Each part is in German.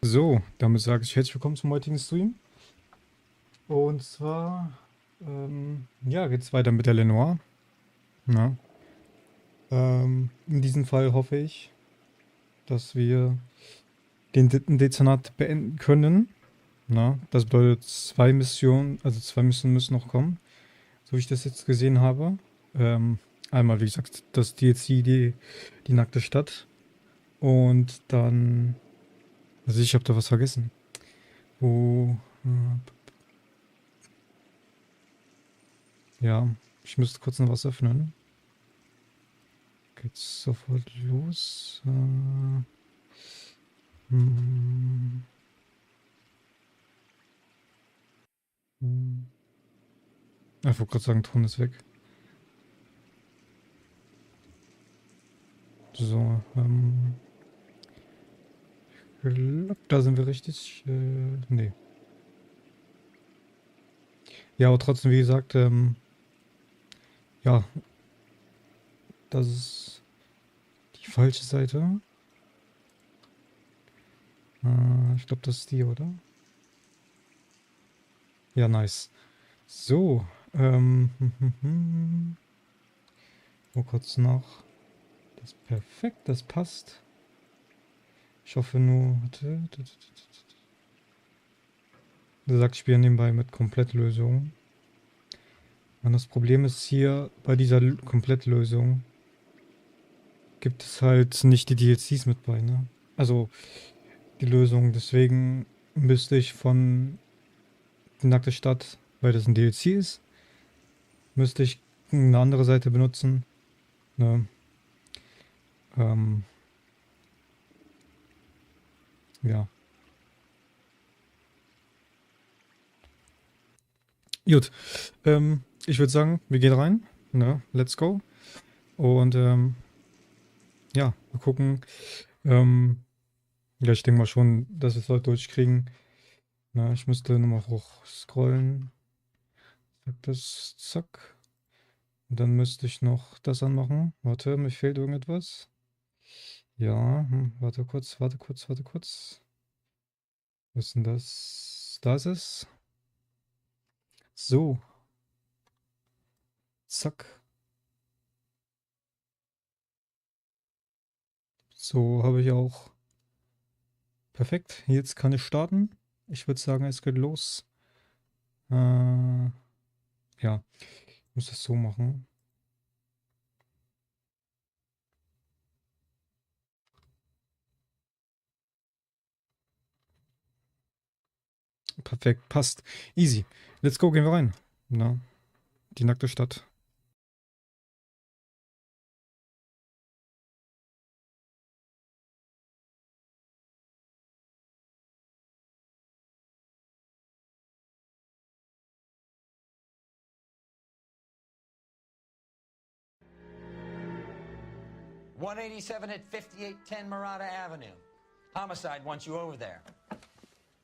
So, damit sage ich herzlich willkommen zum heutigen Stream. Und zwar, ja, geht's weiter mit der Lenoir. Ja. In diesem Fall hoffe ich, dass wir den dritten Dezernat beenden können. Na, das bedeutet 2 Missionen, also 2 Missionen müssen noch kommen, so wie ich das jetzt gesehen habe. Ähm, Einmal, wie gesagt, das DLC, die nackte Stadt. Und dann, also ich habe da was vergessen. Wo, ja, ich müsste kurz noch was öffnen. Geht's sofort los? Hm, hm. Ich wollte gerade sagen, Ton ist weg. So, glaub, da sind wir richtig. Nee. Ja, aber trotzdem, wie gesagt, ja, das ist die falsche Seite. Ich glaube, das ist die, oder? Ja, nice. So, nur kurz noch. Das ist perfekt, das passt. Ich hoffe nur, warte. Der sagt, ich spiele nebenbei mit Komplettlösung. Und das Problem ist hier bei dieser Komplettlösung gibt es halt nicht die DLCs mit bei, ne? Also die Lösung. Deswegen müsste ich von die nackte Stadt, weil das ein DLC ist, müsste ich eine andere Seite benutzen. Ne? Ähm, ja. Gut. Ich würde sagen, wir gehen rein. Ne? Let's go. Und ja, wir gucken. Ähm, ja, ich denke mal schon, dass wir es heute durchkriegen. Na, ich müsste nochmal hoch scrollen. Zack, das, zack. Und dann müsste ich noch das anmachen. Warte, mir fehlt irgendetwas. Ja, warte kurz, warte kurz, warte kurz. Was ist denn das? Da ist es. So, zack. So habe ich auch. Perfekt. Jetzt kann ich starten. Ich würde sagen, es geht los. Ja, ich muss das so machen. Perfekt, passt. Easy. Let's go, gehen wir rein. Na, die nackte Stadt. »187 at 5810 Mordrate Avenue. Homicide wants you over there.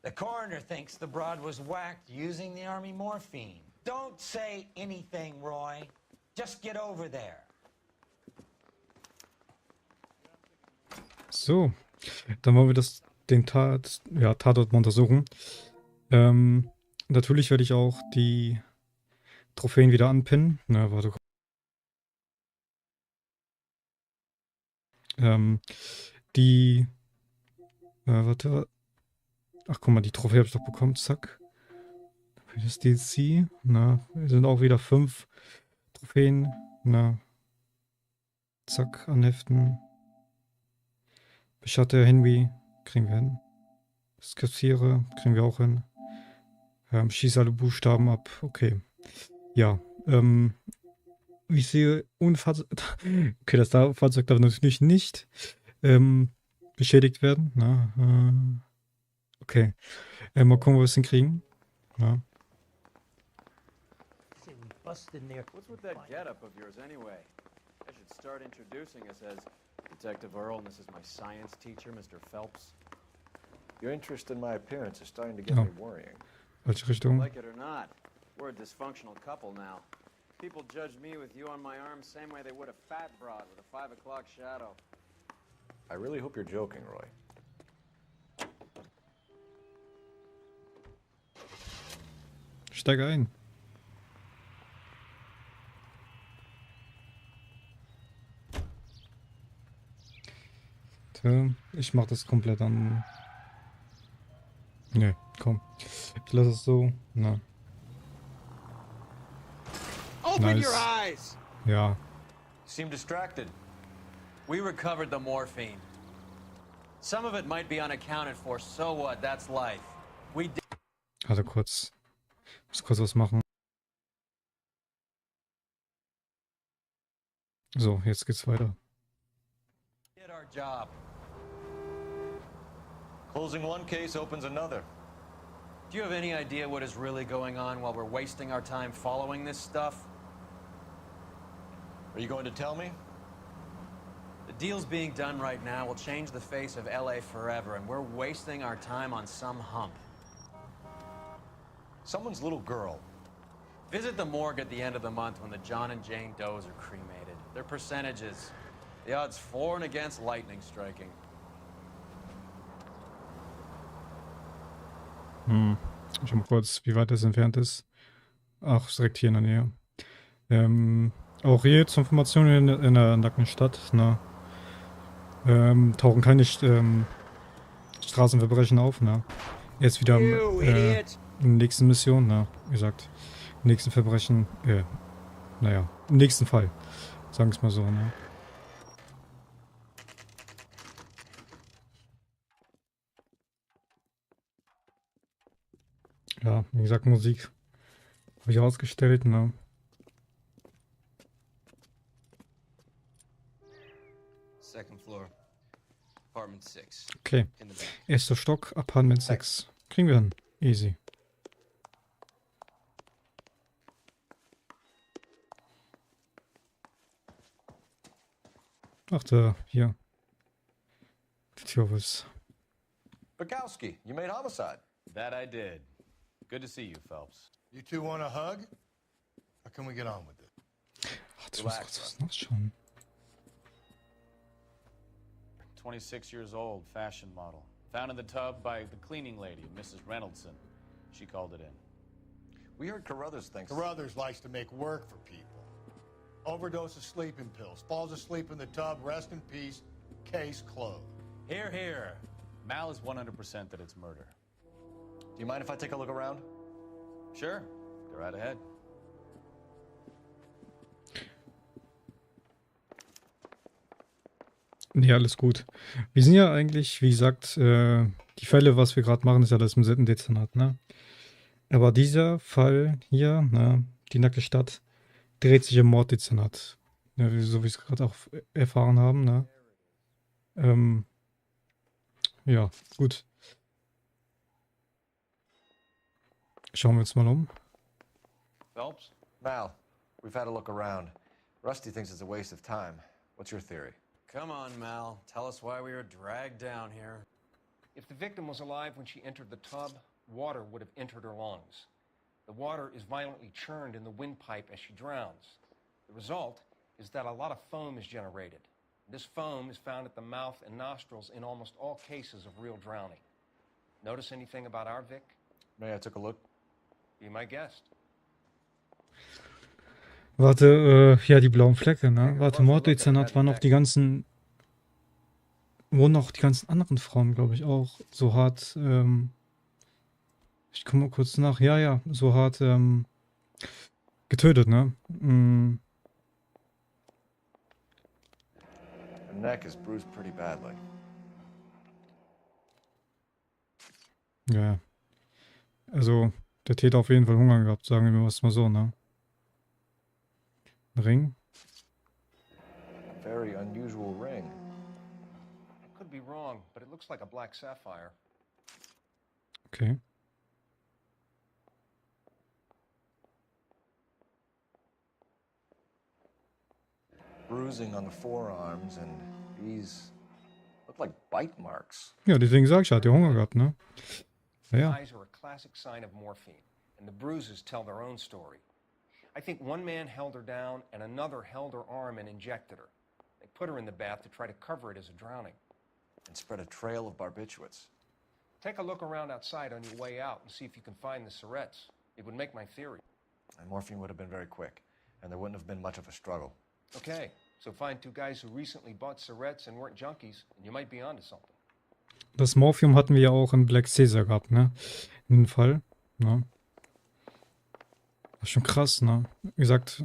The coroner thinks the broad was whacked using the army morphine. Don't say anything, Roy. Just get over there.« So, dann wollen wir den Tatort mal untersuchen. Natürlich werde ich auch die Trophäen wieder anpinnen. Na, warte. Ähm, die, warte. Ach, guck mal, die Trophäe habe ich doch bekommen. Zack. Für das DLC. Na, es sind auch wieder 5 Trophäen. Na, zack, anheften. Beschatte Henry. Kriegen wir hin. Skassiere. Kriegen wir auch hin. Schieß alle Buchstaben ab. Okay. Ja. Wie ich sehe, ohne Fahrzeug. Okay, das Fahrzeug darf natürlich nicht ähm, beschädigt werden. Na, okay. Mal gucken, wo wir es hinkriegen. Ja. What's with that getup of yours anyway? I should start introducing us as Detective Earl, and this is my science teacher, Mr. Phelps. Your interest in my appearance is starting to get Oh, me worrying. falsche Richtung. Like it or not, we're a dysfunctional couple now. People judge me with you on my arm same way they would a fat broad with a 5 o'clock shadow. I really hope you're joking, Roy. Steige ein. Ich mach das komplett an. Ne, komm. Ich lasse es so. Na. Open your Nice. eyes! Ja. Seem distracted. We recovered the morphine. Some of it might be unaccounted for, so what? That's life. We did Also kurz. Muss kurz was machen. So, jetzt geht's weiter. our job. Closing one case opens another. Do you have any idea what is really going on while we're wasting our time following this stuff? Are you going to tell me? The deals being done right now will change the face of LA forever, and we're wasting our time on some hump. Someone's little girl. Visit the morgue at the end of the month when the John and Jane Does are cremated. Their percentages. The odds for and against lightning striking. Schau mal kurz, wie weit das entfernt ist. Ach, ist direkt hier in der Nähe. Auch hier zur Information in der nackten Stadt, ne? Tauchen keine Straßenverbrechen auf, ne? Jetzt wieder in der nächsten Mission, ne? Wie gesagt, im nächsten Verbrechen, naja, im nächsten Fall. Sagen wir es mal so, ne? Ja, wie gesagt, Musik habe ich ausgestellt, ne? Second floor, apartment 6. Okay. In the back. Erster Stock, Apartment 6. Kriegen wir hin. Easy. Ach, da, hier. Die Tür ist. Bukowski, you made homicide. That I did. Good to see you, Phelps. You two want a hug? Or can we get on with it? Ach, das muss kurz was nachschauen. 26 years old, fashion model. Found in the tub by the cleaning lady, Mrs. Reynoldson. She called it in. We heard Carruthers thinks... Carruthers likes to make work for people. Overdose of sleeping pills. Falls asleep in the tub. Rest in peace. Case closed. Here, here. Mal is 100% that it's murder. Do you mind if I take a look around? Sure, go right ahead. Nee, alles gut. Wir sind ja eigentlich, wie gesagt, die Fälle, was wir gerade machen, ist ja das im Sittendezernat, ne? Aber dieser Fall hier, ne, die nackte Stadt, dreht sich im Morddezernat. Ne, so wie wir es gerade auch erfahren haben, ne? Ja, gut. Schauen wir uns mal um. Phelps? Mal, we've had a look around. Rusty thinks it's a waste of time. What's your theory? Come on, Mal. Tell us why we were dragged down here. If the victim was alive when she entered the tub, water would have entered her lungs. The water is violently churned in the windpipe as she drowns. The result is that a lot of foam is generated. This foam is found at the mouth and nostrils in almost all cases of real drowning. Notice anything about our Vic? May I took a look? Be my guest. Warte, ja, die blauen Flecke, ne? Warte, Morddezernat waren noch die ganzen. Wurden auch die ganzen anderen Frauen, glaube ich, auch so hart. Ich komme mal kurz nach. Ja, ja, so hart getötet, ne? Her neck is bruised pretty badly. Ja, ja. Also, der Täter auf jeden Fall Hunger gehabt, sagen wir mal so, ne? Ein Ring. Very unusual ring. I could be wrong, but it looks like a black sapphire. Okay. Bruising on the forearms and these look like bite marks. Ja, deswegen sag ich, er hat ja Hunger gehabt, ne? Ja, ja. Eyes are a classic sign of morphine, and the bruises tell their own story. I think one man held her down and another held her arm and injected her. They put her in the bath to try to cover it as a drowning. And spread a trail of barbiturates. Take a look around outside on your way out and see if you can find the syrettes. It would make my theory. And morphine would have been very quick, and there wouldn't have been much of a struggle. Okay, so find two guys who recently bought cigarettes and weren't junkies, and you might be onto something. Das Morphium hatten wir ja auch in Black Caesar gehabt, ne? In dem Fall, ne? Das ist schon krass, ne? Wie gesagt,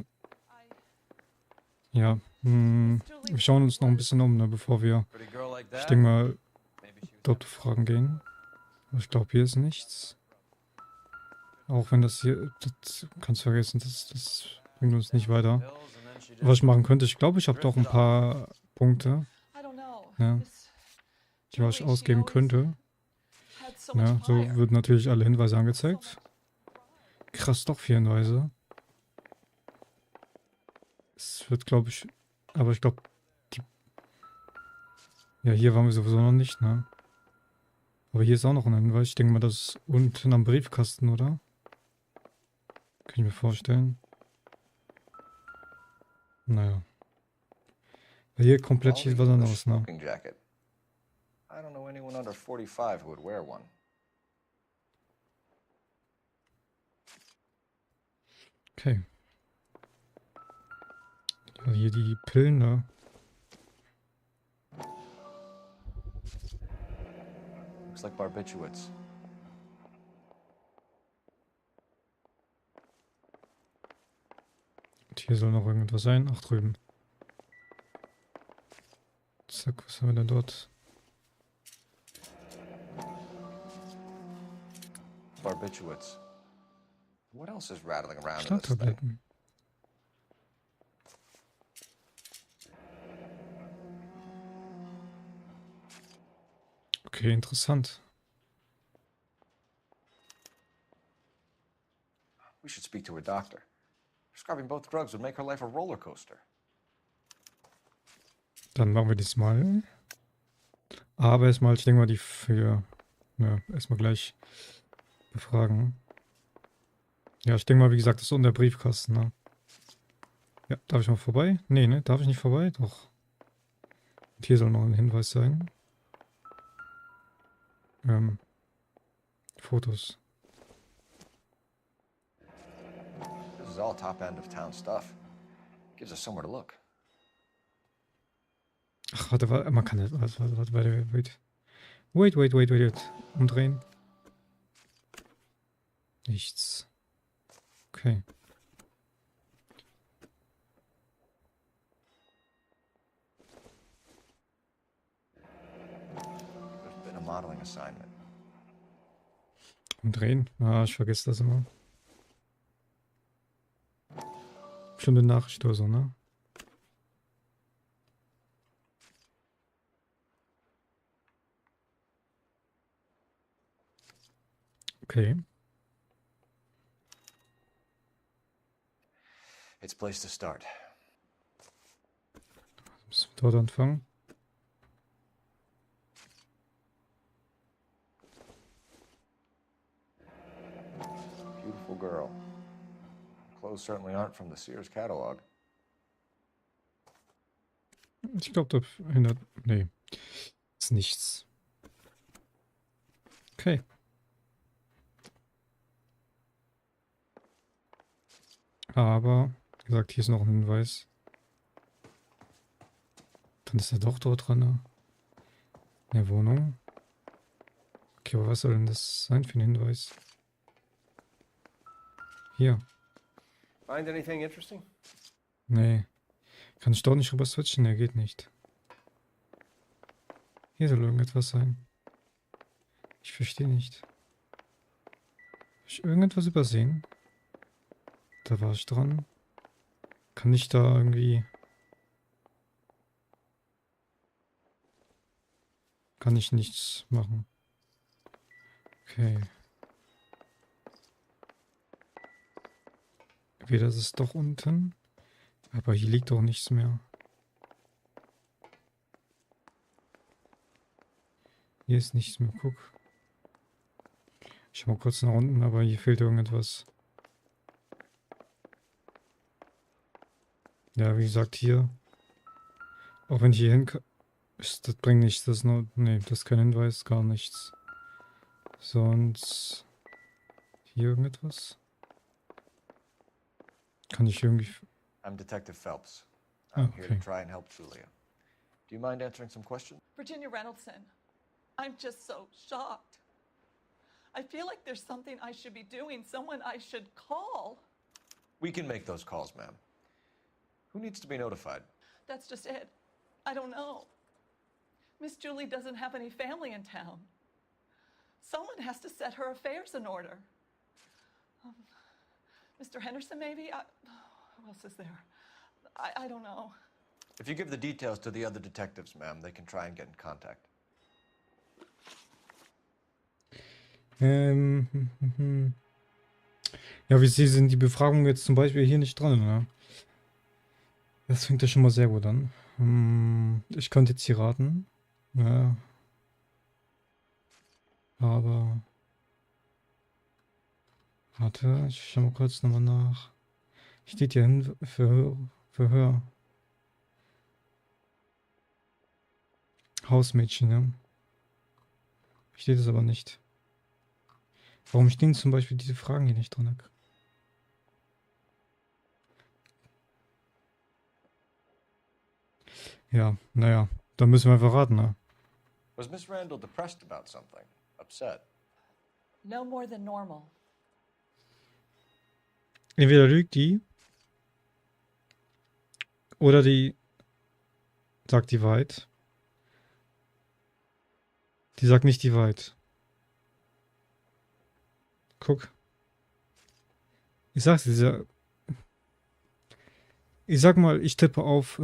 ja, wir schauen uns noch ein bisschen um, ne? Bevor wir, Pretty girl like ich that? denke mal, Maybe she was dort Fragen gehen. Aber ich glaube, hier ist nichts. Auch wenn das hier, das kannst du vergessen, das bringt uns nicht weiter. pills and then she Was just ich machen könnte, ich glaube, ich habe doch ein paar Punkte, ja, die was ich ausgeben könnte. Ja, so wird natürlich alle Hinweise angezeigt. Krass, doch 4 Hinweise. Es wird, glaube ich, aber ich glaube, ja, hier waren wir sowieso noch nicht, ne? Aber hier ist auch noch ein Hinweis. Ich denke mal, das ist unten am Briefkasten, oder? Kann ich mir vorstellen. Naja. Hier komplett All sieht these was with a anderes, ne? smoking jacket. I don't know anyone under 45 who would wear one. Okay. Ja, hier die Pillen, ne? Looks like barbiturates. Und hier soll noch irgendwas sein. Ach, drüben. Zack, was haben wir denn dort? Barbiturates. What else is rattling around in this thing? Schlaftabletten. Okay, interessant. We should speak to her doctor. Prescribing both drugs would make her life a roller coaster. Dann machen wir diesmal. Aber erstmal, ich denke mal, die für. Ja, erstmal gleich befragen. Ja, ich denke mal, wie gesagt, das ist unter Briefkasten, ne? Ja, darf ich mal vorbei? Nee, ne? Darf ich nicht vorbei? Doch. Und hier soll noch ein Hinweis sein. Fotos. This is all top end of town stuff. Gives us somewhere to look. Ach, warte, warte, man kann nicht. Wait. Umdrehen. Nichts. Okay. There's been a modeling assignment. Umdrehen. Ah, ich vergesse das immer. Bestimmte Nachricht oder so, ne? Okay. It's a place to start. Müssen wir dort anfangen. Beautiful girl. Clothes certainly aren't from the Sears catalog. Ich glaube, da hindert. Nee. Ist nichts. Okay. Aber, wie gesagt, hier ist noch ein Hinweis. Dann ist er doch dort dran, ne? In der Wohnung. Okay, aber was soll denn das sein für ein Hinweis? Hier. Find anything interesting? Nee. Kann ich dort nicht rüber switchen? Nee, geht nicht. Hier soll irgendetwas sein. Ich verstehe nicht. Habe ich irgendetwas übersehen? Da war ich dran. Kann ich da irgendwie... Kann ich nichts machen. Okay. Entweder ist es doch unten. Aber hier liegt doch nichts mehr. Hier ist nichts mehr. Guck. Ich schau mal kurz nach unten, aber hier fehlt irgendetwas. Ja, wie gesagt, hier. Auch wenn ich hier hin kann. Das bringt nichts. Das ist nur. Nee, das ist kein Hinweis, gar nichts. Sonst. Hier irgendetwas? Kann ich irgendwie... I'm Detective Phelps. Oh, I'm here to okay. try and help Julia. Do you mind answering some questions? Virginia Reynoldson, I'm just so shocked. I feel like there's something I should be doing, someone I should call. We can make those calls, ma'am. Who needs to be notified? That's just it. I don't know. Miss Julie doesn't have any family in town. Someone has to set her affairs in order. Mr. Henderson, maybe? Who else is there? I don't know. If you give the details to the other detectives, ma'am, they can try and get in contact. Ja, wie Sie sind die Befragungen jetzt zum Beispiel hier nicht dran, ne? Das fängt ja schon mal sehr gut an. Ich könnte jetzt hier raten. Ja. Aber... Warte, ich schau mal kurz nochmal nach. Steht hier hin für höher. Hausmädchen, ja. Steht es aber nicht. Warum stehen zum Beispiel diese Fragen hier nicht drin? Ja, naja, da müssen wir einfach raten, ne? Was Miss Randall depressed about something? Upset? No more than normal. Entweder lügt die oder die sagt die Wahrheit. Die sagt nicht die Wahrheit. Guck. Ich sag's dir. Ich sag mal, ich tippe auf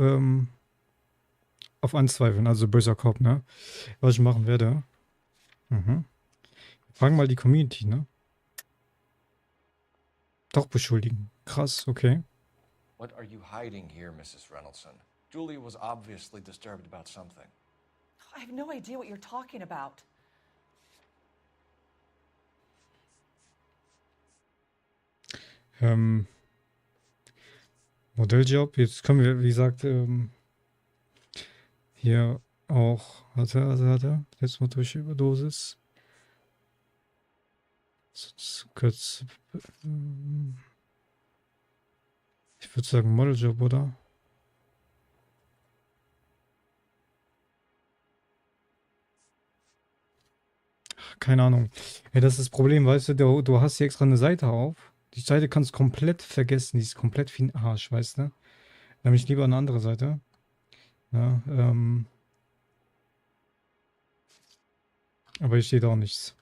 Anzweifeln, also böser Cop, ne? Was ich machen werde. Fragen mal die Community, ne? Doch beschuldigen. Krass, okay. What are you hiding here, Mrs. Reynoldson? Julia was obviously disturbed about something. I have no idea what you're talking about. Modelljob. Jetzt können wir, wie gesagt, hier auch, hatte, jetzt mal durch Überdosis. Kurz, ich würde sagen Modeljob, oder? Keine Ahnung. Ja, das ist das Problem, weißt du, du hast hier extra eine Seite auf. Die Seite kannst du komplett vergessen, die ist komplett wie ein Arsch, weißt du? Nämlich lieber eine andere Seite. Ja, aber hier steht auch nichts.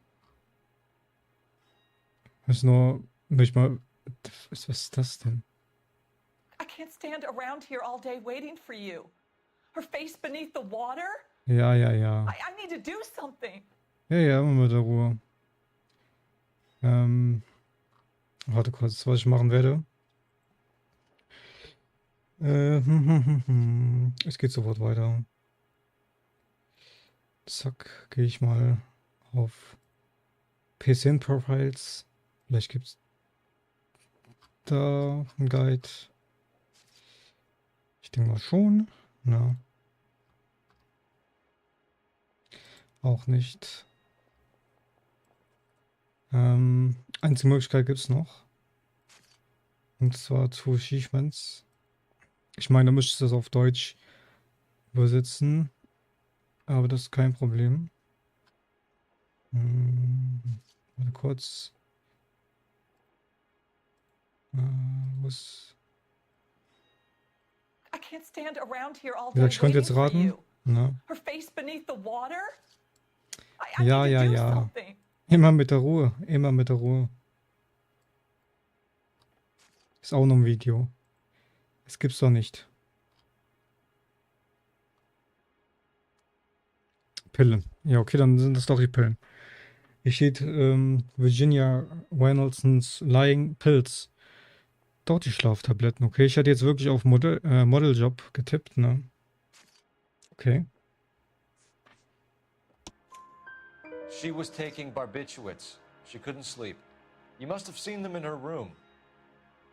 Ist nur nicht mal. Was ist das denn? I can't stand around here all day waiting for you. Her face beneath the water? Ja. I need to do something. Ja, immer mit der Ruhe. Warte kurz, was ich machen werde. Es geht sofort weiter. Zack, gehe ich mal auf PCN Profiles. Vielleicht gibt es da einen Guide. Ich denke mal schon. Na. Auch nicht. Einzige Möglichkeit gibt es noch. Und zwar Two Achievements. Ich meine, da müsste ich das auf Deutsch übersetzen. Aber das ist kein Problem. Warte kurz. Wo ist... I can't stand around here all Wie day gesagt, ich könnte waiting jetzt for raten. you. Na? Her face beneath the water? I Ja, need to do ja. something. Immer mit der Ruhe. Immer mit der Ruhe. Ist auch noch ein Video. Das gibt's doch nicht. Pillen. Ja, okay, dann sind das doch die Pillen. Hier steht Virginia Reynoldsons Lying Pills. Doch die Schlaftabletten. Okay, ich hatte jetzt wirklich auf Modeljob getippt, ne? Okay. She was taking barbiturates. She couldn't sleep. You must have seen them in her room.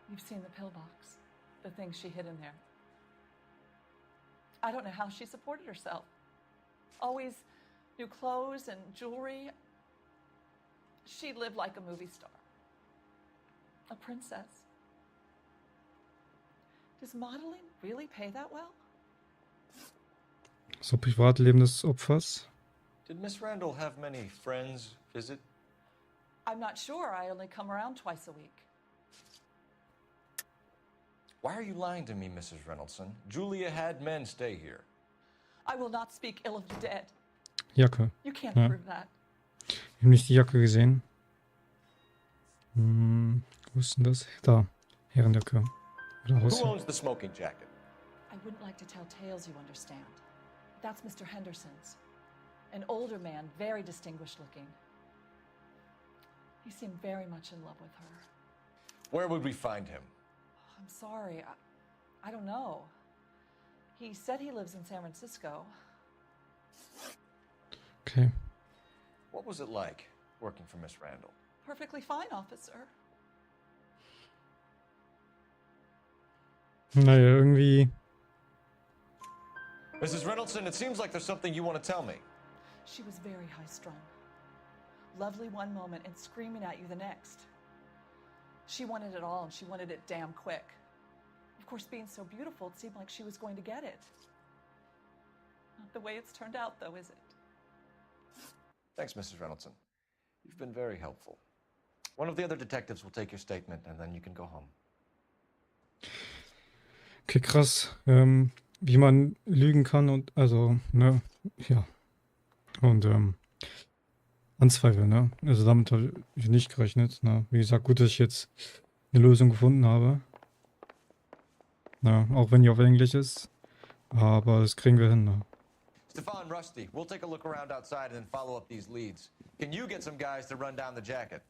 You've seen the pillbox, the things she hid in there. I don't know how she supported herself. Always new clothes and jewelry. She lived like a movie star. A princess. Does modeling really pay that well? So Privatleben des Opfers. Did Miss Randall have many friends visit? I'm not sure. I only come around twice a week. Why are you lying to me, Mrs. Reynoldson? Julia had men stay here. I will not speak ill of the dead. Jacke. You can't Ja. prove that. Ich habe nicht die Jacke gesehen. Wo ist denn das? Da. Herrenjacke. Oder Who Haus. owns the smoking jacket? I wouldn't like to tell tales, you understand. That's Mr. Henderson's. An older man, very distinguished looking. He seemed very much in love with her. Where would we find him? I'm sorry. I don't know. He said he lives in San Francisco. Okay. What was it like working for Miss Randall? Perfectly fine, officer. Naja, irgendwie. Mrs. Reynoldson, it seems like there's something you want to tell me. She was very high-strung. Lovely one moment and screaming at you the next. She wanted it all, and she wanted it damn quick. Of course, being so beautiful, it seemed like she was going to get it. Not the way it's turned out, though, is it? Thanks, Mrs. Reynoldson. You've been very helpful. One of the other detectives will take your statement, and then you can go home. Okay, krass. Wie man lügen kann und, also, ne, ja. Und, Anzweifel, ne? Also damit habe ich nicht gerechnet, ne? Wie gesagt, gut, dass ich jetzt eine Lösung gefunden habe. Na, auch wenn die auf Englisch ist. Aber das kriegen wir hin, ne? Stefan, Rusty, we'll take a look around outside and then follow up these leads. Can you get some guys to run down the jacket?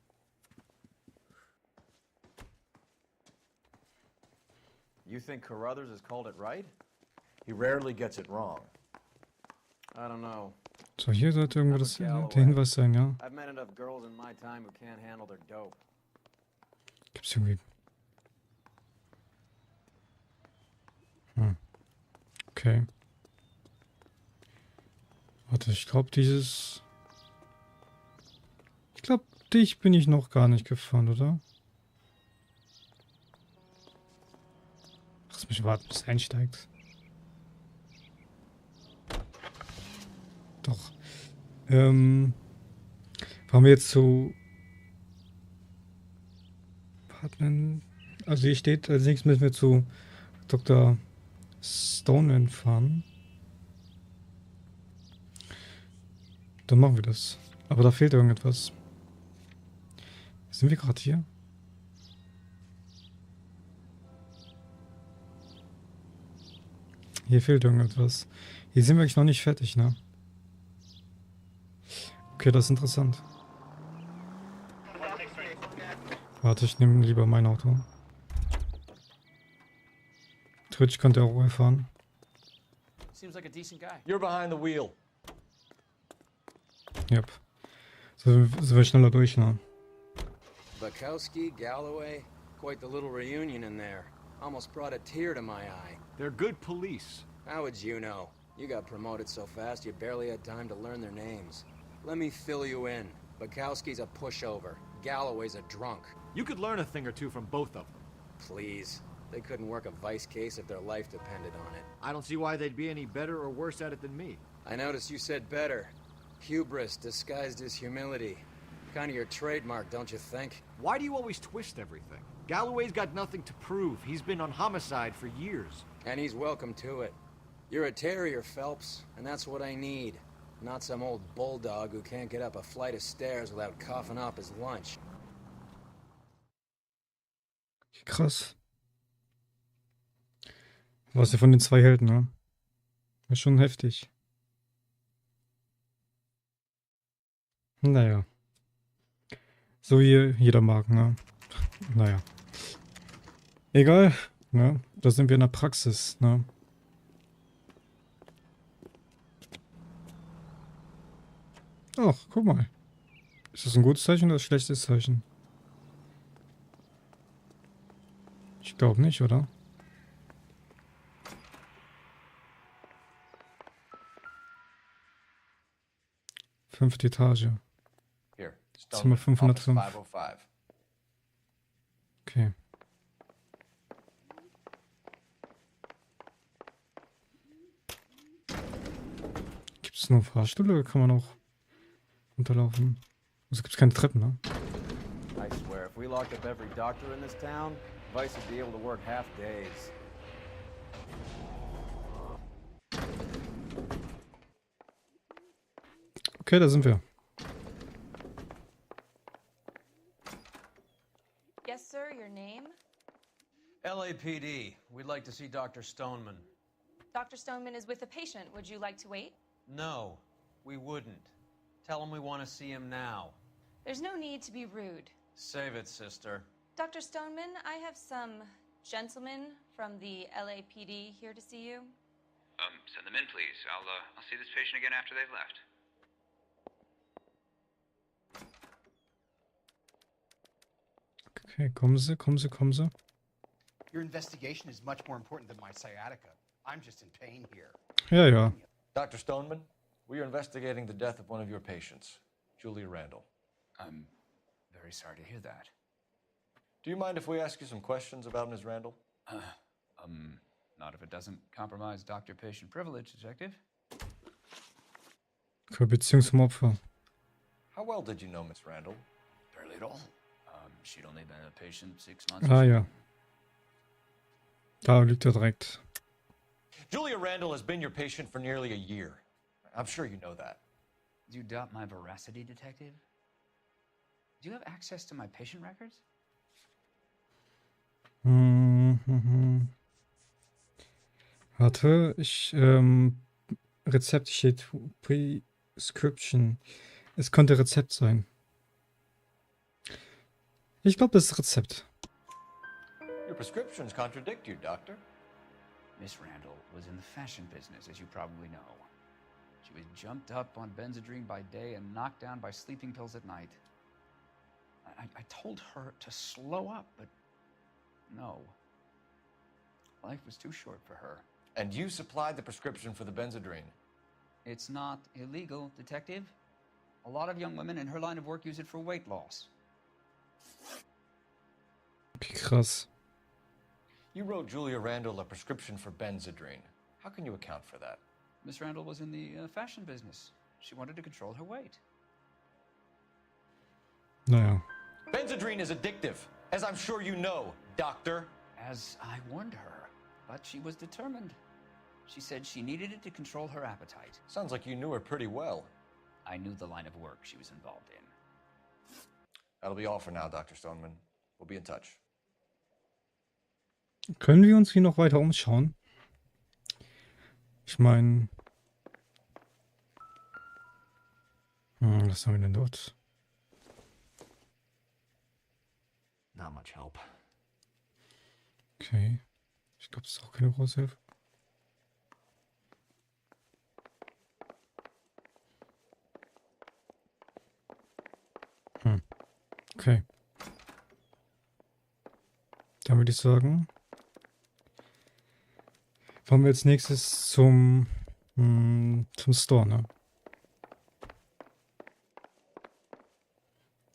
You think Carruthers has called it right? He rarely gets it wrong. I don't know. So, hier sollte irgendwo das, der Hinweis sein, ja? I've met enough girls in my time who can't handle their dope. Gibt's irgendwie... Okay. Warte, ich glaube dieses... Ich glaube, dich bin ich noch gar nicht gefahren, oder? Lass mich warten, bis er einsteigt. Doch. Fahren wir jetzt zu... Partnern... Also hier steht, als nächstes müssen wir zu Dr. Stoneman fahren. Dann machen wir das. Aber da fehlt irgendetwas. Sind wir gerade hier? Hier fehlt irgendetwas. Hier sind wir eigentlich noch nicht fertig, ne? Okay, das ist interessant. Warte, ich nehme lieber mein Auto. Twitch könnte auch fahren. Seems like a decent guy. You're behind the wheel. Yep. So sind wir schneller durch, ne? Bukowski, Galloway, quite the little reunion in there. Almost brought a tear to my eye. They're good police. How would you know? You got promoted so fast you barely had time to learn their names. Let me fill you in. Bukowski's a pushover. Galloway's a drunk. You could learn a thing or two from both of them. Please. They couldn't work a vice case if their life depended on it. I don't see why they'd be any better or worse at it than me. I noticed you said better. Hubris disguised as humility. Kind of your trademark, don't you think? Why do you always twist everything? Galloway's got nothing to prove. He's been on homicide for years. And he's welcome to it. You're a terrier, Phelps, and that's what I need. Not some old bulldog who can't get up a flight of stairs without coughing up his lunch. Krass. Was ja von den zwei Helden, ne? Ist schon heftig. Naja. So wie jeder mag, ne? Naja. Egal, ne? Da sind wir in der Praxis, ne? Ach, guck mal. Ist das ein gutes Zeichen oder ein schlechtes Zeichen? Ich glaube nicht, oder? Fünfte Etage. Here, Zimmer Stoneman, office 505. 505. Okay. Gibt es nur Fahrstühle oder kann man auch runterlaufen? Also gibt es keine Treppen, ne? I swear, if we locked up every doctor in this town, Vice would be able to work half days. Okay, da sind wir. Yes, sir, your name? LAPD. We'd like to see Dr. Stoneman. Dr. Stoneman is with a patient. Would you like to wait? No, we wouldn't. Tell him we want to see him now. There's no need to be rude. Save it, sister. Dr. Stoneman, I have some gentlemen from the LAPD here to see you. Send them in, please. I'll see this patient again after they've left. Okay, kommen Sie, kommen Sie, kommen Sie. Your investigation is much more important than my sciatica. I'm just in pain here. Ja, ja. Dr. Stoneman, we are investigating the death of one of your patients, Julia Randall. I'm very sorry to hear that. Do you mind if we ask you some questions about Ms. Randall? Not if it doesn't compromise doctor-patient privilege, Detective. Okay, Beziehung zum Opfer. How well did you know Ms. Randall? Barely at all. She'd only been a patient 6 months. Ah, ja. Da liegt er direkt. Julia Randall has been your patient for nearly a year. I'm sure you know that. Do you doubt my veracity, Detective? Do you have access to my patient records? Warte, Rezept steht Prescription. Es könnte Rezept sein. Ich glaube, das ist Rezept. Your prescriptions contradict you, Doctor. Miss Randall was in the fashion business, as you probably know. She was jumped up on Benzedrine by day and knocked down by sleeping pills at night. I told her to slow up, but no. Life was too short for her. And you supplied the prescription for the Benzedrine. It's not illegal, Detective. A lot of young women in her line of work use it for weight loss. Okay, krass. You wrote Julia Randall a prescription for Benzedrine. How can you account for that? Miss Randall was in the fashion business. She wanted to control her weight. Naja. Benzedrine is addictive, as I'm sure you know, Doctor. As I warned her, but she was determined. She said she needed it to control her appetite. Sounds like you knew her pretty well. I knew the line of work she was involved in. That'll be all for now, Dr. Stoneman. We'll be in touch. Können wir uns hier noch weiter umschauen? Ich meine... was haben wir denn dort? Not much help. Okay. Ich glaube, das ist auch keine große Hilfe. Okay. Dann würde ich sagen, fahren wir als nächstes zum Store, ne?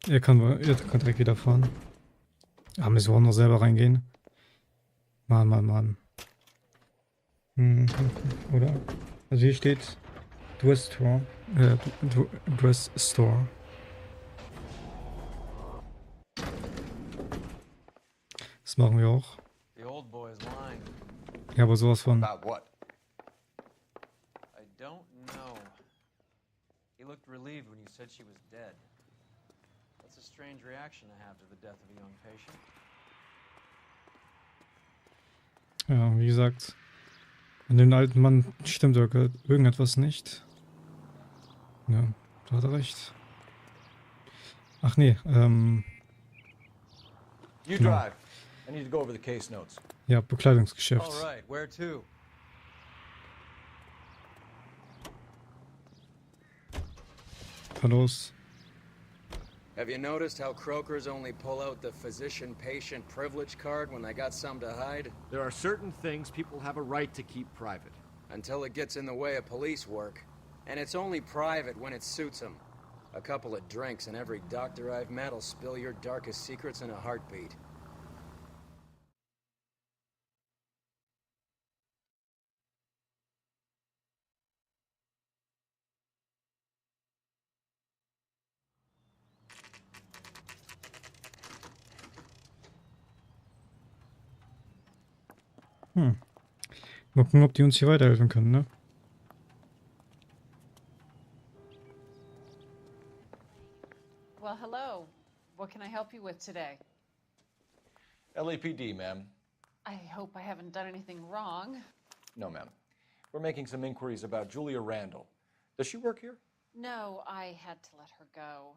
Er kann direkt wieder fahren. Ah, müssen wir auch noch selber reingehen. Mann. Oder? Also hier steht Dress Store. Dress Store. Das machen wir auch. The old boy is lying. Ja, aber sowas von. About what? I don't know. He looked relieved when you said she was dead. That's a strange reaction to have to the death of a young patient. Ja, wie gesagt, an dem alten Mann stimmt irgendetwas nicht. Ja, da hat er recht. Ach nee, You genau. drive. I need to go over the case notes. Ja, Bekleidungsgeschäft. All right, where to? Los. Have you noticed how croakers only pull out the physician-patient privilege card when they got something to hide? There are certain things people have a right to keep private. Until it gets in the way of police work. And it's only private when it suits them. A couple of drinks and every doctor I've met will spill your darkest secrets in a heartbeat. Mal gucken, ob die uns hier weiterhelfen können, ne? Well, hello. What can I help you with today? LAPD, ma'am. I hope I haven't done anything wrong. No, ma'am. We're making some inquiries about Julia Randall. Does she work here? No, I had to let her go.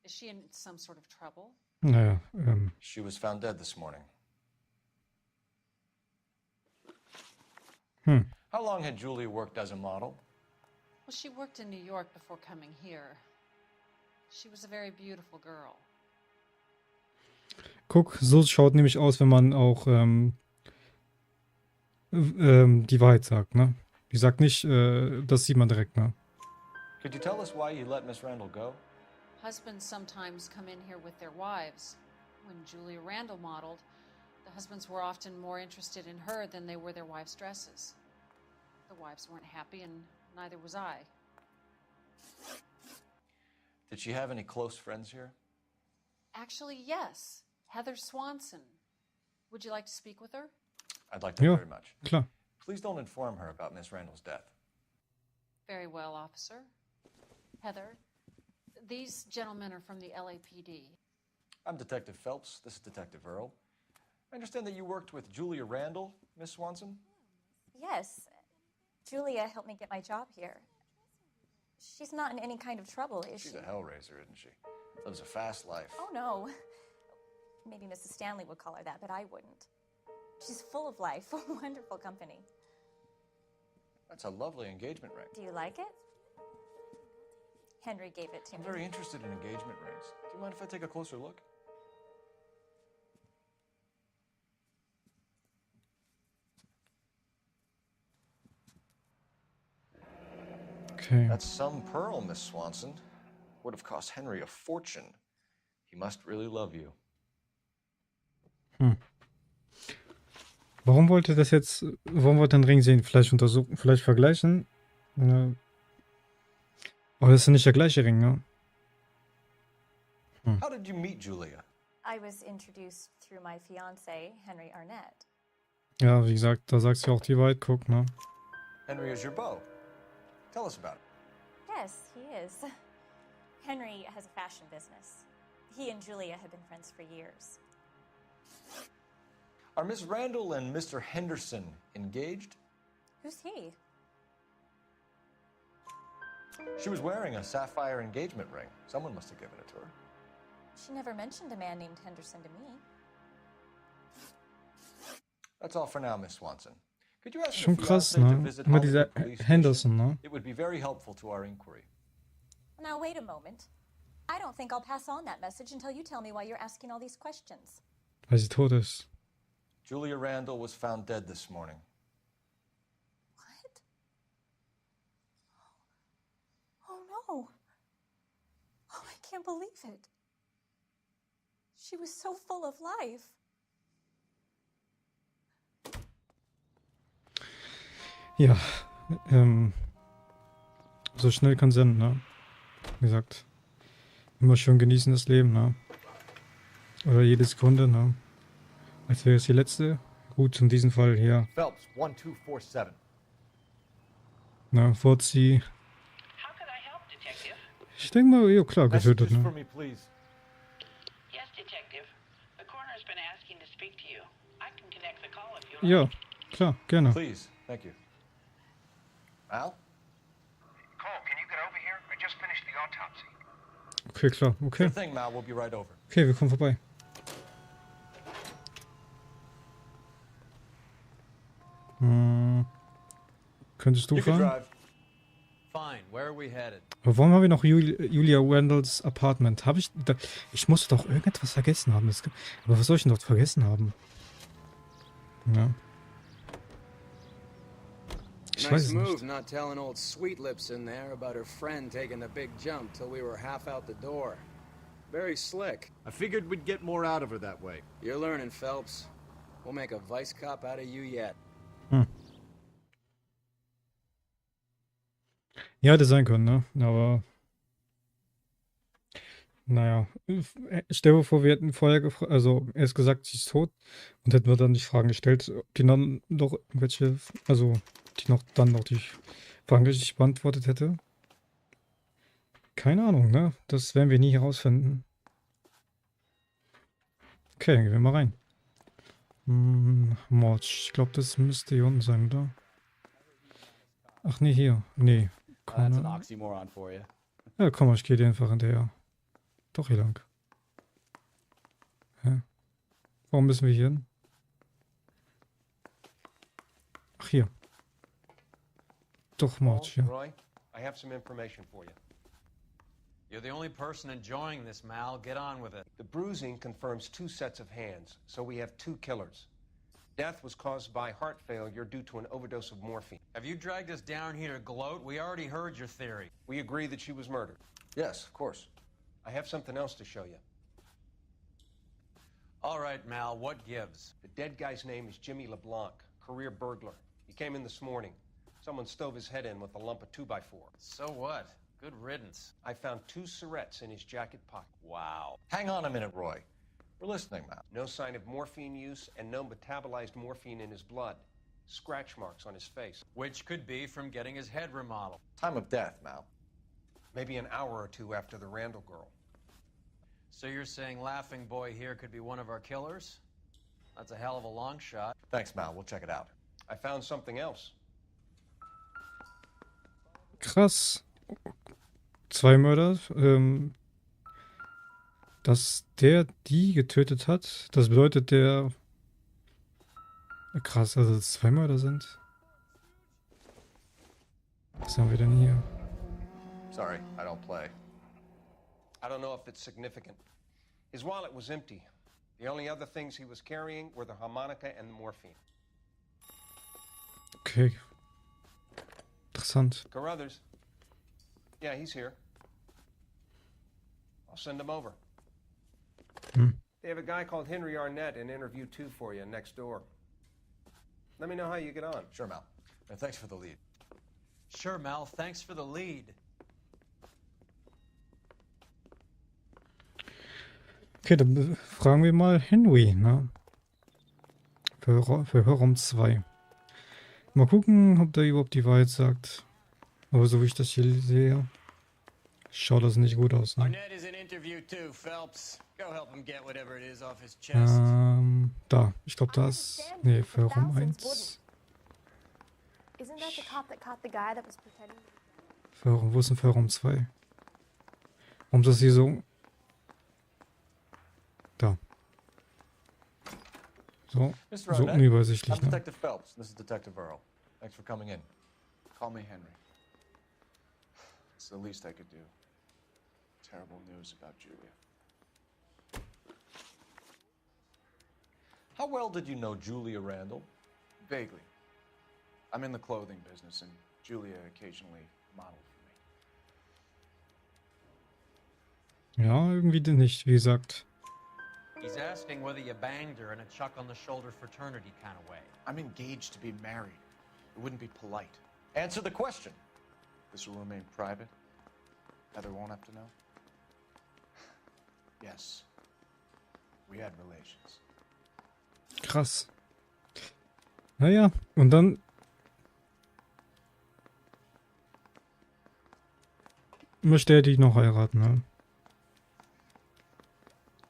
Is she in some sort of trouble? Naja, She was found dead this morning. How long had Julia worked as a model? Well, she worked in New York before coming here. She was a very beautiful girl. guck, so schaut nämlich aus, wenn man auch die Wahrheit sagt, ne? Die sagt nicht, das sieht man direkt, ne? Could you tell us why you let Miss Randall go? Husbands sometimes come in here with their wives. When Julia Randall modeled, the husbands were often more interested in her than they were their wives' dresses. The wives weren't happy, and neither was I. Did she have any close friends here? Actually, yes. Heather Swanson. Would you like to speak with her? I'd like that Ja, very much. klar. Please don't inform her about Miss Randall's death. Very well, officer. Heather, these gentlemen are from the LAPD. I'm Detective Phelps. This is Detective Earl. I understand that you worked with Julia Randall, Miss Swanson? Yes. Julia helped me get my job here. She's not in any kind of trouble, is she? She's a hellraiser, isn't she? Lives a fast life. Oh, no. Maybe Mrs. Stanley would call her that, but I wouldn't. She's full of life, a wonderful company. That's a lovely engagement ring. Do you like it? Henry gave it to I'm me. very interested in engagement rings. Do you mind if I take a closer look? Okay. That's some pearl, Miss Swanson. Would have cost Henry a fortune. He must really love you. Warum wollte das jetzt, warum wollte er den Ring sehen? Vielleicht untersuchen, vielleicht vergleichen? Ja. Aber das ist ja nicht der gleiche Ring, ne? How did you meet Julia? I was introduced through my fiancé, Henry Arnett. Ja, wie gesagt, da sagt sie auch die Wahrheit, guck, ne? Henry is your beau. Tell us about it. Yes, he is. Henry has a fashion business. He and Julia have been friends for years. Are Miss Randall and Mr. Henderson engaged? Who's he? She was wearing a sapphire engagement ring. Someone must have given it to her. She never mentioned a man named Henderson to me. That's all for now, Miss Swanson. Could you ask Schon your krass, fiancé to ne? visit Immer Hollywood dieser Police Henderson, Station? ne? It would be very helpful to our inquiry. Now, wait a moment. I don't think I'll pass on that message until you tell me why you're asking all these questions. Weil sie tot ist. Julia Randall was found dead this morning. What? Oh, no. Oh, I can't believe it. She was so full of life. Ja, so schnell kann senden, ne? Wie gesagt, immer schön genießen das Leben, ne? Oder jede Sekunde, ne? Als wäre es die letzte. Gut, in diesem Fall hier, Phelps, 1247. ne? Wurde sie, ich denke mal, ja klar, getötet, Messages for ne? me, please. Yes, Detective. The coroner's been asking to speak to you. I can connect the call if you like. Ja, klar, gerne. Please, thank you. Al? Cole, can you get over here? I just finished the autopsy. Okay, klar, okay. Sure thing, Mal. We'll be right over. Okay, wir kommen vorbei. Könntest du You can fahren? drive. Fine. Where are we headed? Aber warum haben wir noch Julia Randalls Apartment? Habe ich. Ich musste doch irgendetwas vergessen haben. Aber was soll ich denn dort vergessen haben? Ja. Ich weiß Nice es move nicht. not telling old Sweet Lips in there about her friend taking the big jump till we were half out the door. Very slick. I figured we'd get more out of her that way. You're learning, Phelps. We'll make a vice cop out of you yet. Ja, hätte sein können, ne? Aber. Naja, stell dir vor, wir hätten vorher gefragt, also erst gesagt, sie ist tot und hätten wir dann nicht Fragen gestellt, ob die dann noch irgendwelche, also die noch dann noch die Fragen richtig beantwortet hätte. Keine Ahnung, ne? Das werden wir nie herausfinden. Okay, gehen wir mal rein. Mord. Ich glaube, das müsste hier unten sein, oder? Ach nee, hier. Nee. That's an oxymoron for you. Ja, komm mal, ich gehe dir einfach hinterher. Doch hier lang. Hä? Warum müssen wir hier hin? Ach, hier. Doch, Mord, ja. Roy, I have some information for you. You're the only person enjoying this, Mal. Get on with it. The bruising confirms 2 sets of hands, so we have 2 killers. Death was caused by heart failure due to an overdose of morphine. Have you dragged us down here to gloat? We already heard your theory. We agree that she was murdered. Yes, of course. I have something else to show you. All right, Mal, what gives? The dead guy's name is Jimmy LeBlanc, career burglar. He came in this morning. Someone stove his head in with a lump of 2x4. So what? Good riddance. I found 2 cigarettes in his jacket pocket. Wow. Hang on a minute, Roy. We're listening now. No sign of morphine use and no metabolized morphine in his blood. Scratch marks on his face. Which could be from getting his head remodeled. Time of death, Mal. Maybe an hour or 2 after the Randall girl. So you're saying Laughing Boy here could be one of our killers? That's a hell of a long shot. Thanks, Mal. We'll check it out. I found something else. Krass. 2 Mörder. Dass der die getötet hat, das bedeutet der... Krass, also dass es 2 Mörder sind. Was haben wir denn hier? Sorry, I don't play. I don't know if it's significant. His wallet was empty. The only other things he was carrying were the harmonica and the morphine. Okay. Interessant. Carruthers. Yeah, he's here. I'll send him over. They have a guy called Henry Arnett in interview 2 for you next door. Let me know how you get on. Sure, Mal. And thanks for the lead. Sure, Mal. Thanks for the lead. Okay, dann fragen wir mal Henry, ne? Verhör 2. Mal gucken, ob der überhaupt die Wahrheit sagt. Aber so wie ich das hier sehe, schaut das nicht gut aus, ne? Arnett is in interview 2, Phelps. Go help him get whatever it is off his chest. Da. Ich glaube, da ist... Ne, Verhör 1. Isn't that the cop that caught the guy that was pretending? Wo ist denn Verhör 2? Warum ist das hier so... Da. So unübersichtlich, I'm ne? Detective Phelps. This is Detective Earl. Thanks for coming in. Call me Henry. It's the least I could do. Terrible news about Julia. How well did you know Julia Randall? Vaguely. I'm in the clothing business, and Julia occasionally modeled for me. Ja, irgendwie nicht, wie gesagt. He's asking whether you banged her in a chuck on the shoulder fraternity kind of way. I'm engaged to be married. It wouldn't be polite. Answer the question. This will remain private. Heather won't have to know. Yes. We had relations. Krass. Naja, und dann... möchte er die noch heiraten, ne?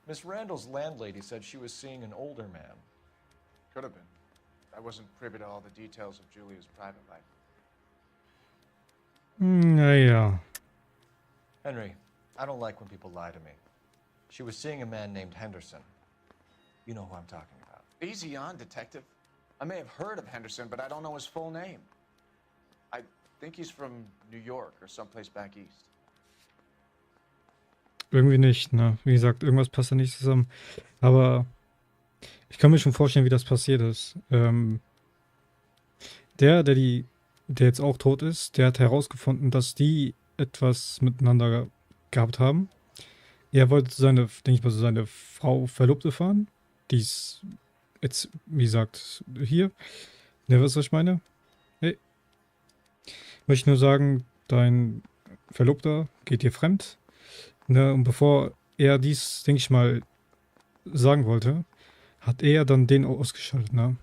Miss Randall's landlady said she was seeing an older man. Could have been. I wasn't privy to all the details of Julia's private life. Naja. Henry, I don't like when people lie to me. She was seeing a man named Henderson. You know who I'm talking about. Easy on, Detective. I may have heard of Henderson, but I don't know his full name. I think he's from New York or someplace back east. Irgendwie nicht, ne? Wie gesagt, irgendwas passt da nicht zusammen. Aber ich kann mir schon vorstellen, wie das passiert ist. Der jetzt auch tot ist, der hat herausgefunden, dass die etwas miteinander gehabt haben. Er wollte seine Frau Verlobte fahren. Die ist jetzt, wie gesagt, hier. Ne, was ich meine? Hey. Ich möchte nur sagen, dein Verlobter geht dir fremd. Ne, und bevor er dies, denke ich mal, sagen wollte, hat er dann den ausgeschaltet, ne?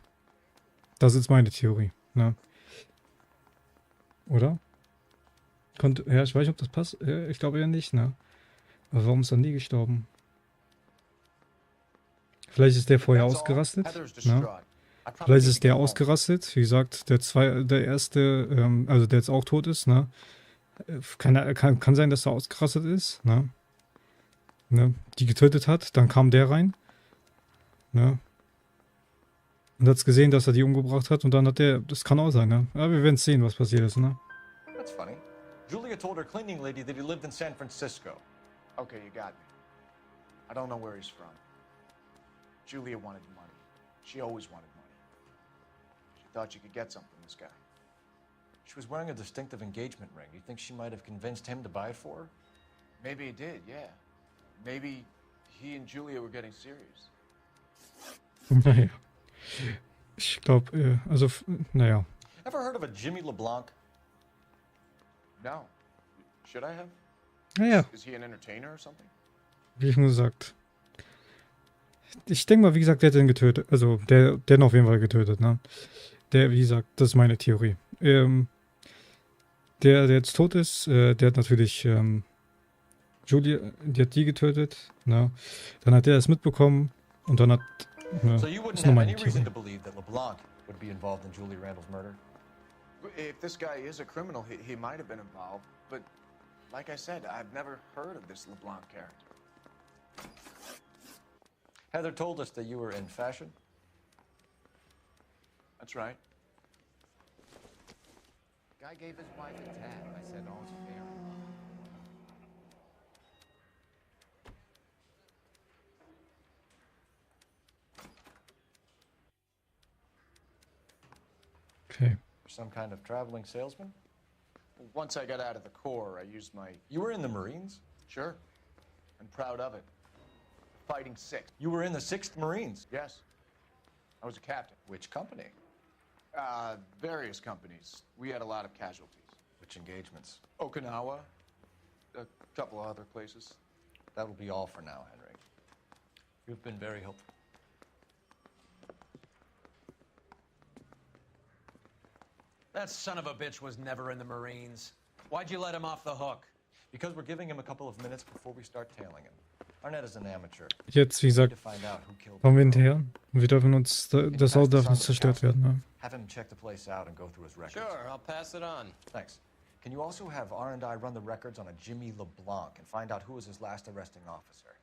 Das ist meine Theorie, ne? Oder? Ja, ich weiß nicht, ob das passt. Ich glaube eher nicht, ne? Aber warum ist er nie gestorben? Vielleicht ist der vorher ausgerastet, ne? Vielleicht ist der ausgerastet. Wie gesagt, der erste, also der jetzt auch tot ist, ne? Kann sein, dass er ausgerastet ist, ne? Die getötet hat. Dann kam der rein, ne? Und hat's gesehen, dass er die umgebracht hat. Und dann hat der, das kann auch sein, ne? Aber wir werden sehen, was passiert ist, ne? That's funny. Julia told her cleaning lady that he lived in San Francisco. Okay, you got me. I don't know where he's from. Julia wanted money. She always wanted money. She thought she could get something from this guy. She was wearing a distinctive engagement ring. Do you think she might have convinced him to buy it for her? Maybe he did, yeah. Maybe he and Julia were getting serious. Naja. Ich glaube, also, naja. Ever heard of a Jimmy LeBlanc? No. Should I have? Naja, Is he an entertainer or something? wie schon gesagt. Ich denke mal, wie gesagt, der hat den getötet. Also, der hat ihn auf jeden Fall getötet, ne? Der, wie gesagt, das ist meine Theorie. Der jetzt tot ist, der hat natürlich, Julia, die hat die getötet, ne? Dann hat der es mitbekommen und dann hat, ne, So you wouldn't ist nur have meine any reason Theorie. to believe that LeBlanc would be involved in Julie Randall's murder? If this guy is a criminal, he might have been involved. But like I said, I've never heard of this LeBlanc character. Heather told us that you were in fashion. That's right. Guy gave his wife a tab. I said, all's fair. Okay. Some kind of traveling salesman? Once I got out of the Corps, I used my... You were in the Marines? Sure. I'm proud of it. Fighting Sixth. You were in the 6th Marines? Yes. I was a captain. Which company? Various companies. We had a lot of casualties. Which engagements? Okinawa. A couple of other places. That will be all for now, Henry. You've been very helpful. That son of a bitch was never in the Marines. Why'd you let him off the hook? Because we're giving him a couple of minutes before we start tailing him. Arnett is an amateur. Jetzt, wie gesagt, kommen wir hinterher und wir dürfen uns, das Auto darf nicht zerstört werden, ne? Have him check the place out and go through his records. Sure, I'll pass it on. Thanks. Can you also have R&I run the records on a Jimmy LeBlanc and find out who was his last arresting officer?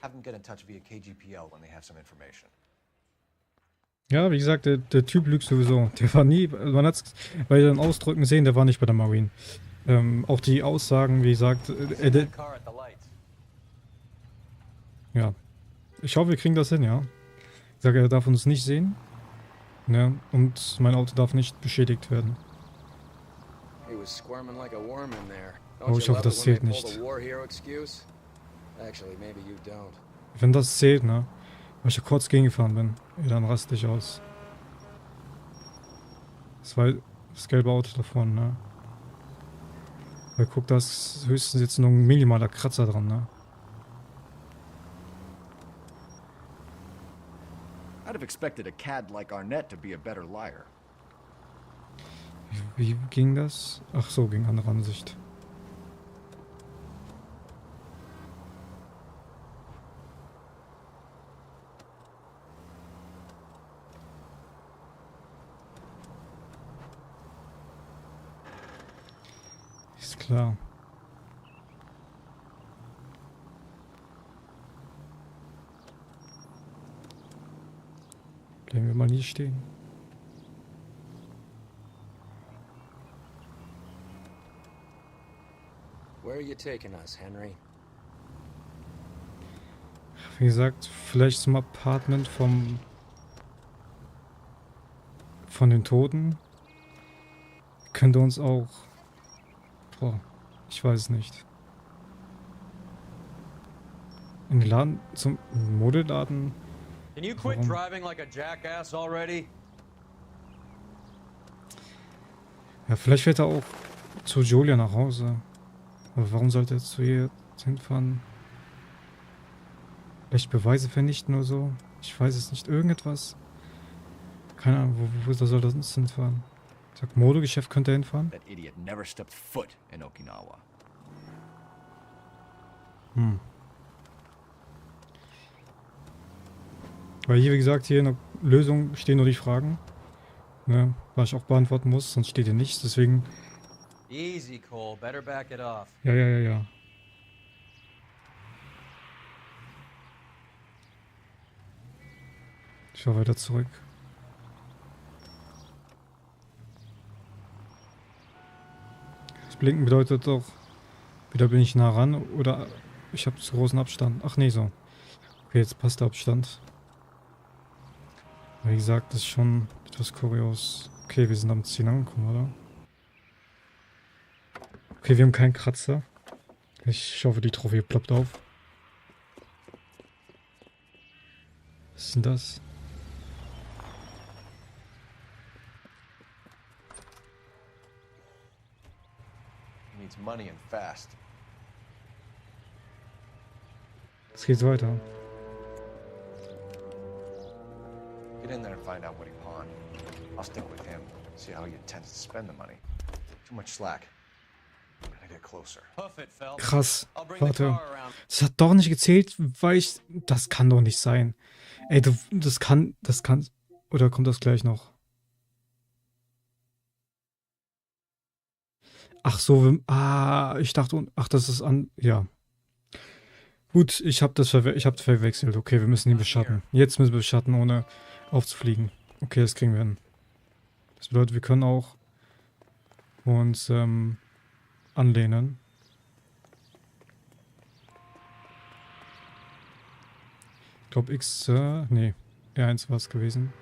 Have him get in touch via KGPL when they have some information. Ja, wie gesagt, der Typ lügt sowieso. Der war nie, man hat's bei den Ausdrücken sehen, der war nicht bei der Marine. Auch die Aussagen, wie gesagt, ja. Ich hoffe, wir kriegen das hin, ja. Ich sage, er darf uns nicht sehen. Ne? Und mein Auto darf nicht beschädigt werden. Oh, ich hoffe, das zählt nicht. Wenn das zählt, ne? Weil ich ja kurz gegengefahren bin, ja, dann raste ich aus. Das war das gelbe Auto davon, ne? Weil guck, da ist höchstens jetzt nur ein minimaler Kratzer dran, ne? I'd have expected a cad like Arnett to be a better liar. Wie ging das? Ach so, ging andere Ansicht. Ist klar. Bleiben wir mal hier stehen. Where are you taking us, Henry? Wie gesagt, vielleicht zum Apartment von den Toten. Könnte uns auch... Boah, ich weiß nicht. In den Laden, zum Modeladen. Can you quit driving like a jackass already? Ja, vielleicht fährt er auch zu Julia nach Hause. Aber warum sollte er zu ihr hinfahren? Vielleicht Beweise vernichten oder so. Ich weiß es nicht. Irgendetwas. Keine Ahnung, wo soll das uns hinfahren? Sag, Modegeschäft könnte er hinfahren? That idiot never stepped foot in Okinawa. Hm. Weil hier, wie gesagt, hier in der Lösung stehen nur die Fragen. Ne, was ich auch beantworten muss, sonst steht hier nichts. Deswegen. Easy, Cole. Better back it off. Ja. Ich fahr weiter zurück. Das Blinken bedeutet doch, wieder bin ich nah ran oder ich habe zu großen Abstand. Ach nee, so. Okay, jetzt passt der Abstand. Wie gesagt, das ist schon etwas kurios. Okay, wir sind am Ziel angekommen, oder? Okay, wir haben keinen Kratzer. Ich hoffe, die Trophäe ploppt auf. Was ist denn das? Needs money and fast. Jetzt geht's weiter. Get in there and find out what he pawned. I'll stick with him. See how he intends to spend the money. Too much slack. Gotta get closer. Krass. Warte. Das hat doch nicht gezählt, weil ich... Das kann doch nicht sein. Ey, das kann... Oder kommt das gleich noch? Ach so, ich dachte... Ach, das ist an... Ja. Gut, ich hab verwechselt. Okay, wir müssen ihn beschatten. Jetzt müssen wir beschatten, ohne aufzufliegen. Okay, das kriegen wir hin. Das bedeutet, wir können auch uns anlehnen. Ich glaube X, nee, R1 war es gewesen.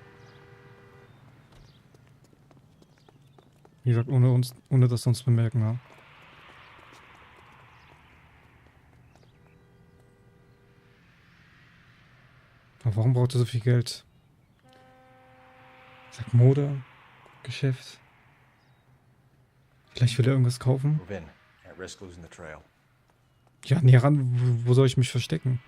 Wie gesagt, ohne dass wir uns bemerken, ja. Aber warum braucht er so viel Geld? Sag Mode, Geschäft. Vielleicht will er irgendwas kaufen. Ja, näher ran, wo soll ich mich verstecken?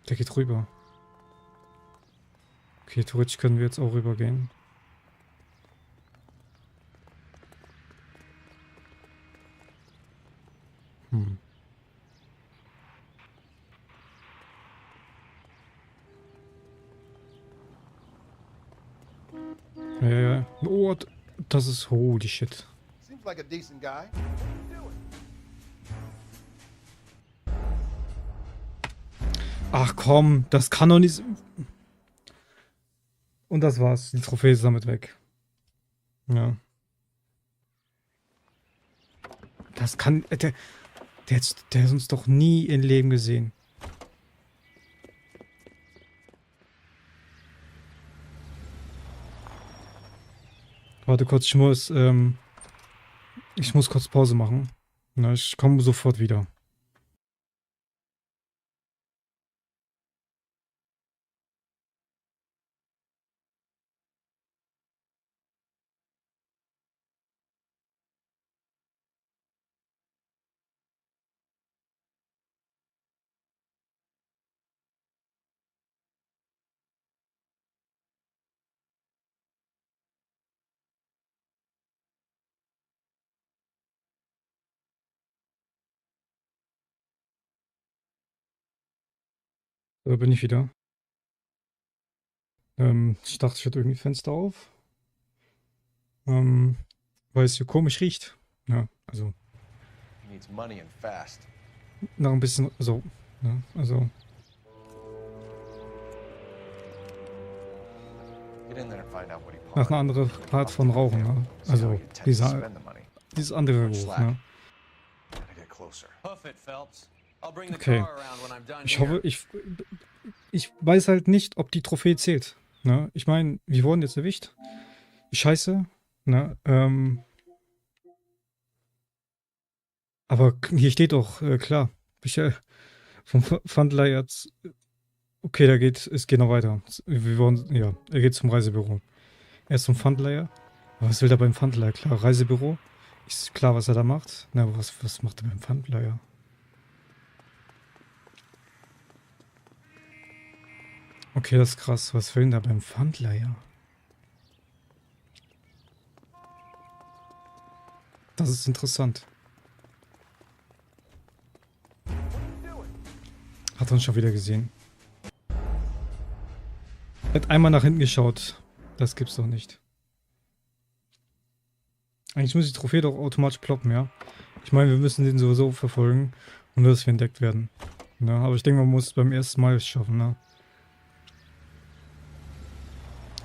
Der geht rüber. Okay, theoretisch können wir jetzt auch rübergehen. Ja. Oh, das ist... Holy shit. Seems like a decent guy. Ach komm, das kann doch nicht... Und das war's. Die Trophäe ist damit weg. Ja. Das kann... Der hat uns doch nie im Leben gesehen. Warte kurz, ich muss kurz Pause machen. Na, ich komme sofort wieder. Da bin ich wieder. Ich dachte, ich hätte irgendwie Fenster auf. Weil es hier komisch riecht. Ja, also. Needs money and fast. Nach ein bisschen so. Ne? Also. Nach einer anderen Art von Rauchen. Ne? Also dieses andere Geruch. Ne? Okay. Ich hoffe, ich weiß halt nicht, ob die Trophäe zählt. Ne? Ich meine, wir wurden jetzt erwischt. Scheiße. Ne? Aber hier steht doch, klar. Vom Pfandler jetzt. Okay, es geht noch weiter. Ja, er geht zum Reisebüro. Er ist zum Pfandleiher. Aber was will er beim Pfandleiher? Klar, Reisebüro. Ist klar, was er da macht. Na, aber was macht er beim Pfandleiher? Okay, das ist krass. Was will denn da beim Pfandleiher? Das ist interessant. Hat er uns schon wieder gesehen. Er hat einmal nach hinten geschaut. Das gibt's doch nicht. Eigentlich muss die Trophäe doch automatisch ploppen, ja. Ich meine, wir müssen den sowieso verfolgen. Und nur, dass wir entdeckt werden. Ja, aber ich denke, man muss es beim ersten Mal schaffen, ne?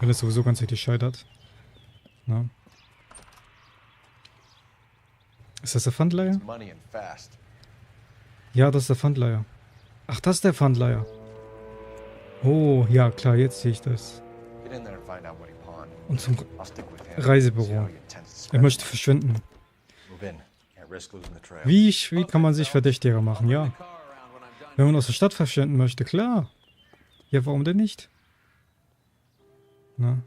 Wenn es sowieso ganzheitlich scheitert. Ne? Ist das der Pfandleiher? Ja, das ist der Pfandleiher. Ach, das ist der Pfandleiher. Oh, ja, klar, jetzt sehe ich das. Und zum Reisebüro. Er möchte verschwinden. Wie kann man sich verdächtiger machen? Ja. Wenn man aus der Stadt verschwinden möchte, klar. Ja, warum denn nicht? Na?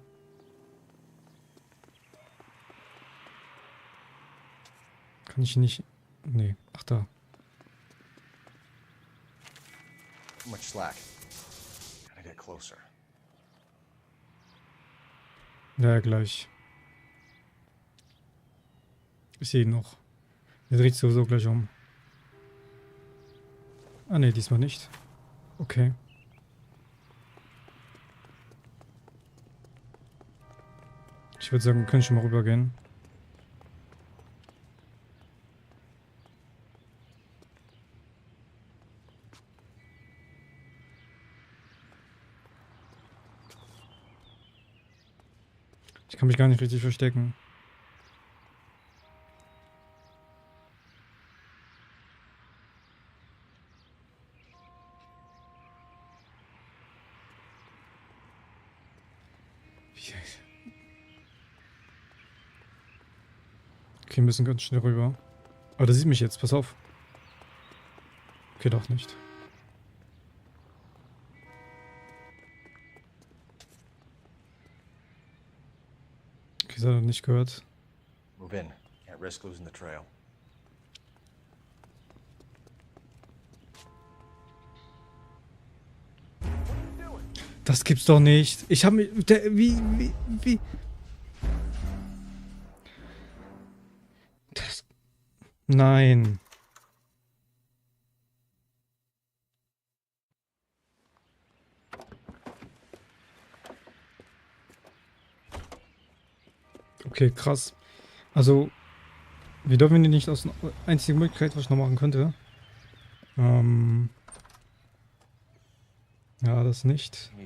Kann ich nicht... Nee, ach da. Ja, gleich. Ich sehe ihn noch. Er dreht sich sowieso gleich um. Ah ne, diesmal nicht. Okay. Ich würde sagen, wir können schon mal rübergehen. Ich kann mich gar nicht richtig verstecken. Okay, wir müssen ganz schnell rüber. Aber der sieht mich jetzt, pass auf. Okay, doch nicht. Okay, das hat er nicht gehört. Move in. Can't risk losing the trail. Das gibt's doch nicht. Ich habe mich... Wie... Das... Nein. Okay, krass. Also, wir dürfen die nicht aus der einzigen Möglichkeit, was ich noch machen könnte. Ja, das nicht. Die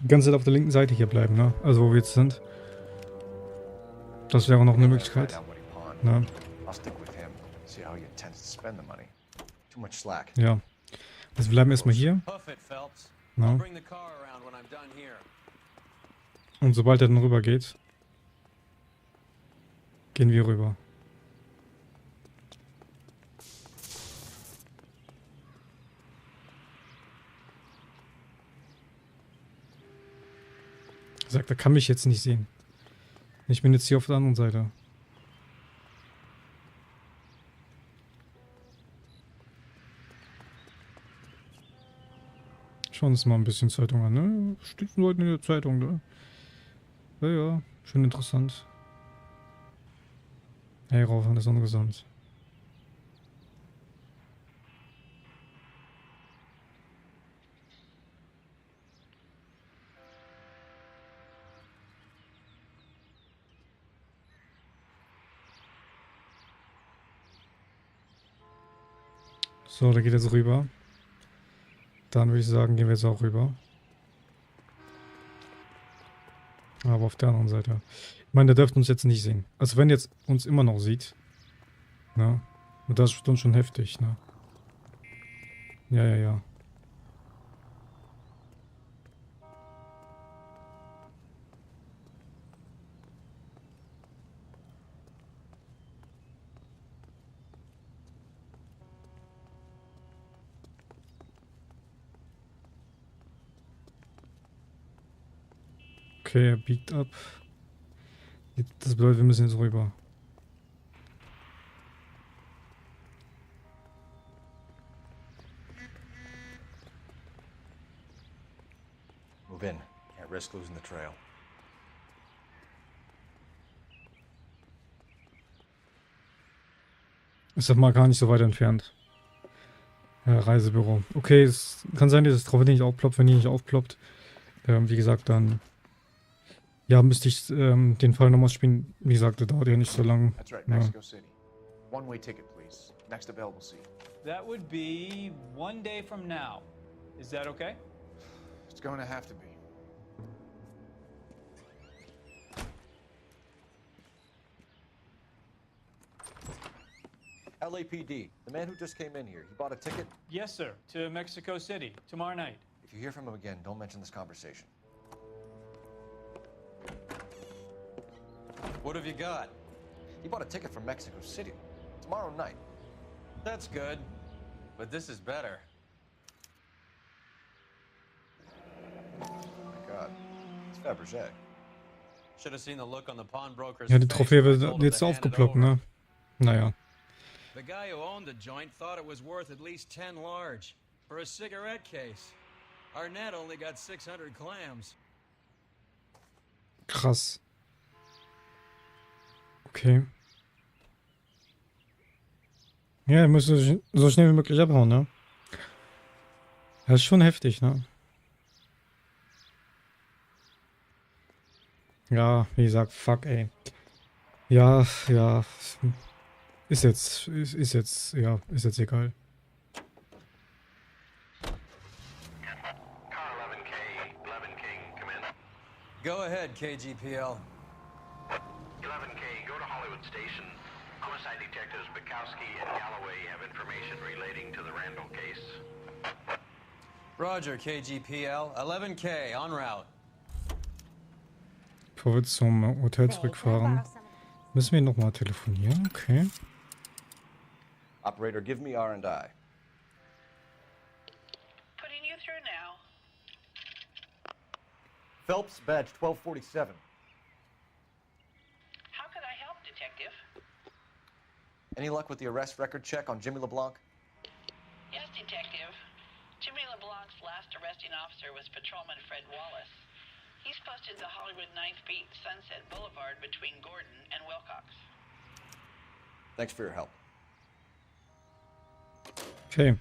ganze Zeit auf der linken Seite hier bleiben, ne? Also, wo wir jetzt sind. Das wäre noch eine Möglichkeit. Ne? Ja. Also, wir bleiben erstmal hier. Ne? Und sobald er dann rüber geht, gehen wir rüber. Er sagt, er kann mich jetzt nicht sehen. Ich bin jetzt hier auf der anderen Seite. Schauen uns mal ein bisschen Zeitung an, ne? Steht heute in der Zeitung, ne? Ja, ja, schön interessant. Hey, rauf an der Sonne gesandt. So, da geht er so rüber. Dann würde ich sagen, gehen wir jetzt auch rüber. Aber auf der anderen Seite. Ich meine, der dürfte uns jetzt nicht sehen. Also wenn jetzt uns immer noch sieht. Ne? Und das ist schon heftig, ne? Ja, ja, ja. Okay, er biegt ab. Das bedeutet, wir müssen jetzt rüber. Move in. Can't risk losing the trail. Ist doch mal gar nicht so weit entfernt. Ja, Reisebüro. Okay, es kann sein, dass das drauf nicht aufploppt. Wenn die nicht aufploppt, wie gesagt, dann ja, müsste ich den Fall nochmal spielen. Wie gesagt, das dauert ja nicht so lang. That's right, Ja. Mexico City. One-way ticket, please. Next available seat. That would be 1 day from now. Is that okay? It's going to have to be. LAPD, the man who just came in here, he bought a ticket? Yes, sir. To Mexico City tomorrow night. If you hear from him again, don't mention this conversation. What have you got? He bought a ticket from Mexico City. Tomorrow night. That's good. But this is better. Oh my God. It's Fabergé. Should have seen the look on the pawnbroker's Ja, die face Trophäe when I wird told him jetzt to hand it aufgeploppt, over. ne? Naja. The guy who owned the joint thought it was worth at least 10 large for a cigarette case. Arnett only got 600 clams. Krass. Okay. Ja, er müsste so schnell wie möglich abhauen, ne? Das ist schon heftig, ne? Ja, wie gesagt, fuck, ey. Ja, ja. Ist jetzt egal. Go ahead, KGPL. 11K, go to Hollywood Station. Homicide detectives Bukowski and Galloway have information relating to the Randall case. Roger, KGPL. 11K, en route. Bevor wir zum Hotel zurückfahren, müssen wir nochmal telefonieren. Okay. Operator, give me R&I. Putting you through now. Phelps, badge 1247. How could I help, Detective? Any luck with the arrest record check on Jimmy LeBlanc? Yes, Detective. Jimmy LeBlanc's last arresting officer was Patrolman Fred Wallace. He's posted to Hollywood 9th Beat, Sunset Boulevard between Gordon and Wilcox. Thanks for your help. Okay.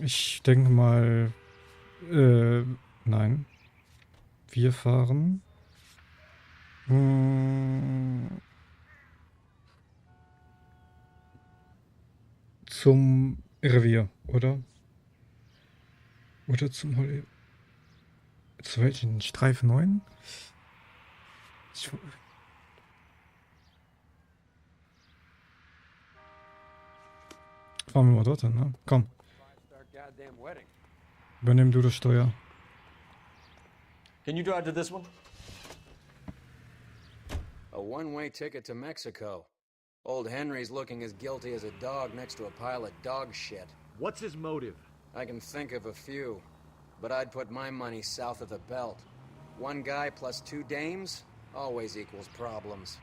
Ich denke mal, nein. Wir fahren. Zum Revier, oder? Oder zum zu welchen? Streifen 9? Fahren wir mal dort hin, ne? Komm. Übernimm du das Steuer. Can you drive to this one? A one-way ticket to Mexico. Old Henry's looking as guilty as a dog next to a pile of dog shit. What's his motive? I can think of a few, but I'd put my money south of the belt. One guy plus 2 dames always equals problems.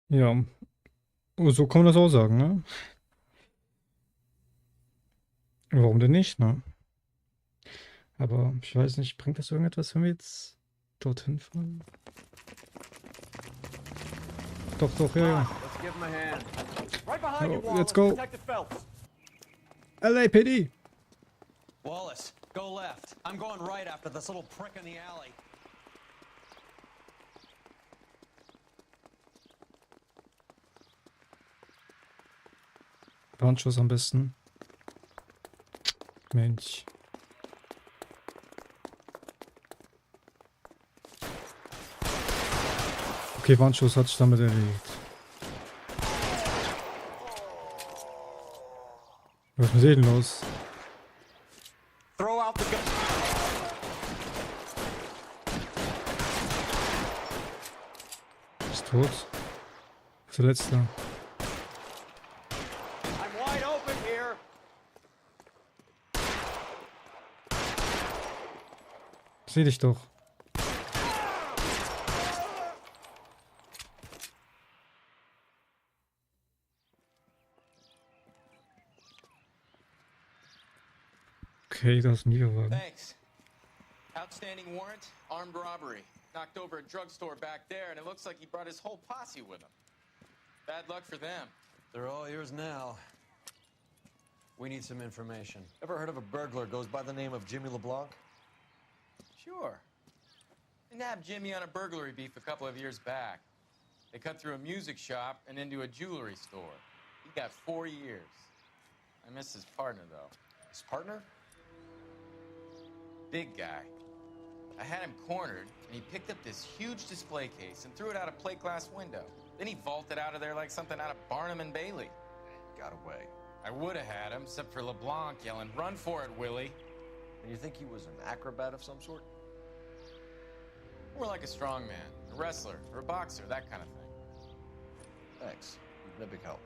Ja. Oh, so kann man das auch sagen, ne? Warum denn nicht, ne? Aber ich weiß nicht, bringt das irgendetwas, wenn wir jetzt dorthin fahren? Doch, ja. Let's give him a hand. Right behind you, Oh, Wallace. let's go. Detective Phelps. LAPD! Wallace, go left. I'm going right after this little prick in the alley. Warnschuss am besten. Mensch. Okay, Warnschuss hat sich damit erledigt. Was ist mit denen los? Throw out the gun. Ist tot. Zuletzt da. I'm wide open here. Seh dich doch. Okay, da ist ein Lieferwagen. Thanks. Outstanding warrant, armed robbery. Knocked over a drugstore back there, and it looks like he brought his whole posse with him. Bad luck for them. They're all yours now. We need some information. Ever heard of a burglar goes by the name of Jimmy LeBlanc? Sure. I nabbed Jimmy on a burglary beef a couple of years back. They cut through a music shop and into a jewelry store. He got 4 years. I miss his partner, though. His partner? Big guy. I had him cornered, and he picked up this huge display case and threw it out a plate glass window. Then he vaulted out of there like something out of Barnum and Bailey. Got away. I would have had him, except for LeBlanc yelling, "Run for it, Willie." And you think he was an acrobat of some sort? More like a strongman, a wrestler, or a boxer, that kind of thing. Thanks. You've been a big help.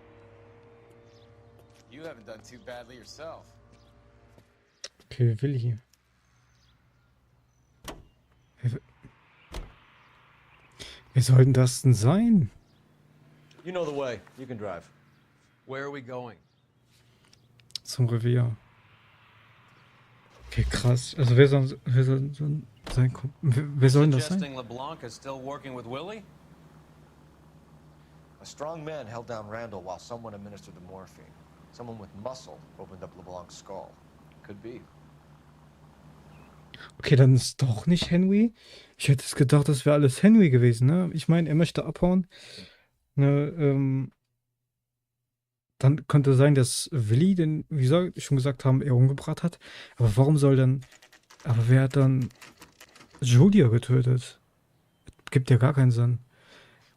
You haven't done too badly yourself. Okay, Willi. Wer soll denn das denn sein? You know the way. You can drive. Where are we going? Zum Revier. Okay, krass. Also wer soll sein? Wer soll denn das sein? Suggesting LeBlanc is still working with Willie? A strong man held down Randall while someone administered the morphine. Someone with muscle opened up LeBlanc's skull. Could be. Okay, dann ist doch nicht Henry. Ich hätte es gedacht, das wäre alles Henry gewesen, ne? Ich meine, er möchte abhauen. Ne, dann könnte sein, dass Willi den, wie soll ich schon gesagt haben, er umgebracht hat. Aber warum soll dann. Aber wer hat dann Julia getötet? Gibt ja gar keinen Sinn.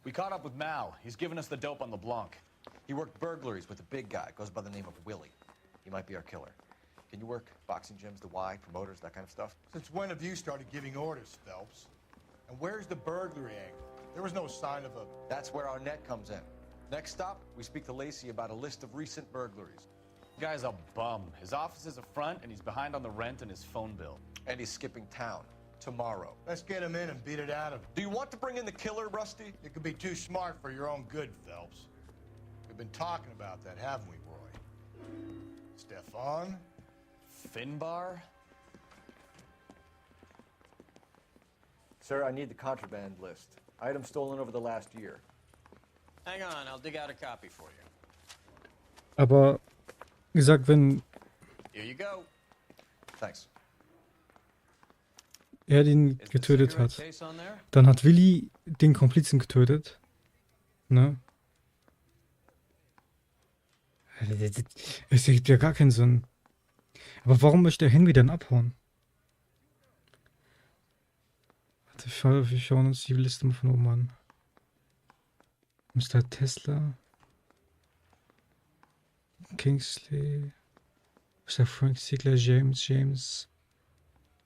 We caught up with Mal. He's given us the dope on LeBlanc. He worked burglaries with a big guy. Goes by the name of Willie. He might be our killer. Can you work boxing gyms, the Y, promoters, that kind of stuff? Since when have you started giving orders, Phelps? And where's the burglary angle? There was no sign of a... That's where Arnett comes in. Next stop, we speak to Lacey about a list of recent burglaries. The guy's a bum. His office is a front, and he's behind on the rent and his phone bill. And he's skipping town tomorrow. Let's get him in and beat it out of him. Do you want to bring in the killer, Rusty? You could be too smart for your own good, Phelps. We've been talking about that, haven't we, Roy? Stefan? Finbar? Sir, I need the contraband list. Items stolen over the last year. Hang on, I'll dig out a copy for you. Aber gesagt, wenn Here you go. Thanks. er den getötet hat, dann hat Willi den Komplizen getötet. Ne? Es ergibt ja gar keinen Sinn. Aber warum möchte Henry dann abhauen? Warte, wir schauen uns die Liste mal von oben an. Mr. Tesla. Kingsley. Mr. Frank Ziegler, James.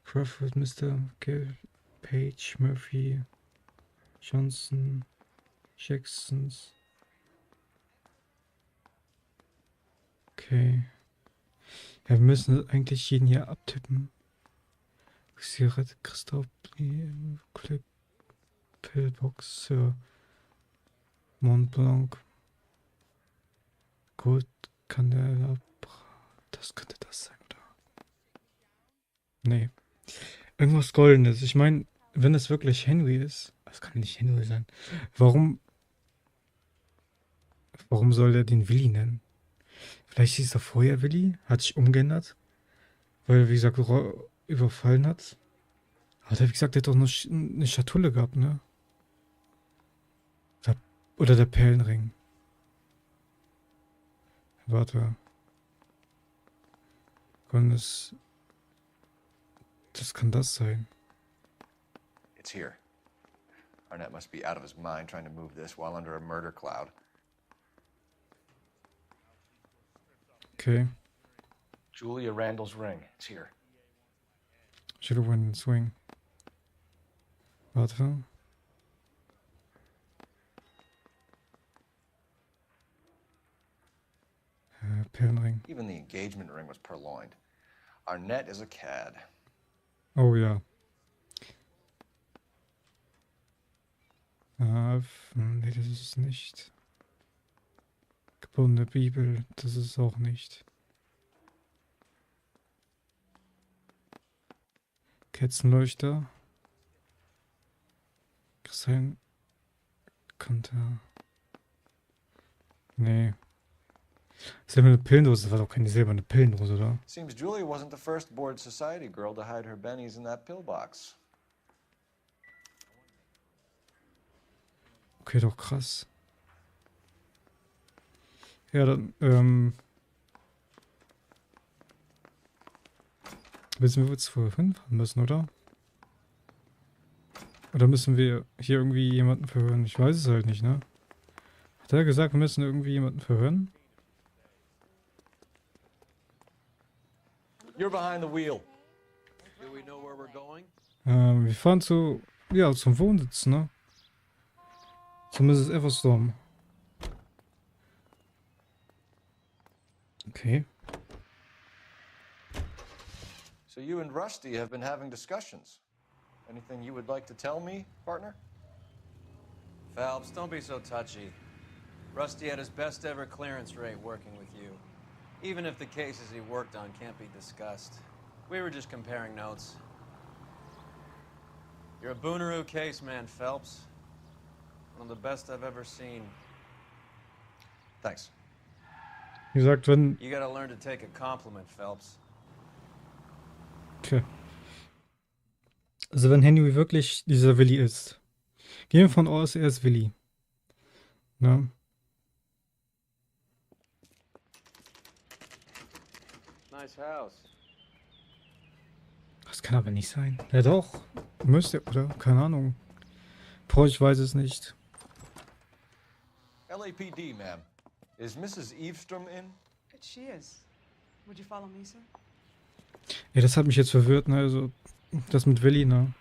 Crawford, Mr. Page, Murphy. Johnson. Jacksons. Okay. Ja, wir müssen eigentlich jeden hier abtippen. Zigarette, Christoph, Clip, Pillbox, Mont Blanc. Gut, kann der. Das könnte das sein, oder? Nee. Irgendwas Goldenes. Ich meine, wenn es wirklich Henry ist. Das kann nicht Henry sein. Warum soll er den Willi nennen? Vielleicht hieß er vorher Willi, hat sich umgeändert, weil er, wie gesagt, überfallen hat. Aber der, wie gesagt, der hat doch eine Schatulle gehabt, ne? Oder der Perlenring. Warte. Das kann das sein. It's here. Arnett must be out of his mind trying to move this while under a murder cloud. Okay. Julia Randall's ring. It's here. Should have went and swing. Warte. Perlenring. Even the engagement ring was purloined. Arnett is a cad. Oh ja. Nee, das ist es nicht. Gebundene Bibel, das ist es auch nicht. Kerzenleuchter. Kristallen. Konter. Nee. Silberne Pillendose, das war doch keine silberne Pillendose, oder? Seems Julia wasn't the first bored society girl to hide her bennies in that pillbox. Okay, doch krass. Ja, dann, wissen wir, wo wir jetzt vorher hinfahren müssen, oder? Oder müssen wir hier irgendwie jemanden verhören? Ich weiß es halt nicht, ne? Hat er gesagt, wir müssen irgendwie jemanden verhören? You're behind the wheel. Do we know where we're going? Wir fahren zum Wohnsitz, ne? Zum Mrs. Everstorm. Okay. So you and Rusty have been having discussions. Anything you would like to tell me, partner? Phelps, don't be so touchy. Rusty had his best ever clearance rate working with you. Even if the cases he worked on can't be discussed. We were just comparing notes. You're a Booneroo case man, Phelps. One of the best I've ever seen. Thanks. Wie gesagt, wenn... You gotta learn to take a compliment, Phelps. Okay. Also wenn Henry wirklich dieser Willi ist. Gehen wir von aus, er ist Willi. Ne? Nice house. Das kann aber nicht sein. Ja doch. Müsste, oder? Keine Ahnung. Boah, ich weiß es nicht. LAPD, ma'am. Is Mrs. Eavestrom in? She is. Would you follow me, sir? Ja, das hat mich jetzt verwirrt, ne? Also, das mit Willi, ne?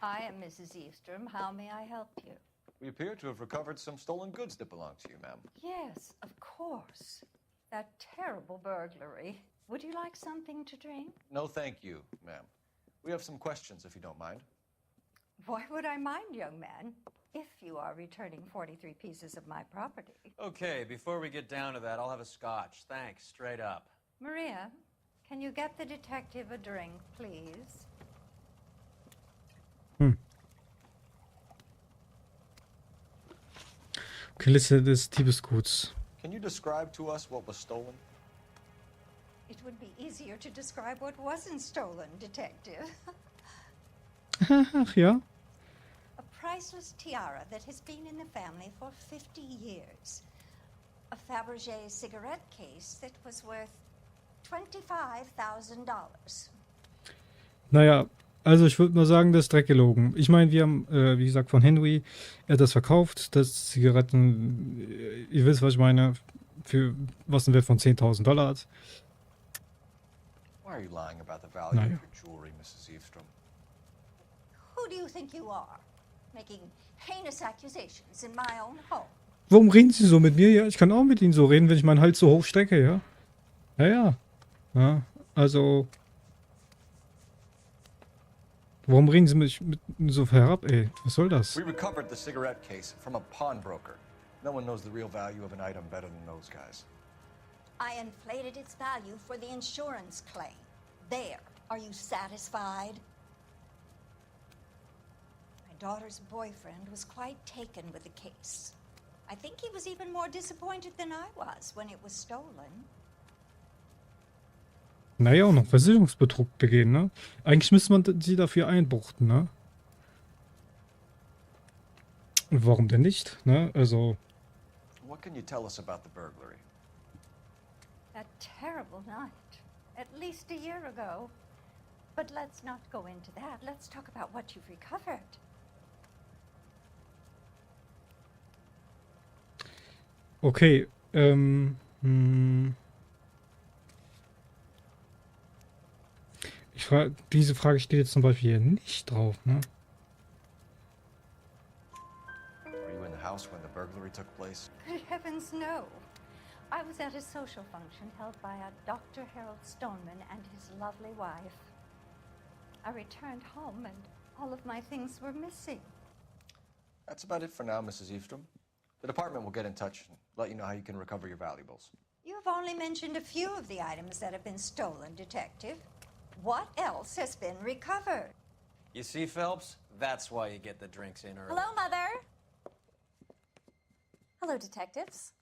I am Mrs. Eavestrom. How may I help you? We appear to have recovered some stolen goods that belong to you, ma'am. Yes, of course. That terrible burglary. Would you like something to drink? No, thank you, ma'am. We have some questions, if you don't mind. Why would I mind, young man? If you are returning 43 pieces of my property. Okay, before we get down to that, I'll have a scotch. Thanks, straight up. Maria, can you get the detective a drink, please? Okay, Liste des Diebesguts. Can you describe to us what was stolen? It would be easier to describe what wasn't stolen, detective. Ach ja. A priceless tiara that has been in the family for 50 years. A Fabergé cigarette case that was worth $25,000. Naja, also ich würde mal sagen, das ist Dreck gelogen. Ich meine, wir haben, wie gesagt, von Henry, er hat das verkauft, das Zigaretten, ihr wisst, was ich meine, für was ein Wert von $10.000 hat. Why are you lying about the value of your jewelry, Mrs. Eavestrom? Who do you think you are? Making heinous accusations in my own home. Warum reden Sie so mit mir? Ja, ich kann auch mit Ihnen so reden, wenn ich meinen Hals so hoch strecke, ja? Ja, also... Warum reden Sie mich mit so herab, ey? Was soll das? We recovered the cigarette case from a pawnbroker. No one knows the real value of an item better than those guys. I inflated its value for the insurance claim. There. Are you satisfied? My daughter's boyfriend was quite taken with the case. I think he was even more disappointed than I was when it was stolen. Naja, auch noch Versicherungsbetrug begehen, ne? Eigentlich müsste man sie dafür einbuchten, ne? Und warum denn nicht, ne? Also... What can you tell us about the burglary? A terrible night. At least a year ago. But let's not go into that. Let's talk about what you've recovered. Okay, diese Frage steht jetzt zum Beispiel hier nicht drauf, ne? Were you in the house when the burglary took place? Good heavens, no. I was at a social function held by a Dr. Harold Stoneman and his lovely wife. I returned home and all of my things were missing. That's about it for now, Mrs. Eastrom. The department will get in touch and let you know how you can recover your valuables. You've only mentioned a few of the items that have been stolen, Detective. What else has been recovered? You see, Phelps? That's why you get the drinks in early. Hello, Mother. Hello, detectives.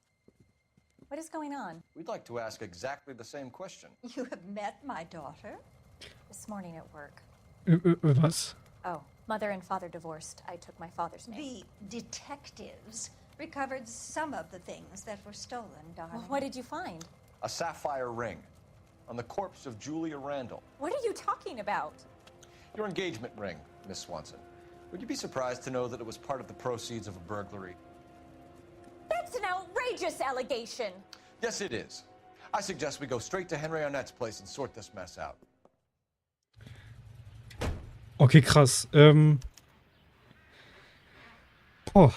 What is going on? We'd like to ask exactly the same question. You have met my daughter? This morning at work. Was? Oh, mother and father divorced. I took my father's name. The detectives recovered some of the things that were stolen, darling. Well, what did you find? A sapphire ring on the corpse of Julia Randall. What are you talking about? Your engagement ring, Miss Swanson. Would you be surprised to know that it was part of the proceeds of a burglary? That's an outrageous allegation. Yes, it is. I suggest we go straight to Henry Arnett's place and sort this mess out. Okay, krass. Oh,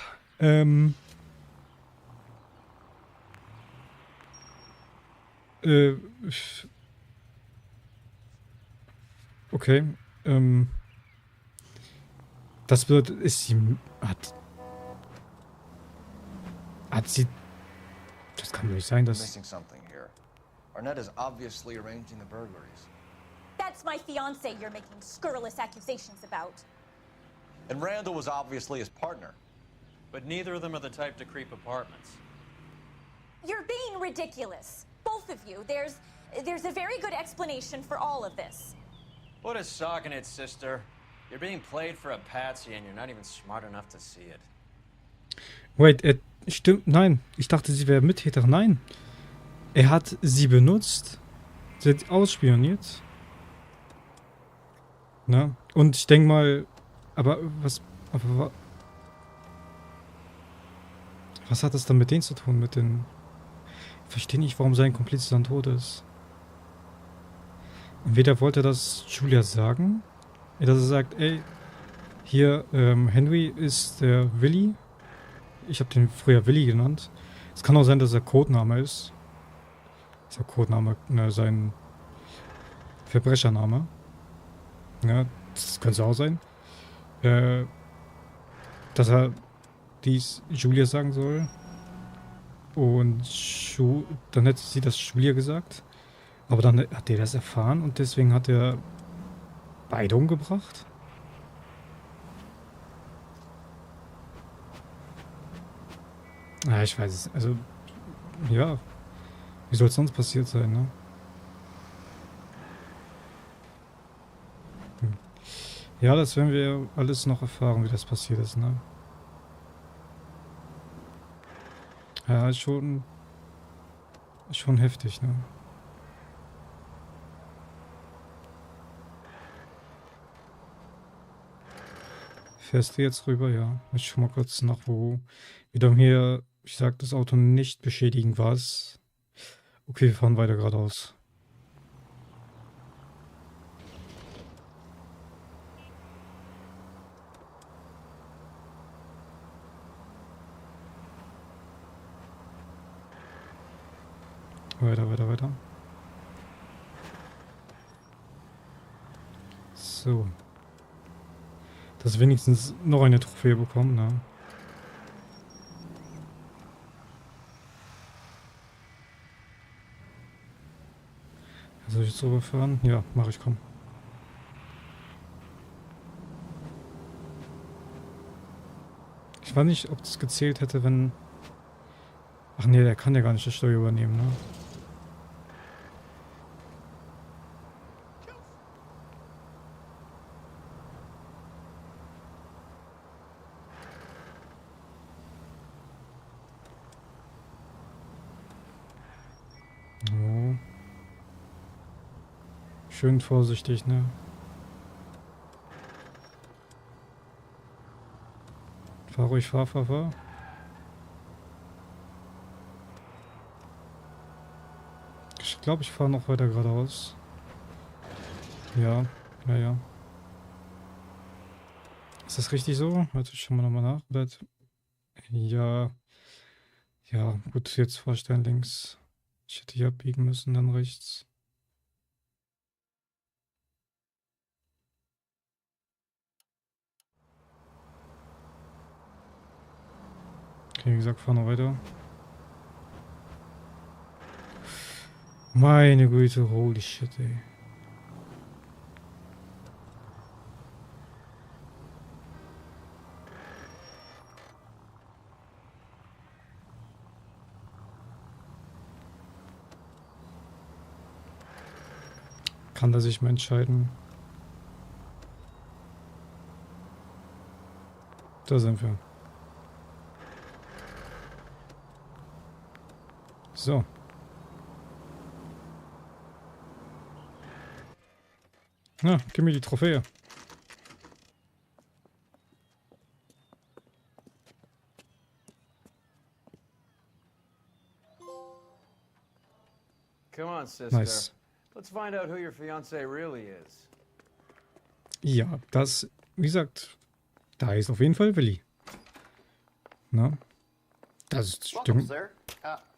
okay. Das bedeutet, ist sie. Hat sie. Das kann doch nicht sein, We're dass. missing something here. Arnett is obviously arranging the burglaries. That's my fiance you're making scurrilous accusations about. And Randall was obviously his partner. But neither of them are the type to creep apartments. You're being ridiculous. Both of you. There's a very good explanation for all of this. Put a sock in it, sister. You're being played for a patsy and you're not even smart enough to see it. Wait, stimmt, nein. Ich dachte, sie wäre Mittäter. Nein. Er hat sie benutzt. Sie hat ausspioniert. Na? Und ich denke mal, aber was hat das dann mit denen zu tun? Mit den. Ich verstehe nicht, warum sein Komplize dann tot ist. Entweder wollte das Julia sagen, dass er sagt, ey, hier, Henry ist der Willi. Ich habe den früher Willi genannt. Es kann auch sein, dass er Codename ist. Ist ja Codename, ne, sein Verbrechername. Ja, das könnte auch sein. Dass er dies Julia sagen soll. Und dann hätte sie das Julia gesagt. Aber dann hat der das erfahren und deswegen hat er beide umgebracht. Ah, ich weiß es. Also, ja. Wie soll es sonst passiert sein, ne? Ja, das werden wir alles noch erfahren, wie das passiert ist, ne? Ja, ist schon heftig, ne? Fährst du jetzt rüber? Ja. Ich schau mal kurz nach, wo wieder hier, ich sag, das Auto nicht beschädigen war es. Okay, wir fahren weiter geradeaus. Weiter. So. Dass wir wenigstens noch eine Trophäe bekommen, ne? Soll ich jetzt rüberfahren? Ja, mache ich, komm. Ich weiß nicht, ob das gezählt hätte, wenn... Ach nee, der kann ja gar nicht das Steuer übernehmen, ne? Oh. Schön vorsichtig, ne? Fahr ruhig, fahr. Ich glaube, ich fahre noch weiter geradeaus. Ja. Ist das richtig so? Warte, schauen wir nochmal nach. Ja. Ja, gut, jetzt vorstellen links. Ich hätte hier abbiegen müssen, dann rechts. Okay, wie gesagt, fahren wir weiter. Meine Güte, holy shit, ey. Kann er sich mal entscheiden? Da sind wir. So. Na, gib mir die Trophäe. Come on, sister. Nice. Let's find out who your fiancé really is. Ja, das, wie gesagt, da ist auf jeden Fall Willi. Na? Das Welcome, stimmt. sir.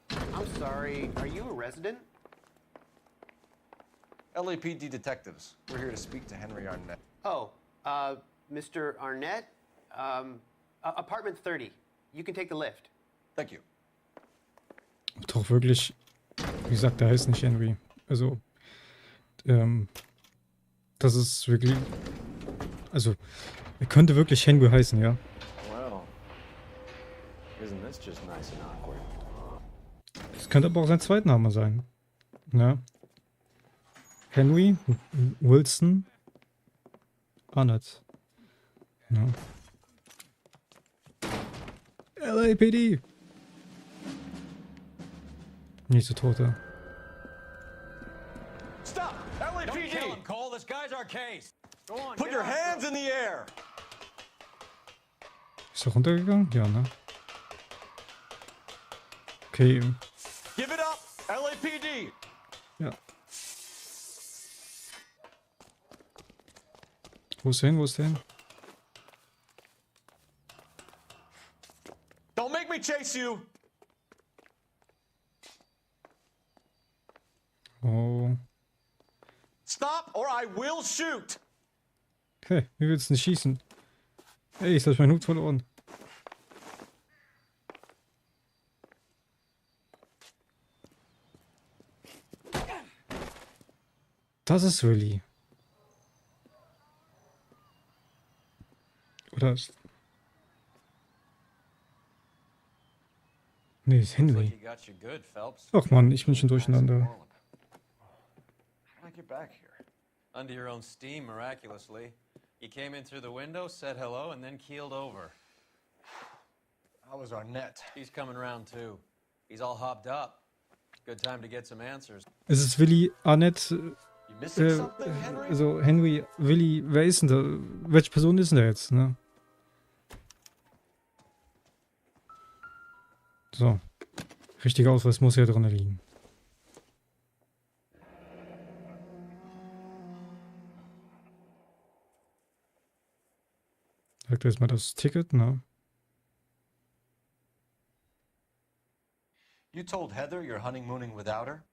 I'm sorry, are you a resident? LAPD-Detectives. We're here to speak to Henry Arnett. Oh, Mr. Arnett? Apartment 30. You can take the lift. Thank you. Doch wirklich, wie gesagt, der heißt nicht Henry. Also, das ist wirklich, also, er könnte wirklich Henry heißen, ja. Well, isn't this just nice and awkward? Das könnte aber auch sein Zweitname sein. Ja. Henry Wilson Arnett. Ja. LAPD. Nicht so Tote. Stop! Don't kill LAPD! him, Cole. This guy's our case. Go on, Put get your after hands him. in the air! Ist er runtergegangen? Ja, ne? Okay. Give it up! LAPD! Ja. Wo ist der hin? Wo ist der hin? Don't make me chase you! Oh. Stop or I will shoot! Hey, wie willst du denn schießen? Ey, jetzt hab ich meinen Hut verloren. Das ist Willi. Oder ist... Nee, ist Looks like Henry. he got you good, Phelps. Ach man, ich bin schon durcheinander. How did I get back here? Under your own steam, miraculously. You came in through the window, said hello, and then keeled over. How was Arnett? He's coming around too. He's all hopped up. Good time to get some answers. Es ist Willi Arnett. You missing something, Henry? Also Henry, Willi, wer ist denn da? Welche Person ist denn da jetzt, ne? So. Richtiger Ausweis muss ja drin liegen. Sagt er jetzt mal das Ticket, ne? You told Heather you're honeymooning without her?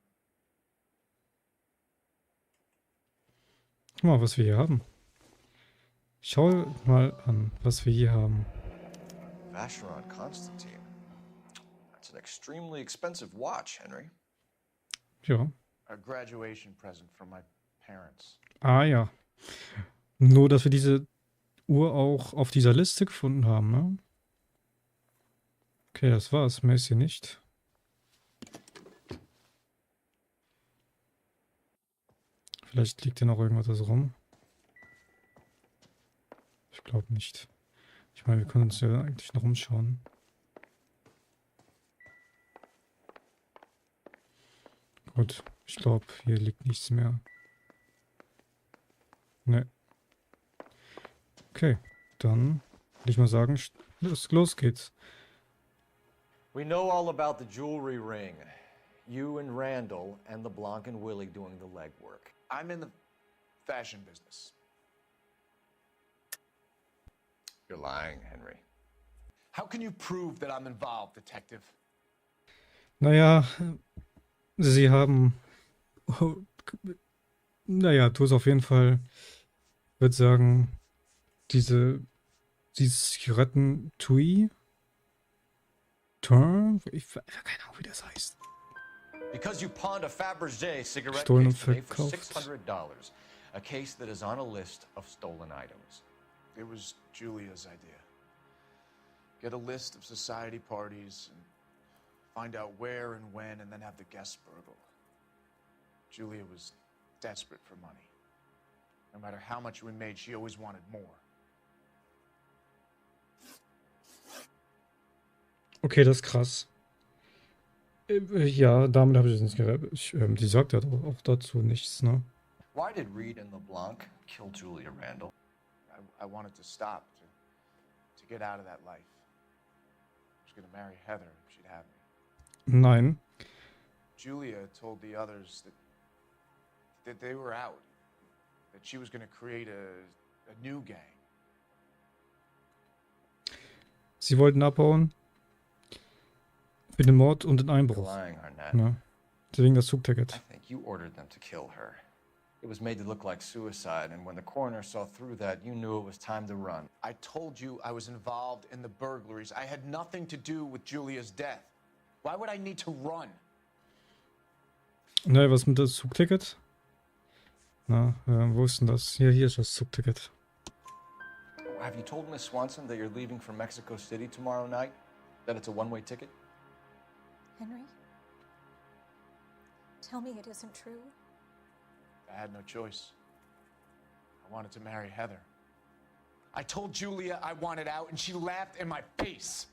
Guck mal, was wir hier haben. Schau mal an, was wir hier haben. Vacheron Constantine. That's an extremely expensive watch, Henry. Ja. A graduation present from my parents. Ah ja. Nur, dass wir diese Uhr auch auf dieser Liste gefunden haben, ne? Okay, das war's. Mehr ist hier nicht. Vielleicht liegt hier noch irgendwas rum. Ich glaube nicht. Ich meine, wir können uns ja eigentlich noch umschauen. Gut, ich glaube, hier liegt nichts mehr. Ne. Okay, dann würde ich mal sagen, los geht's. We know all about the jewelry ring. You and Randall and LeBlanc and Willie doing the legwork. I'm in the fashion business. You're lying, Henry. How can you prove that I'm involved, Detective? Naja, sie haben... Naja, tu es auf jeden Fall. Ich würde sagen, diese Zigaretten-Tui. Turn? Keine Ahnung, wie das heißt. Because you pawned a Fabergé cigarette Gestohlen und case today for verkauft. $600. A case that is on a list of stolen items. It was Julia's idea. Get a list of society parties and find out where and when, and then have the guests burgled. Julia was desperate for money. No matter how much we made, she always wanted more. Okay, das ist krass. Ja, damit habe ich jetzt nicht gerechnet. Die sagt ja doch auch dazu nichts, ne? Why did Reed and LeBlanc kill Julia Randall? I wanted to stop, to get out of that life. I was going to marry Heather if she'd have me. Nein. Julia told the others that they were out, that she was going to create a new gang. Sie wollten abhauen. Für den Mord und den Einbruch. Lying, Arnett. Ne? Deswegen das Zugticket. I think you ordered them to kill her. It was made to look like suicide, and when the coroner saw through that, you knew it was time to run. I told you I was involved in the burglaries. I had nothing to do with Julia's death. Why would I need to run? Ne, was mit das Zugticket? Na, wo ist denn das? Hier ist das Zugticket. Have you told Miss Swanson that you're leaving for Mexico City tomorrow night? That it's a one-way ticket? Henry? Tell me it isn't true. I had no choice. I wanted to marry Heather. I told Julia I wanted out, and she laughed in my face.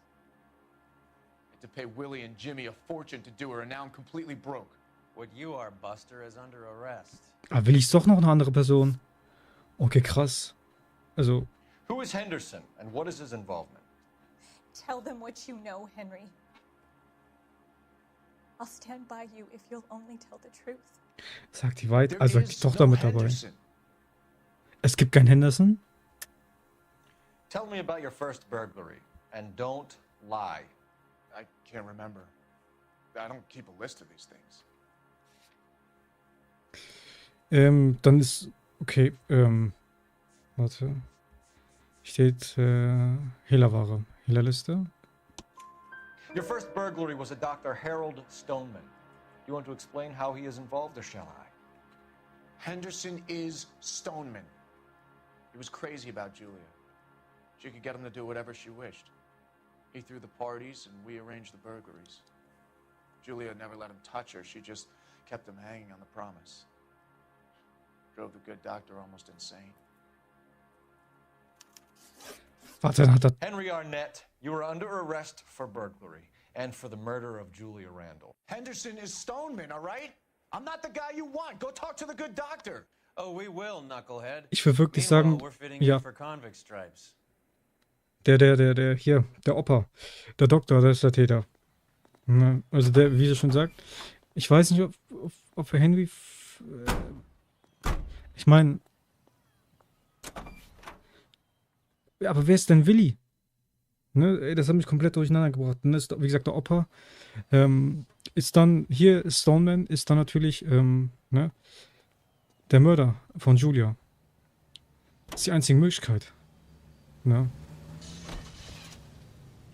I had to pay Willie and Jimmy a fortune to do her, and now I'm completely broke. What you are, Buster, is under arrest. Ah, will ich doch noch eine andere Person? Okay, krass. Also. Who is Henderson, and what is his involvement? Tell them what you know, Henry. I'll stand by you if you'll only tell the truth. Sagt die Wahrheit, also die Tochter mit dabei. Es gibt kein Henderson? Tell me about your first burglary, and don't lie. I can't remember. I don't keep a list of these things. Dann ist, okay, warte. Steht, Hehlerware. Hehlerliste. Your first burglary was a Dr. Harold Stoneman. You want to explain how he is involved, or shall I? Henderson is Stoneman. He was crazy about Julia. She could get him to do whatever she wished. He threw the parties, and we arranged the burglaries. Julia never let him touch her. She just kept him hanging on the promise. Drove the good doctor almost insane. Warte, dann hat er... Henry Arnett, you are under arrest for burglary and for the murder of Julia Randall. Henderson is Stoneman, all right? I'm not the guy you want. Go talk to the good doctor. Oh, we will, knucklehead. Ich will wirklich sagen, ja. Der, hier, der Opa. Der Doktor, der ist der Täter. Ne? Also der, wie sie schon sagt, ich weiß nicht, ob Henry... Ich meine... Ja, aber wer ist denn Willi? Ne, das hat mich komplett durcheinander gebracht. Dann ist, wie gesagt, der Opa. Ist dann, hier ist Stoneman, ist dann natürlich, ne, der Mörder von Julia. Das ist die einzige Möglichkeit. Ne?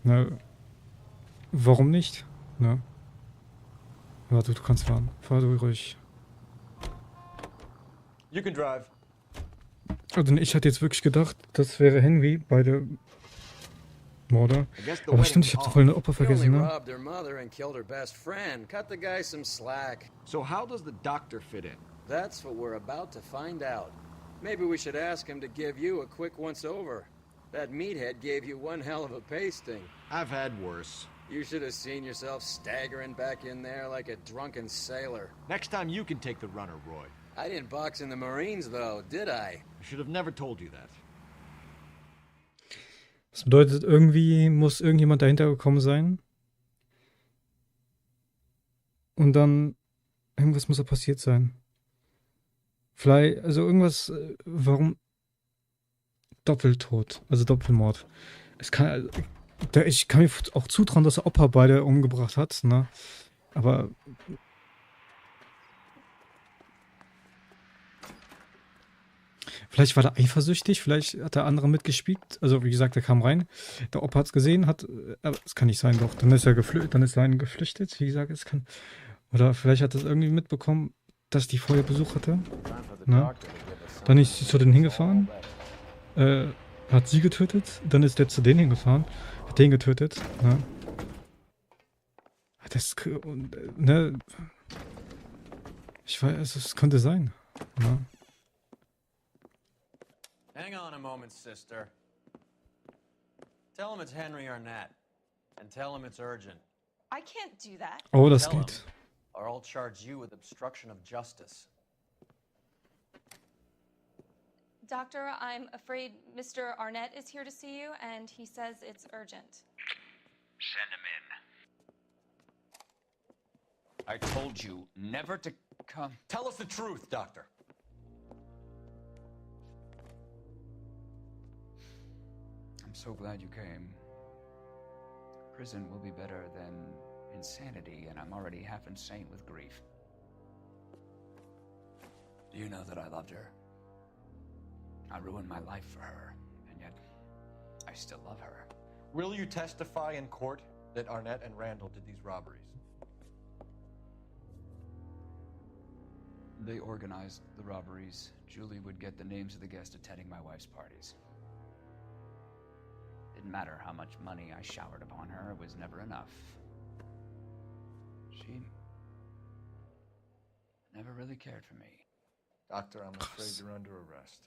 Ne? Warum nicht? Ne? Warte, du kannst fahren. Fahr du ruhig. You can drive. Also ich hatte jetzt wirklich gedacht, das wäre Henry bei der Morde. Aber stimmt, ich habe doch voll eine Opa vergessen, ne? So how does the doctor fit in? That's what we're about to find out. Maybe we should ask him to give you a quick once-over. That meathead gave you one hell of a pasting. I've had worse. You should have seen yourself staggering back in there like a drunken sailor. Next time you can take the runner, Roy. I didn't box in the Marines, though, did I? I should have never told you that. Das bedeutet, irgendwie muss irgendjemand dahinter gekommen sein. Und dann, irgendwas muss da passiert sein. Vielleicht, also irgendwas, warum Doppeltod, also Doppelmord. Ich kann mir auch zutrauen, dass der Opa beide umgebracht hat, ne? Aber Vielleicht war der eifersüchtig, vielleicht hat der andere mitgespielt. Also wie gesagt, er kam rein, der Opa hat es gesehen, aber es kann nicht sein, doch. Dann ist er geflüchtet, wie gesagt, es kann. Oder vielleicht hat er es irgendwie mitbekommen, dass die vorher Besuch hatte. Ne? Dann ist sie zu denen hingefahren, hat sie getötet, dann ist der zu denen hingefahren, hat den getötet. Ne? Ne? Ich weiß, es könnte sein. Ne? Hang on a moment, sister. Tell him it's Henry Arnett. And tell him it's urgent. I can't do that. Oh, das Tell him, geht. or I'll charge you with obstruction of justice. Doctor, I'm afraid Mr. Arnett is here to see you, and he says it's urgent. Send him in. I told you never to come. Tell us the truth, Doctor. I'm so glad you came. Prison will be better than insanity, and I'm already half insane with grief. Do you know that I loved her? I ruined my life for her, and yet I still love her. Will you testify in court that Arnett and Randall did these robberies? They organized the robberies. Julie would get the names of the guests attending my wife's parties. Didn't matter how much money I showered upon her, it was never enough. She never really cared for me. Doctor, I'm afraid you're under arrest.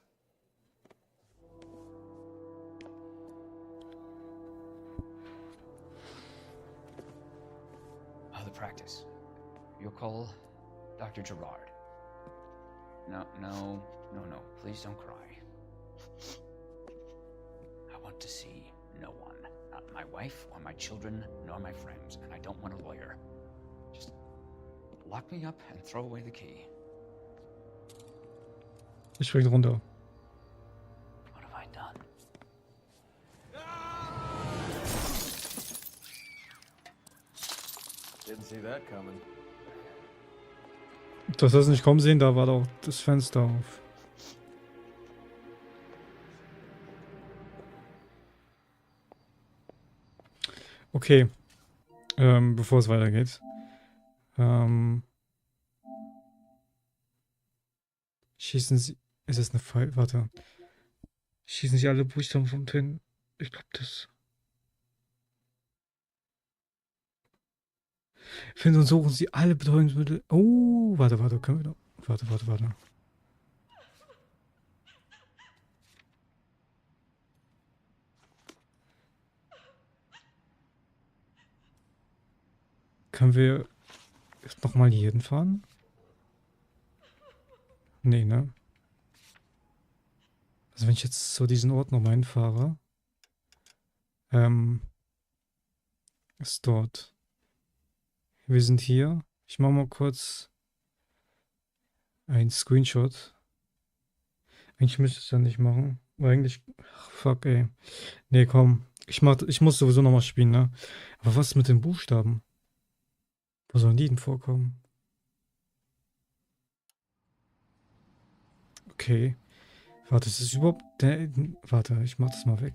Oh, the practice. You'll call Dr. Gerard. No. Please don't cry. I want to see no one. Not my wife or my children, nor my friends. And I don't want a lawyer. Just lock me up and throw away the key. Ich spring runter. What have I done? Didn't see that coming. Das hast du nicht kommen sehen, da war doch das Fenster auf. Okay. Bevor es weitergeht. Schießen Sie. Ist das eine Pfeil? Warte. Schießen Sie alle Buchstaben vom Tin. Ich glaube das. Finden und suchen Sie alle Betäubungsmittel. Oh, warte. Können wir noch. Warte. Können wir jetzt nochmal hier hinfahren? Nee, ne? Also wenn ich jetzt zu diesen Ort nochmal hinfahre. Ist dort. Wir sind hier. Ich mache mal kurz einen Screenshot. Eigentlich müsste ich es ja nicht machen. Aber eigentlich. Ach, fuck, ey. Nee, komm. Ich muss sowieso nochmal spielen, ne? Aber was ist mit den Buchstaben? Wo sollen die denn vorkommen? Okay. Warte, ist das überhaupt der. Warte, ich mach das mal weg.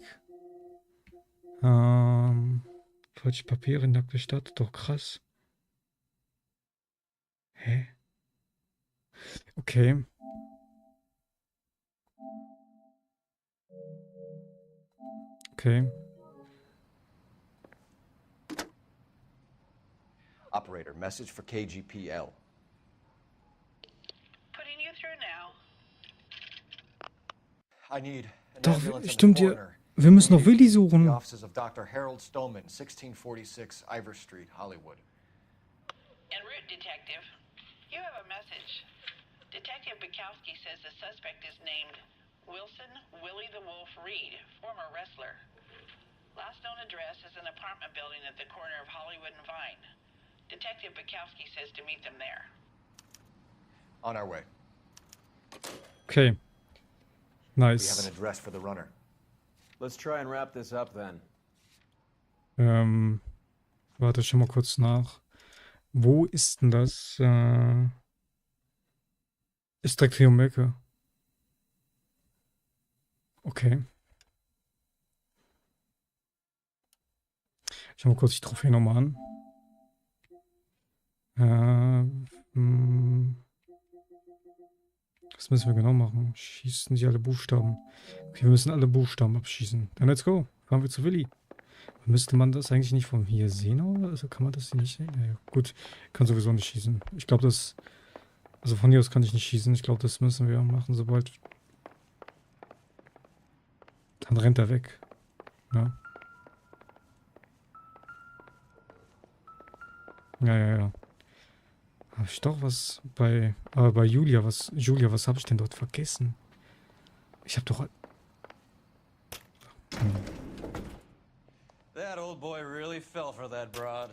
Falsche Papiere, nackte Stadt. Doch krass. Hä? Okay. Okay. Operator, message for KGPL. Putting you through now. I need an Doch, ambulance and a stimmt ja. coroner. Wir müssen noch Willi The suchen. offices of Dr. Harold Stoneman, 1646 Ivor Street, Hollywood. En route, Detective. You have a message. Detective Bukowski says the suspect is named Wilson Willie the Wolf Reed, former wrestler. Last known address is an apartment building at the corner of Hollywood and Vine. Detective Bukowski says to meet them there. On our way. Okay. We have Nice. an address for the runner. Let's try and wrap this up then. Warte schon mal kurz nach. Wo ist denn das? Ist direkt hier um die Ecke. Okay. Ich schau mal kurz die Trophäe nochmal an. Was müssen wir genau machen? Schießen sie alle Buchstaben. Okay, wir müssen alle Buchstaben abschießen. Dann let's go. Fahren wir zu Willi. Müsste man das eigentlich nicht von hier sehen, oder? Also kann man das hier nicht sehen? Ja, gut, kann sowieso nicht schießen. Ich glaube, das... Also von hier aus kann ich nicht schießen. Ich glaube, das müssen wir machen, sobald... Dann rennt er weg. Ja. Ja. Habe ich doch was bei... Aber bei Julia, was habe ich denn dort vergessen? Ich habe doch... That old boy really fell for that broad.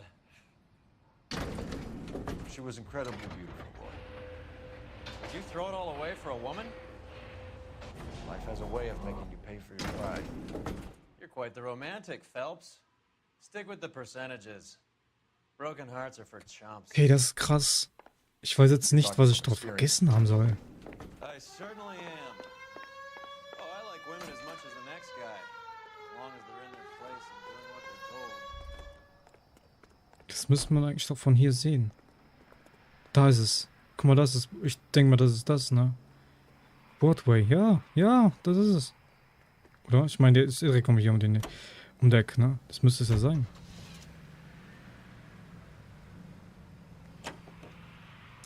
She was incredibly beautiful, boy. Did you throw it all away for a woman? Life has a way of making you pay for your pride. You're quite the romantic, Phelps. Stick with the percentages. Broken hearts are for chumps. Okay, das ist krass. Ich weiß jetzt nicht, was ich dort vergessen haben soll. I certainly am. Oh, I like women as much as the next guy. As long as they're in their place and doing what they're told. Das müsste man eigentlich doch von hier sehen. Da ist es. Guck mal, das ist... Ich denke mal, das ist das, ne? Broadway, ja, das ist es. Oder? Ich meine, der ist direkt hier um der Eck, ne? Das müsste es ja sein.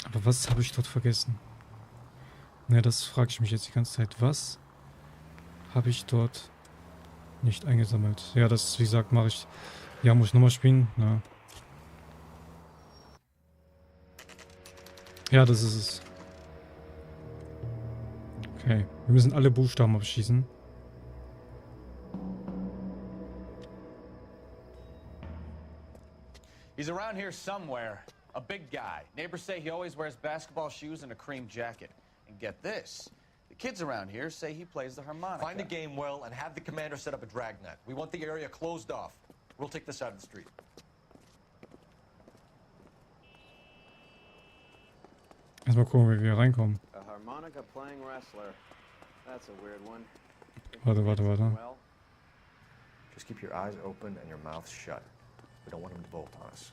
Aber was habe ich dort vergessen? Ne, das frage ich mich jetzt die ganze Zeit. Was habe ich dort nicht eingesammelt? Ja, das, wie gesagt, mache ich... Ja, muss ich nochmal spielen? Na. Ja, das ist es. Okay, wir müssen alle Buchstaben abschießen. He's around here somewhere. A big guy. Neighbors say he always wears basketball shoes and a cream jacket. And get this. The kids around here say he plays the harmonica. Find the game well and have the commander set up a dragnet. We want the area closed off. We'll take this side of the street. Erstmal gucken, wie wir reinkommen. A harmonica playing wrestler. That's a weird one. Warte. Just keep your eyes open and your mouth shut. We don't want him to bolt on us.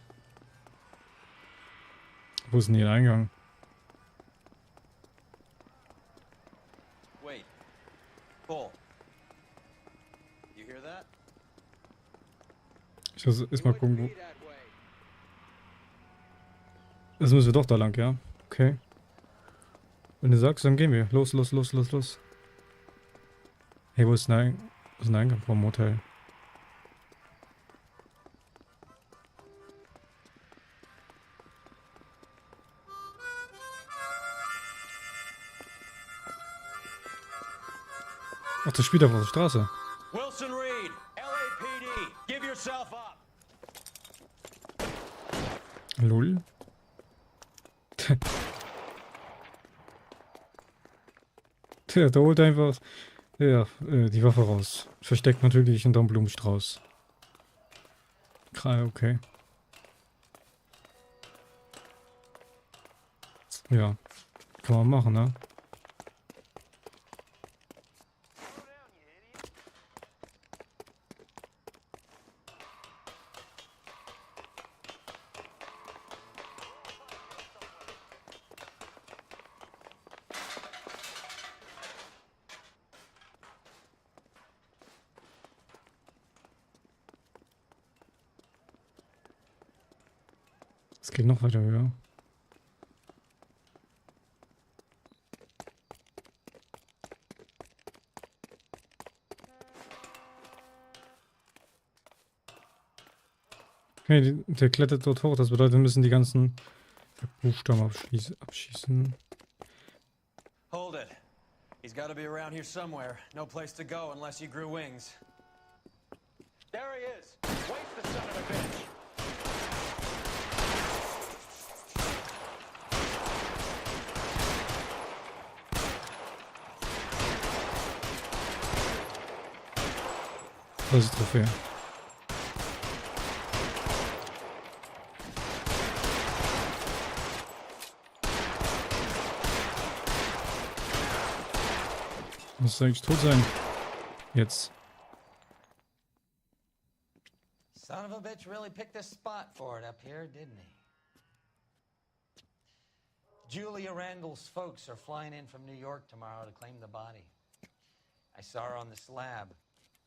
Wo ist denn hier der Eingang? Wait. Cole. You hear that? Ich muss erstmal gucken, wo... Das müssen wir doch da lang, ja? Okay. Wenn du sagst, dann gehen wir. Los. Hey, wo ist ein Eingang vom Hotel? Ach, das spielt auf der Straße. Wilson Reed, LAPD, give yourself up. Lol. Der holt einfach die Waffe raus. Versteckt natürlich unterm Blumenstrauß. Okay. Ja. Kann man machen, ne? Es geht noch weiter höher. Okay, der klettert dort hoch. Das bedeutet, wir müssen die ganzen Buchstaben abschießen. Hold it. He's got to be around here somewhere. No place to go unless he grew wings. There he is. Wait the son of a bitch. Das ist Trophäe. Muss eigentlich tot sein. Jetzt. Son of a bitch really picked a spot for it up here, didn't he? Julia Randall's folks are flying in from New York tomorrow to claim the body. I saw her on the slab.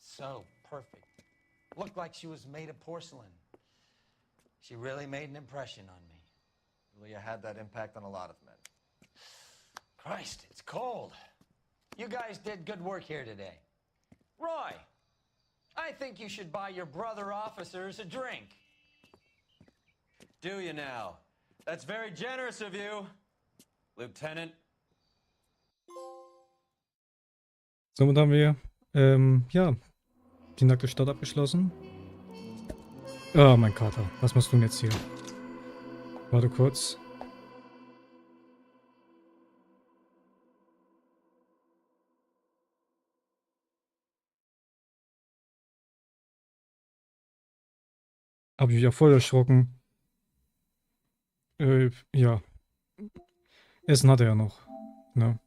So perfect. Looked like she was made of porcelain. She really made an impression on me. Julia had that impact on a lot of men. Christ, it's cold. You guys did good work here today. Roy, I think you should buy your brother officers a drink. Do you now? That's very generous of you, Lieutenant. Somit haben wir, ja, die nackte Stadt abgeschlossen. Ah, mein Kater. Was machst du denn jetzt hier? Warte kurz. Hab ich mich ja voll erschrocken. Ja. Essen hat er ja noch. Ne?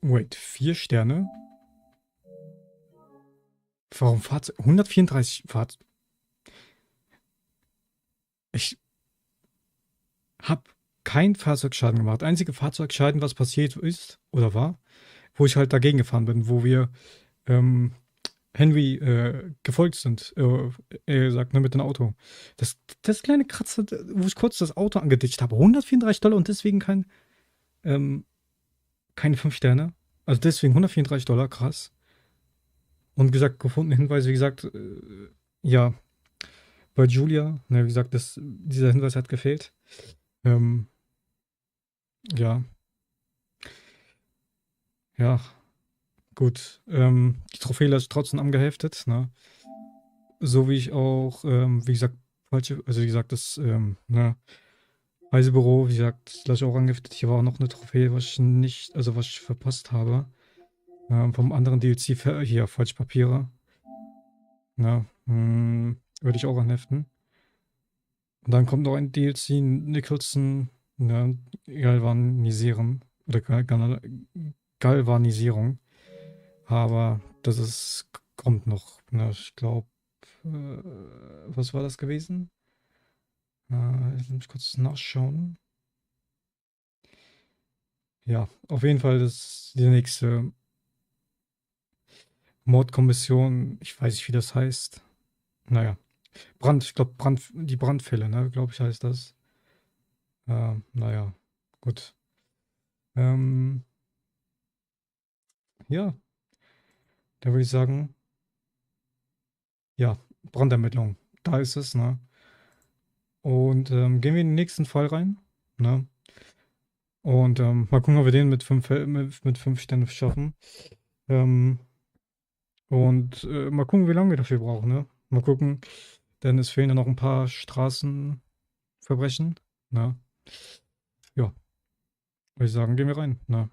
4 Sterne? Warum Fahrzeug? 134 Fahrzeug. Ich hab keinen Fahrzeugschaden gemacht. Einzige Fahrzeugschaden, was passiert ist oder war, wo ich halt dagegen gefahren bin, wo wir Henry gefolgt sind. Er sagt, ne, mit dem Auto. Das kleine Kratzer, wo ich kurz das Auto angeditscht habe. $134 und deswegen keine 5 Sterne. Also deswegen $134, krass. Und gesagt, gefundene Hinweise, wie gesagt, ja, bei Julia, ne, wie gesagt, dieser Hinweis hat gefehlt. Ja. Ja. Gut. Die Trophäe ist trotzdem angeheftet, ne? So wie ich auch, wie gesagt, also wie gesagt, das, ne, Reisebüro, wie gesagt, lasse ich auch angeheftet. Hier war auch noch eine Trophäe, was ich nicht, also was ich verpasst habe. Vom anderen DLC, hier, Falschpapiere. Ja, würde ich auch anheften. Und dann kommt noch ein DLC, Nicholson, ne, Galvanisieren, oder Galvanisierung. Aber kommt noch, ne, ich glaube, was war das gewesen? Jetzt muss ich kurz nachschauen. Ja, auf jeden Fall ist die nächste Mordkommission, ich weiß nicht, wie das heißt. Naja, ich glaube, die Brandfälle, ne, glaube ich, heißt das. Naja, gut. Ja, da würde ich sagen, ja, Brandermittlung, da ist es, ne. Und gehen wir in den nächsten Fall rein, ne. Und mal gucken, ob wir den mit 5 Sternen schaffen. Und mal gucken, wie lange wir dafür brauchen, ne? Mal gucken, denn es fehlen ja noch ein paar Straßenverbrechen, ne? Ja, würde ich sagen, gehen wir rein, ne?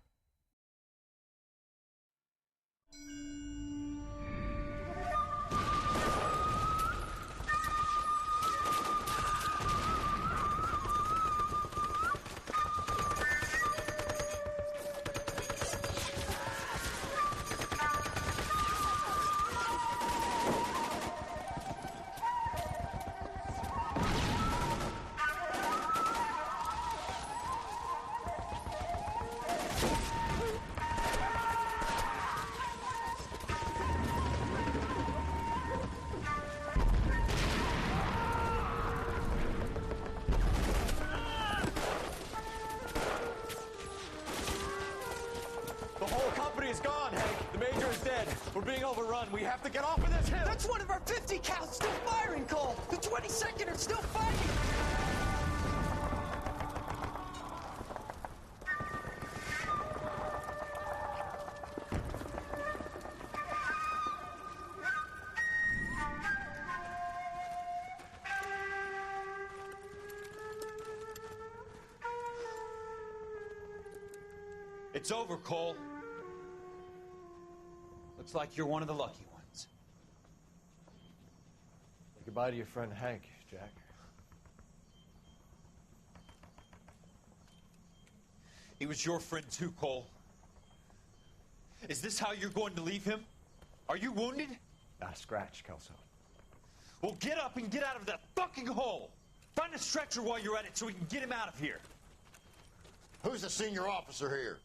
The whole company is gone, Hank. The major is dead. We're being overrun. We have to get off of this hill. That's one of our 50 cows still firing, Cole. The 22nd are still fighting. It's over, Cole. Looks like you're one of the lucky ones. Say goodbye to your friend Hank, Jack. He was your friend too, Cole. Is this how you're going to leave him? Are you wounded? Not a scratch, Kelso. Well, get up and get out of that fucking hole! Find a stretcher while you're at it so we can get him out of here. Who's the senior officer here?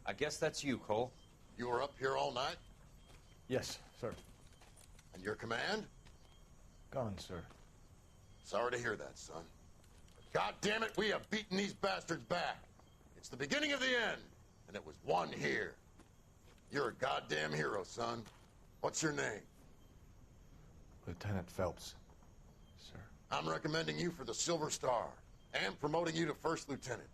I guess that's you, Cole. You were up here all night? Yes, sir. And your command? Gone, sir. Sorry to hear that, son. But God damn it, we have beaten these bastards back. It's the beginning of the end, and it was one here. You're a goddamn hero, son. What's your name? Lieutenant Phelps, sir. I'm recommending you for the Silver Star and promoting you to First Lieutenant.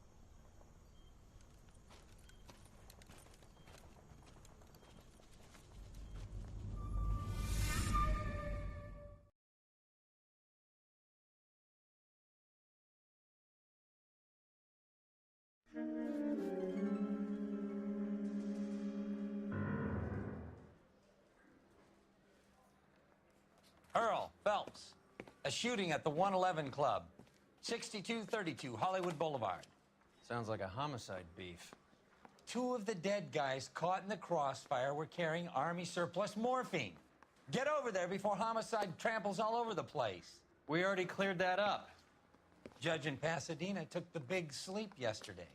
Phelps, a shooting at the 111 Club, 6232 Hollywood Boulevard. Sounds like a homicide beef. 2 of the dead guys caught in the crossfire were carrying Army surplus morphine. Get over there before homicide tramples all over the place. We already cleared that up. Judge in Pasadena took the big sleep yesterday.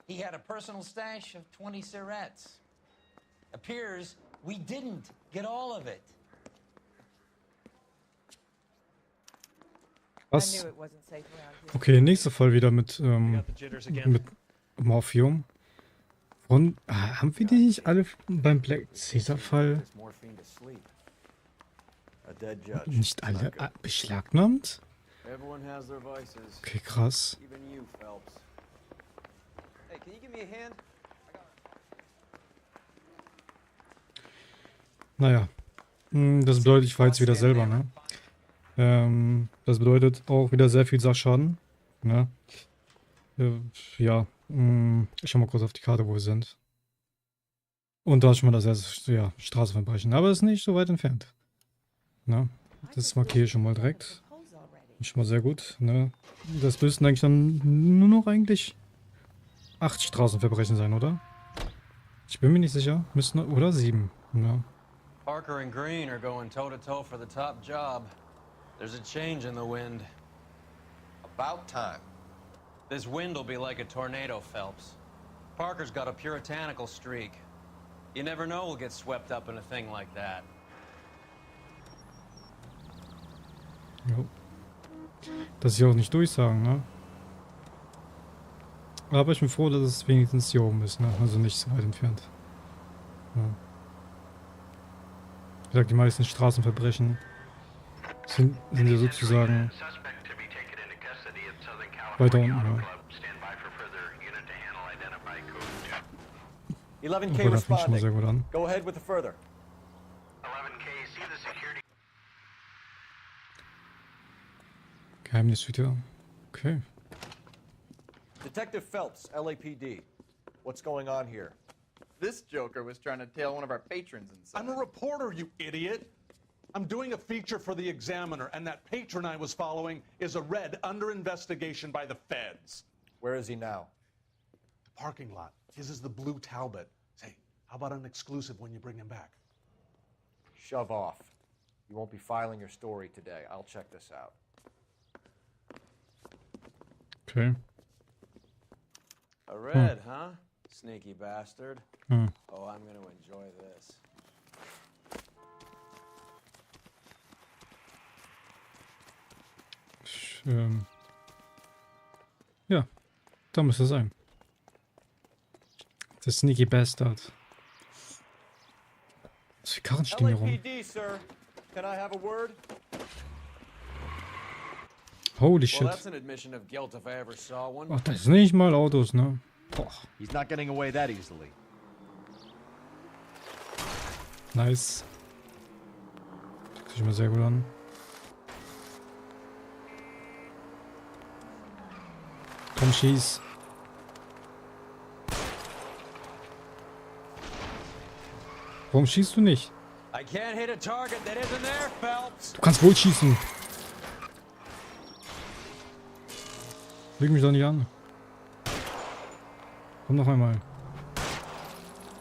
He had a personal stash of 20 cigarettes. Appears we didn't get all of it. Was? Okay, nächster Fall wieder mit Morphium. Und haben wir die nicht alle beim Black Caesar-Fall nicht alle beschlagnahmt? Okay, krass. Naja, das bedeutet, ich war jetzt wieder selber, ne? Das bedeutet auch wieder sehr viel Sachschaden. Ne? Ja, ich schau mal kurz auf die Karte, wo wir sind. Und da ist schon mal das erste, ja, Straßenverbrechen. Aber ist nicht so weit entfernt. Ne? Das markiere ich schon mal direkt. Ist schon mal sehr gut. Ne? Das müssten eigentlich dann nur noch eigentlich 8 Straßenverbrechen sein, oder? Ich bin mir nicht sicher. Müssten, oder 7. Ja. Parker and Green are going toe-to-toe for the top job. There's a change in the wind. About time. This wind will be like a tornado, Phelps. Parker's got a puritanical streak. You never know we'll get swept up in a thing like that. Jo. Das ich auch nicht durchsagen, ne? Aber ich bin froh, dass es wenigstens hier oben ist, ne? Also nicht so weit entfernt. Ja. Wie gesagt, die meisten Straßenverbrechen sind ja sozusagen weiter unten, ja. 11K responding. Go ahead with the further. 11K, see the security. Geheimnishüter. Okay. Detective Phelps, LAPD. What's going on here? This joker was trying to tail one of our patrons inside. I'm a reporter, you idiot. I'm doing a feature for the Examiner, and that patron I was following is a red under investigation by the feds. Where is he now? Parking lot. His is the blue Talbot. Say, how about an exclusive when you bring him back? Shove off. You won't be filing your story today. I'll check this out. Okay. A red, huh? Sneaky bastard. Oh, I'm gonna enjoy this. Ja, da müsste es sein. Der Sneaky Bastard. Was für Karren stehen hier rum? LAPD, sir. Can I have a word? Holy shit. Ach, das sind nicht mal Autos, ne? Boah. He's not getting away that easily. Nice. Das sieht mir sehr gut an. Komm, schieß. Warum schießt du nicht? Du kannst wohl schießen. Leg mich doch nicht an. Komm noch einmal.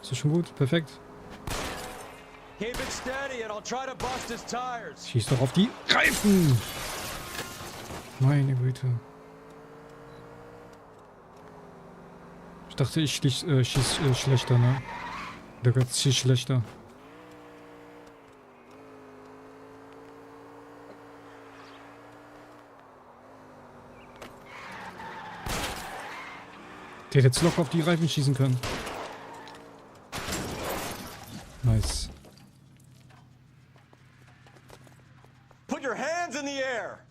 Ist das schon gut? Perfekt. Keep it steady and I'll try to bust his tires. Schieß doch auf die Reifen! Meine Güte. Ich dachte, ich schieß schlechter, ne? Der wird viel schlechter. Der hätte jetzt locker auf die Reifen schießen können. Nice. Put your hands in the air.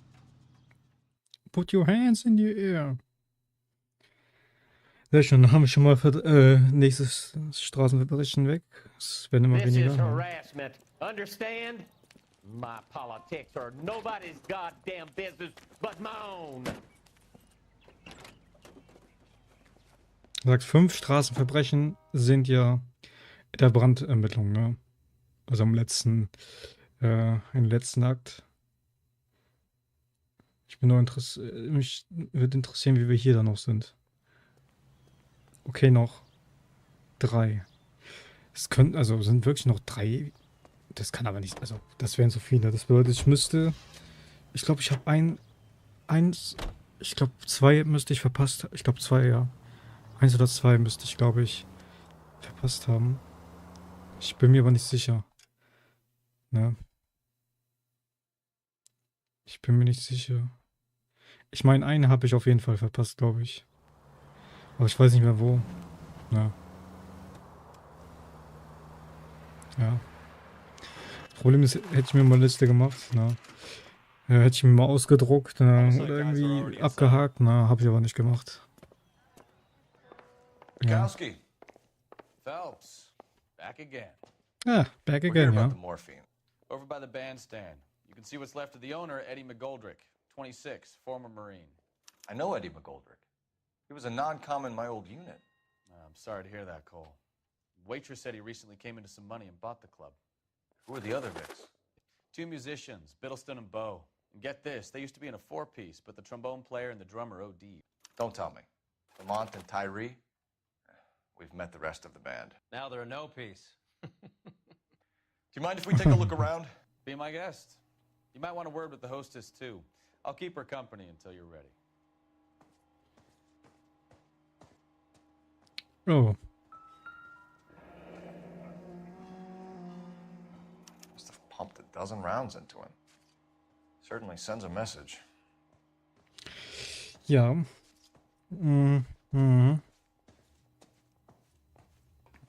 Put your hands in the air. Sehr schön, dann haben wir schon mal für nächstes Straßenverbrechen weg. Es werden immer This is weniger. harassment. Understand? My politics are nobody's goddamn business but my own. Er sagt, 5 Straßenverbrechen sind ja in der Brandermittlung, ne? Also im letzten Akt. Ich bin nur mich würde interessieren, wie wir hier dann noch sind. Okay, noch 3. Es können, also sind wirklich noch 3. Das kann aber nicht, also das wären so viele. Das bedeutet, ich glaube, ich habe ich glaube 2 müsste ich verpasst, ich glaube 2, ja. 1 oder 2 müsste ich, glaube ich, verpasst haben. Ich bin mir aber nicht sicher. Ne? Ich bin mir nicht sicher. Ich meine, eine habe ich auf jeden Fall verpasst, glaube ich. Aber ich weiß nicht mehr wo. Ja. Ja. Das Problem ist, hätte ich mir mal eine Liste gemacht, ne? Ja, hätte ich mir mal ausgedruckt, ne? Oder irgendwie abgehakt, ne? Habe ich aber nicht gemacht. Ja. Bukowski. Phelps. Back again. Ah, back We're here again, about ja. the morphine. Over by the bandstand. You can see what's left of the owner, Eddie McGoldrick, 26, former Marine. I know Eddie McGoldrick. He was a non-com in my old unit. I'm sorry to hear that, Cole. Waitress said he recently came into some money and bought the club. Who are the other Vicks? 2 musicians, Biddleston and Bo. And get this, they used to be in a 4-piece, but the trombone player and the drummer OD'd. Don't tell me. Lamont and Tyree? We've met the rest of the band. Now they're a no piece. Do you mind if we take a look around? Be my guest. You might want a word with the hostess, too. I'll keep her company until you're ready. Oh. Must have pumped a dozen rounds into him. Certainly sends a message. Ja.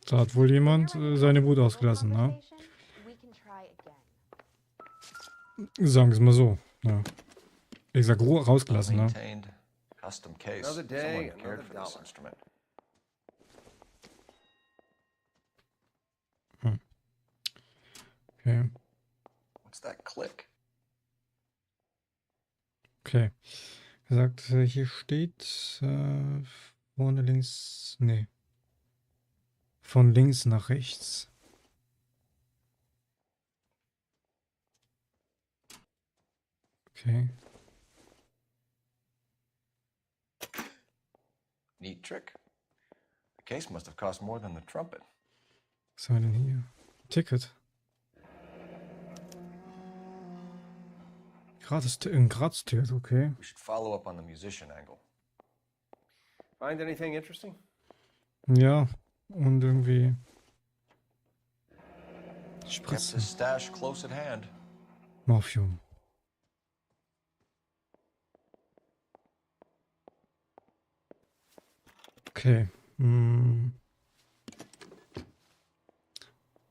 Da hat wohl jemand seine Wut ausgelassen, ne? Sagen wir es mal so. Ja. Wie gesagt, rausgelassen, ne? Custom case. Another day, Someone cared another for this dollar. instrument. Okay. What's that click? Okay. Er sagt, hier steht vorne links. Nee. Von links nach rechts. Okay. Neat trick. The case must have cost more than the trumpet. Was haben wir denn hier? Ticket. Ein Gratis-Ticket, okay. We should follow up on the musician angle. Find anything interesting? Ja, und irgendwie. Kept Spritze. his stash close at hand. Morphium. Okay.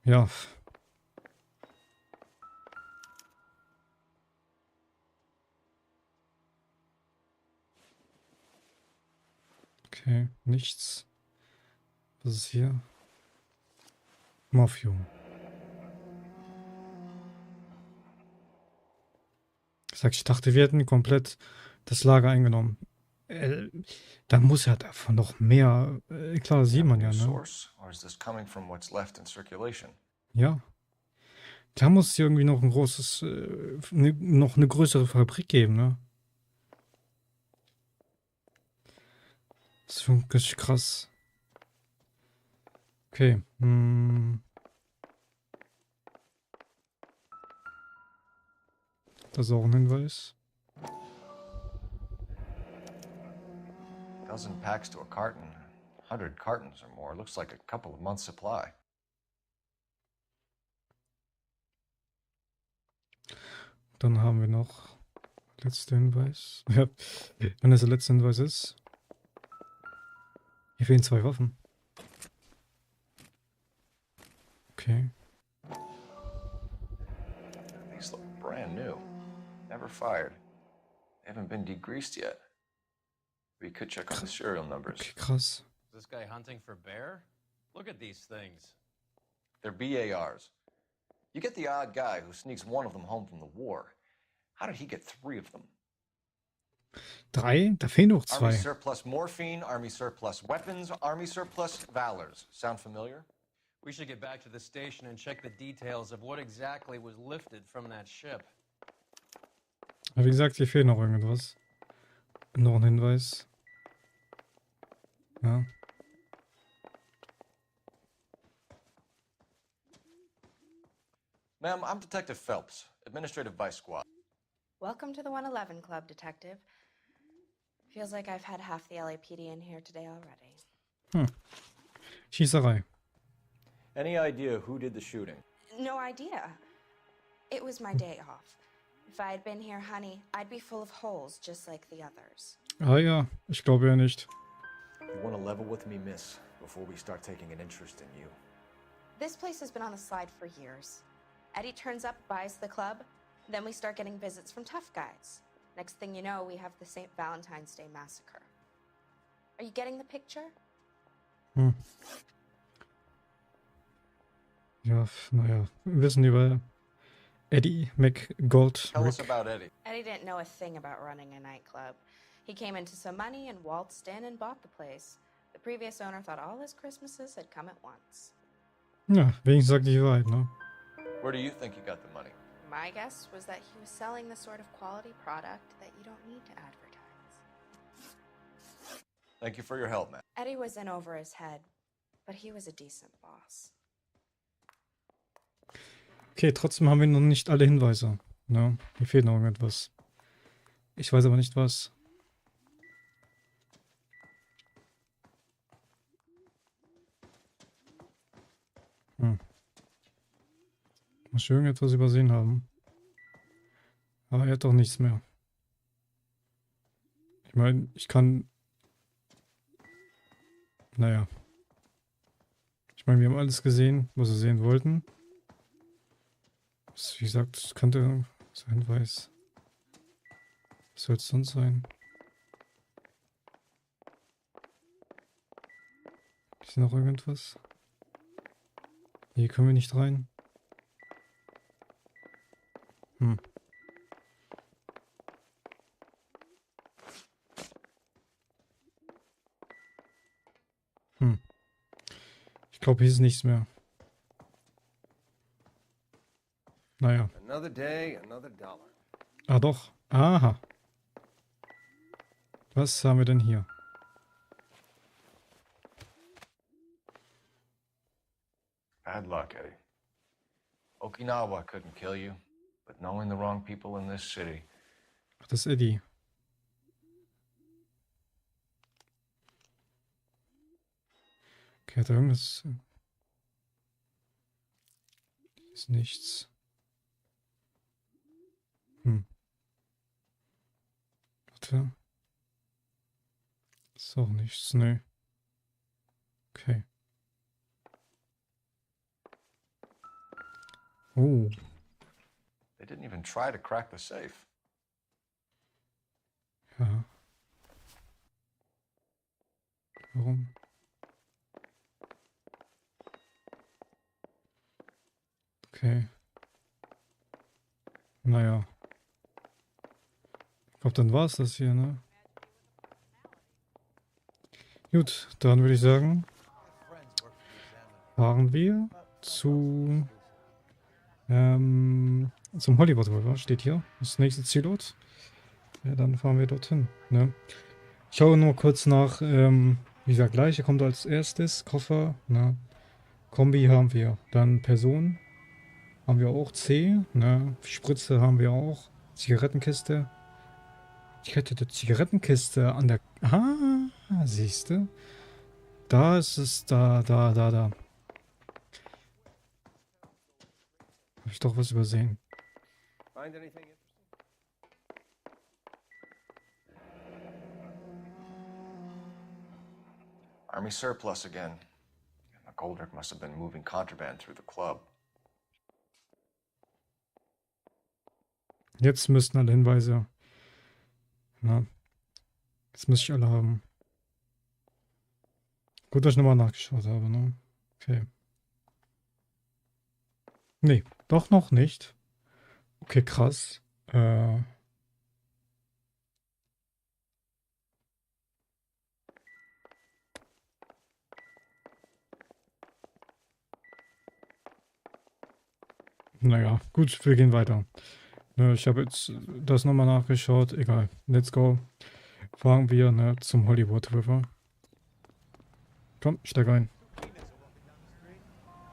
Ja. Okay, nichts. Was ist hier? Morphium. Ich dachte, wir hätten komplett das Lager eingenommen. Da muss ja davon noch mehr. Klar, sieht man ja, ne? Source, or is this coming from what's left in circulation? Ja. Da muss es irgendwie noch ein großes, noch eine größere Fabrik geben, ne? Das ist schon richtig krass. Okay. Das ist auch ein Hinweis. Dozen packs to a carton. 100 cartons or more. Looks like a couple of months' supply. Dann haben wir noch letzter Hinweis. Ja, wenn das der letzte Hinweis ist. Hier fehlen 2 Waffen. Okay. These look brand new. Never fired. They haven't been degreased yet. We could check on the serial numbers. Okay, krass. Is this guy hunting for bear? Look at these things. They're BARs. You get the odd guy who sneaks one of them home from the war. How did he get 3 of them? 3? Da fehlen noch Army 2. surplus morphine, Army surplus weapons, Army surplus valors. Sound familiar? We should get back to the station and check the details of what exactly was lifted from that ship. Aber wie gesagt, hier fehlt noch irgendwas. Noch ein Hinweis. Ja. Ma'am, I'm Detective Phelps, Administrative Vice Squad. Welcome to the 111 Club, Detective. Feels like I've had half the LAPD in here today already. Schießerei. Any idea who did the shooting? No idea. It was my day off. If I had been here, honey, I'd be full of holes just like the others. Ah ja, ich glaube ja nicht. You want to level with me, miss, before we start taking an interest in you. This place has been on the slide for years. Eddie turns up, buys the club, then we start getting visits from tough guys. Next thing you know, we have the St. Valentine's Day massacre. Are you getting the picture? Ja, naja. Wir wissen über Eddie McGoldrick. Tell us about Eddie. Eddie didn't know a thing about running a nightclub. He came into some money and waltzed in and bought the place. The previous owner thought all his Christmases had come at once. Ja, wenigstens sagt die Wahrheit, ne? Where do you think he got the money? My guess was that he was selling the sort of quality product that you don't need to advertise. Thank you for your help, man. Eddie was in over his head, but he was a decent boss. Okay, trotzdem haben wir noch nicht alle Hinweise. Ne? Hier fehlt noch irgendetwas. Ich weiß aber nicht was. Muss ich irgendetwas übersehen haben. Aber er hat doch nichts mehr. Ich meine, ich kann... Naja. Ich meine, wir haben alles gesehen, was wir sehen wollten. Das, wie gesagt, das könnte sein, weiß. Was soll es sonst sein? Ist hier noch irgendwas? Hier können wir nicht rein. Ich glaube, hier ist nichts mehr. Naja. Another day, another dollar. Ah doch. Aha. Was haben wir denn hier? Bad luck, Eddie. Okinawa couldn't kill you, but knowing the wrong people in this city. Ach, das ist Eddie. Okay, hat er irgendwas... Hier ist nichts. Warte. Ist auch nichts, ne. Okay. Oh. They didn't even try to crack the safe. Ja. Warum? Okay. Naja. Ich glaube, dann war es das hier, ne? Gut, dann würde ich sagen, fahren wir zum Hollywood River, steht hier. Das nächste Zielort. Ja, dann fahren wir dorthin, ne? Ich schaue nur kurz nach, wie gesagt, Leiche kommt als erstes, Koffer, ne? Kombi haben wir, dann Person haben wir auch, C, ne? Spritze haben wir auch, Zigarettenkiste. Ich hätte die Zigarettenkiste an der... Ah, siehst du? Da ist es, da. Habe ich doch was übersehen. Find anything interesting? Army surplus again. The Goldrick must have been moving contraband through the club. Jetzt müssten alle Hinweise... Na, jetzt müsste ich alle haben. Gut, dass ich nochmal nachgeschaut habe, ne? Okay. Nee, doch noch nicht. Okay, krass. Naja, gut, wir gehen weiter. Ne, ich habe jetzt das nochmal nachgeschaut. Egal. Let's go. Fahren wir, ne, zum Hollywood River. Komm, steig ein.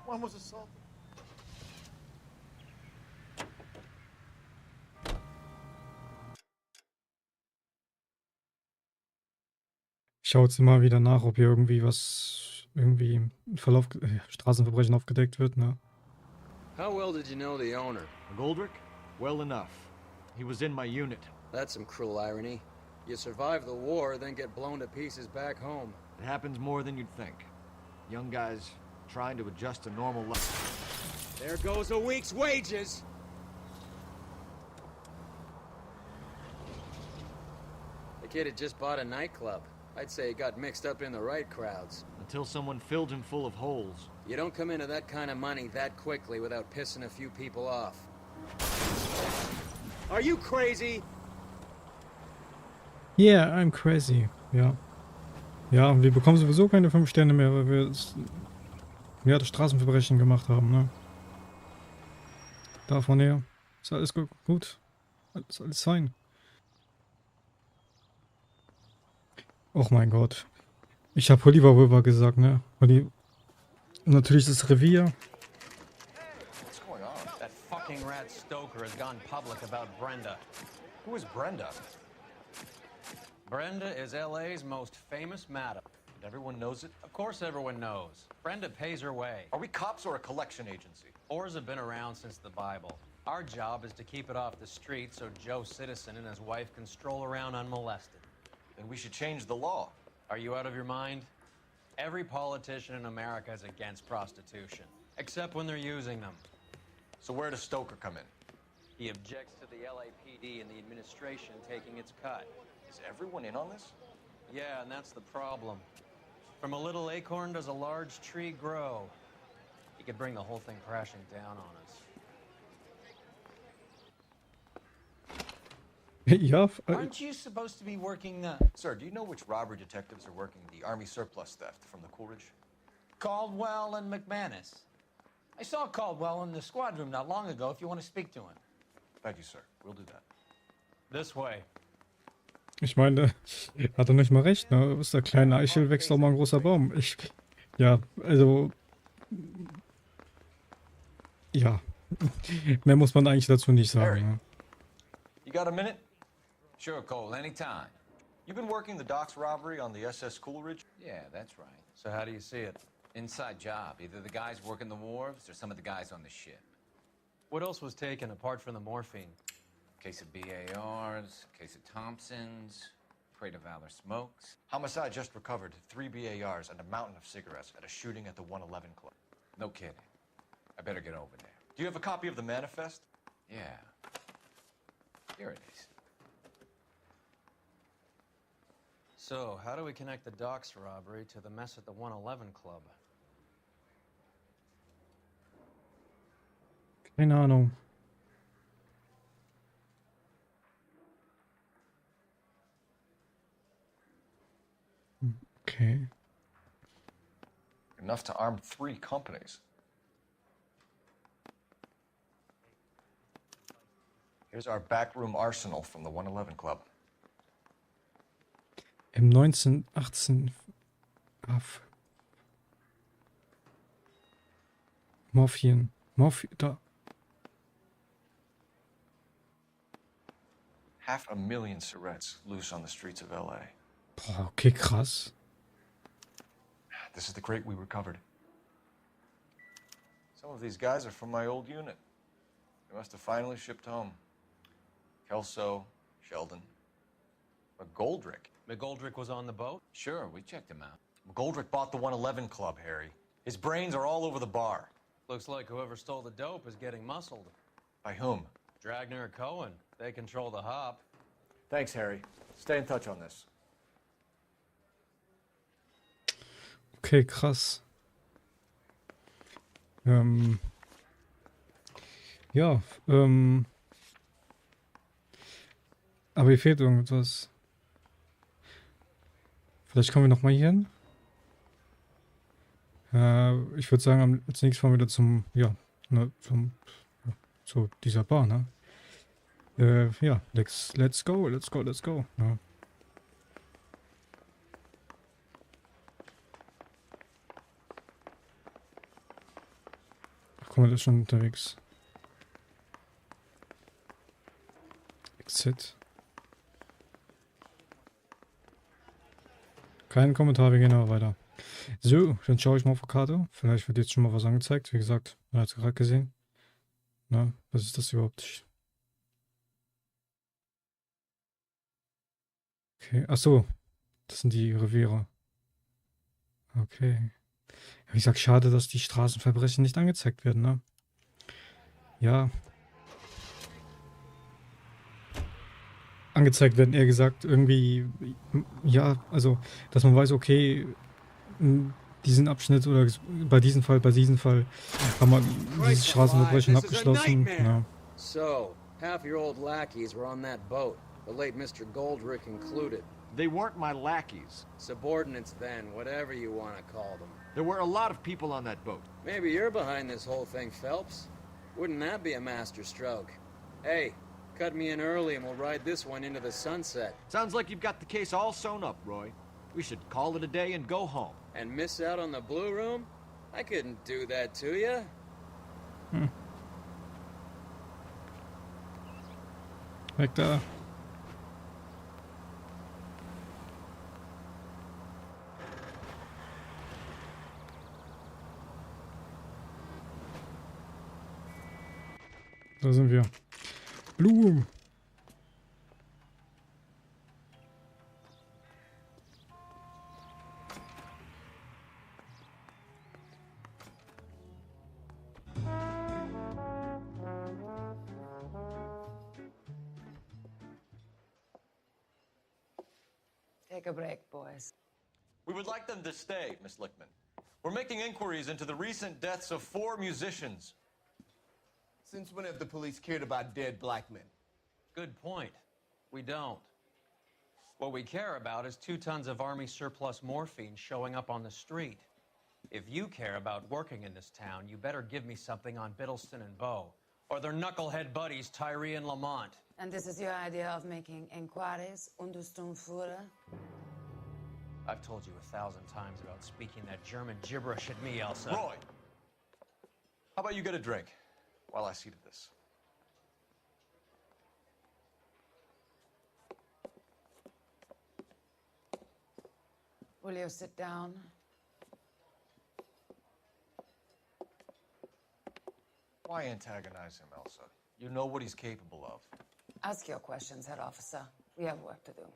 One was assaulted. Ich schaue jetzt mal wieder nach, ob hier irgendwie was, irgendwie im Verlauf, Straßenverbrechen aufgedeckt wird, ne? How well did you know the owner? Goldrick? Well enough. He was in my unit. That's some cruel irony. You survive the war, then get blown to pieces back home. It happens more than you'd think. Young guys trying to adjust to normal life. There goes a week's wages! The kid had just bought a nightclub. I'd say he got mixed up in the right crowds. Until someone filled him full of holes. You don't come into that kind of money that quickly without pissing a few people off. Are you crazy? Yeah, I'm crazy. Ja. Ja, und wir bekommen sowieso keine 5 Sterne mehr, weil wir das Straßenverbrechen gemacht haben, ne? Davon her. Ist alles gut. Alles fein. Och mein Gott. Ich habe Oliver River gesagt, ne? Natürlich das Revier. What's going on? That fucking rat Stoker has gone public about Brenda. Who is Brenda? Brenda is LA's most famous madam. And everyone knows it? Of course everyone knows. Brenda pays her way. Are we cops or a collection agency? Whores have been around since the Bible. Our job is to keep it off the street so Joe Citizen and his wife can stroll around unmolested. Then we should change the law. Are you out of your mind? Every politician in America is against prostitution, except when they're using them. So where does Stoker come in? He objects to the LAPD and the administration taking its cut. Is everyone in on this? Yeah, and that's the problem. From a little acorn does a large tree grow. He could bring the whole thing crashing down on us. Ja. Aren't you supposed to be working the... Sir, do you know which robbery detectives are working the Army surplus theft from the Coolidge? Caldwell and McManus. I saw Caldwell in the squad room not long ago if you want to speak to him. Thank you, sir. We'll do that. This way. Ich meine, hat er nicht mal recht, ne? Ist der kleine Eichel, wächst auch mal ein großer Baum. Ja, also... Ja. Mehr muss man eigentlich dazu nicht sagen, ne? You got a minute? Sure, Cole, anytime. You've been working the docks robbery on the SS Coolidge? Yeah, that's right. So how do you see it? Inside job. Either the guys working the wharves or some of the guys on the ship. What else was taken apart from the morphine? Case of BARs, case of Thompsons, crate of Valor smokes. Homicide just recovered 3 BARs and a mountain of cigarettes at a shooting at the 111 Club. No kidding. I better get over there. Do you have a copy of the manifest? Yeah. Here it is. So, how do we connect the docks robbery to the mess at the 111 Club? Keine Ahnung. Okay. Enough to arm 3 companies. Here's our backroom arsenal from the 111 Club. Im 1918... Morphin. Da. 500,000 cigarettes loose on the streets of LA. Boah, okay, krass. This is the crate we recovered. Some of these guys are from my old unit. They must have finally shipped home. Kelso, Sheldon, McGoldrick. McGoldrick was on the boat? Sure, we checked him out. McGoldrick bought the 111 Club, Harry. His brains are all over the bar. Looks like whoever stole the dope is getting muscled. By whom? Dragner or Cohen. They control the hop. Thanks, Harry. Stay in touch on this. Okay, krass. Ja, aber hier fehlt irgendwas. Vielleicht kommen wir nochmal hier hin. Ich würde sagen, als nächstes mal wieder zum, ja, ne, zu dieser Bar, ne? Ja, let's go. Ja. Ach, guck mal, das ist schon unterwegs. Exit. Kein Kommentar, wir gehen aber weiter. So, dann schaue ich mal auf die Karte. Vielleicht wird jetzt schon mal was angezeigt. Wie gesagt, man hat es gerade gesehen. Na, was ist das überhaupt? Okay, ach so. Das sind die Reviere. Okay. Wie gesagt, schade, dass die Straßenverbrechen nicht angezeigt werden, ne? Ja. Angezeigt werden, eher gesagt, irgendwie, ja, also, dass man weiß, okay, diesen Abschnitt oder bei diesem Fall haben wir dieses Straßenverbrechen abgeschlossen. Ja. So, half your old lackeys were on that boat, the late Mr. Goldrick included. They weren't my lackeys. Subordinates then, whatever you want to call them. There were a lot of people on that boat. Maybe you're behind this whole thing, Phelps. Wouldn't that be a master stroke? Hey, cut me in early and we'll ride this one into the sunset. Sounds like you've got the case all sewn up, Roy. We should call it a day and go home. And miss out on the blue room? I couldn't do that to you. Weg da. Da sind wir. Blue. Take a break, boys. We would like them to stay, Miss Lickman. We're making inquiries into the recent deaths of 4 musicians. Since when have the police cared about dead black men? Good point. We don't. What we care about is 2 tons of Army surplus morphine showing up on the street. If you care about working in this town, you better give me something on Biddleston and Bow, or their knucklehead buddies Tyree and Lamont. And this is your idea of making inquiries under Sturmführer? I've told you 1,000 times about speaking that German gibberish at me, Elsa. Roy, how about you get a drink while I see to this? Will you sit down? Why antagonize him, Elsa? You know what he's capable of. Ask your questions, Head Officer. We have work to do.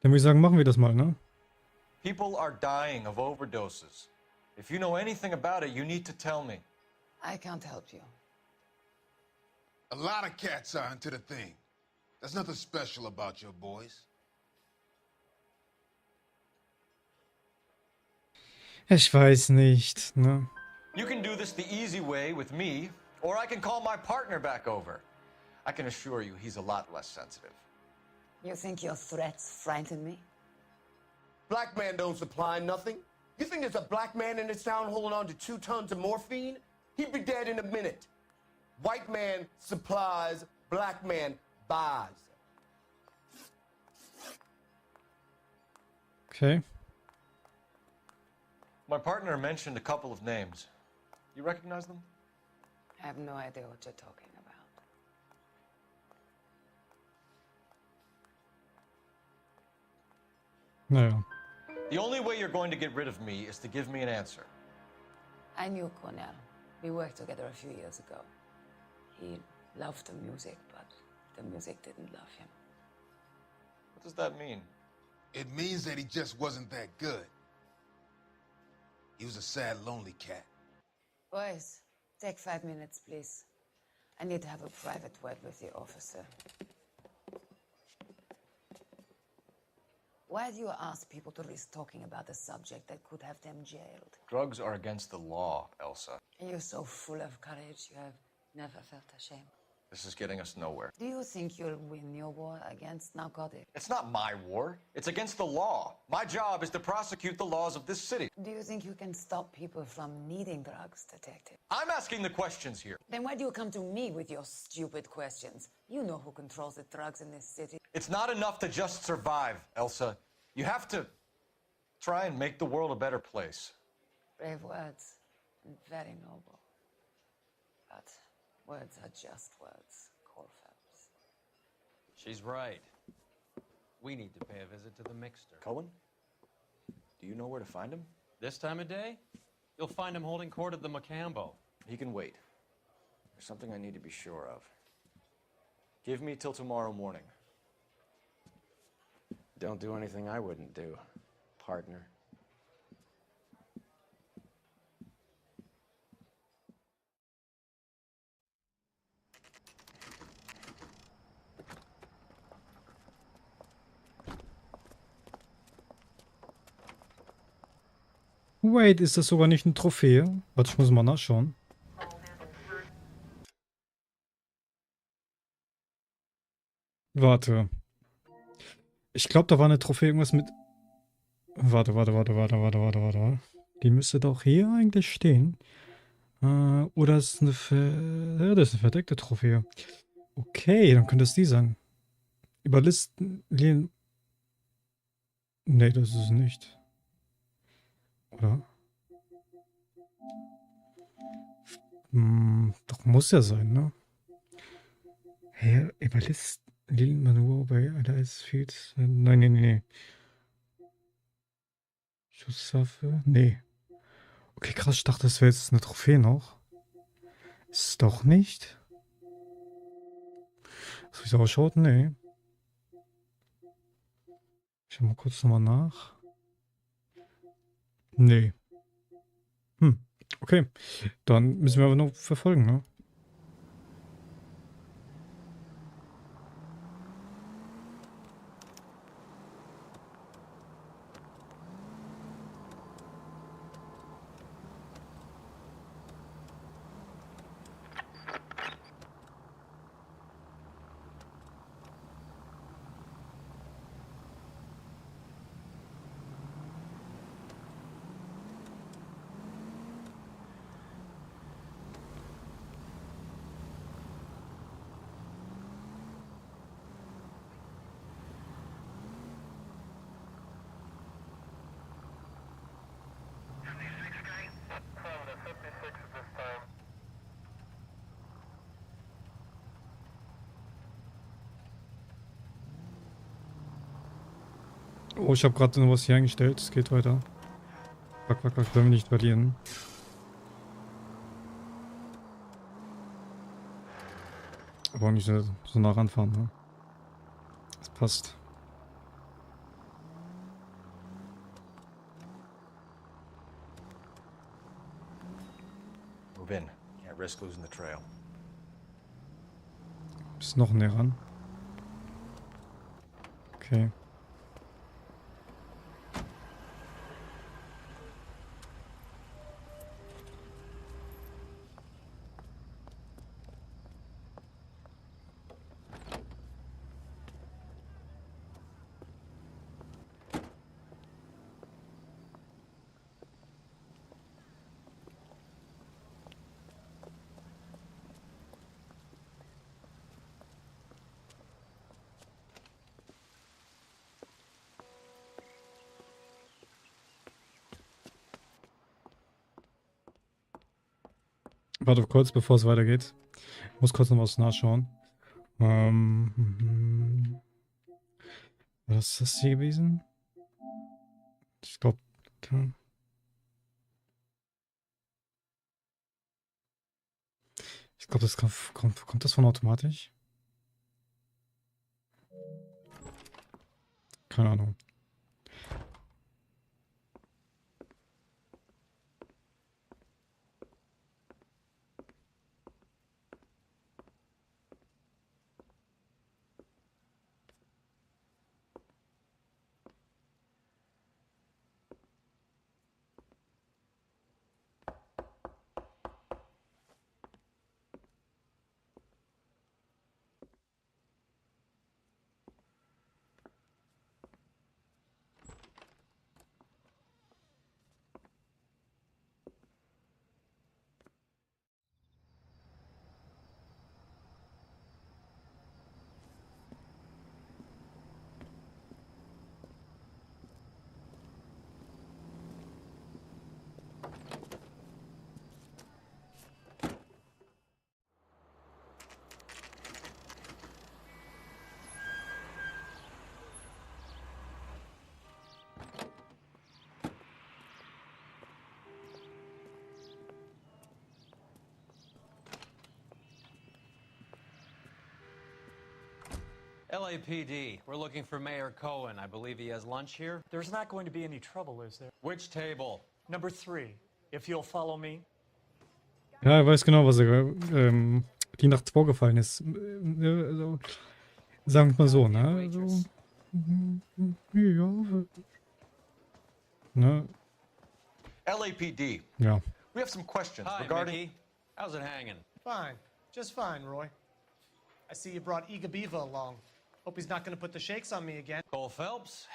Dann würde ich sagen, machen wir das mal, ne? People are dying of overdoses. If you know anything about it, you need to tell me. I can't help you. A lot of cats are into the thing. There's nothing special about your boys. Ich weiß nicht, ne? You can do this the easy way with me, or I can call my partner back over. I can assure you he's a lot less sensitive. You think your threats frighten me? Black man don't supply nothing. You think there's a black man in this town holding on to 2 tons of morphine? He'd be dead in a minute. White man supplies, black man buys. Okay. My partner mentioned a couple of names. You recognize them? I have no idea what you're talking about. Naja. The only way you're going to get rid of me is to give me an answer. I knew Cornell. We worked together a few years ago. He loved the music, but the music didn't love him. What does that mean? It means that he just wasn't that good. He was a sad, lonely cat. Boys, take 5 minutes, please. I need to have a private word with the officer. Why do you ask people to risk talking about a subject that could have them jailed? Drugs are against the law, Elsa. And you're so full of courage, you have never felt ashamed. This is getting us nowhere. Do you think you'll win your war against narcotics? It's not my war. It's against the law. My job is to prosecute the laws of this city. Do you think you can stop people from needing drugs, detective? I'm asking the questions here. Then why do you come to me with your stupid questions? You know who controls the drugs in this city. It's not enough to just survive, Elsa. You have to try and make the world a better place. Brave words and very noble. But words are just words, Cole Phelps. She's right. We need to pay a visit to the mixer. Cohen? Do you know where to find him? This time of day? You'll find him holding court at the Macambo. He can wait. There's something I need to be sure of. Give me till tomorrow morning. Don't do anything I wouldn't do, partner. Wait, ist das sogar nicht eine Trophäe? Warte, ich muss mal nachschauen. Warte. Ich glaube, da war eine Trophäe irgendwas mit... Warte. Die müsste doch hier eigentlich stehen. Oder ist eine ja, das ist eine verdeckte Trophäe. Okay, dann könnte es die sein. Überlisten... Nee, das ist es nicht. Oder? Doch muss ja sein, ne? Hä? Überlisten... Manur bei Alice Fields. Nein. Schusswaffe? Nee. Okay, krass, ich dachte, das wäre jetzt eine Trophäe noch. Ist es doch nicht? So wie es ausschaut? Nee. Ich schau mal kurz nochmal nach. Nee. Okay. Dann müssen wir aber noch verfolgen, ne? Oh, ich habe gerade noch was hier eingestellt. Es geht weiter. Wack, können wir nicht verlieren. Aber auch nicht so nah ranfahren, ne? Das passt. Move in. Can't risk losing the trail. Bis noch näher ran. Okay. Warte kurz, bevor es weitergeht. Ich muss kurz noch was nachschauen. Was ist das hier gewesen? Ich glaube, das kommt das von automatisch? Keine Ahnung. LAPD, we're looking for Mayor Cohen. I believe he has lunch here. There's not going to be any trouble, is there? Which table? Number 3, if you'll follow me. Ja, er weiß genau, was die Nacht vorgefallen ist. Also, sagen wir mal so, ne? Also, ja. Ne? LAPD. Ja. We have some questions Hi, regarding... Mickey. How's it hanging? Fine. Just fine, Roy. I see you brought Iga Beaver along. Hope he's not going to put the shakes on me again. Cole Phelps,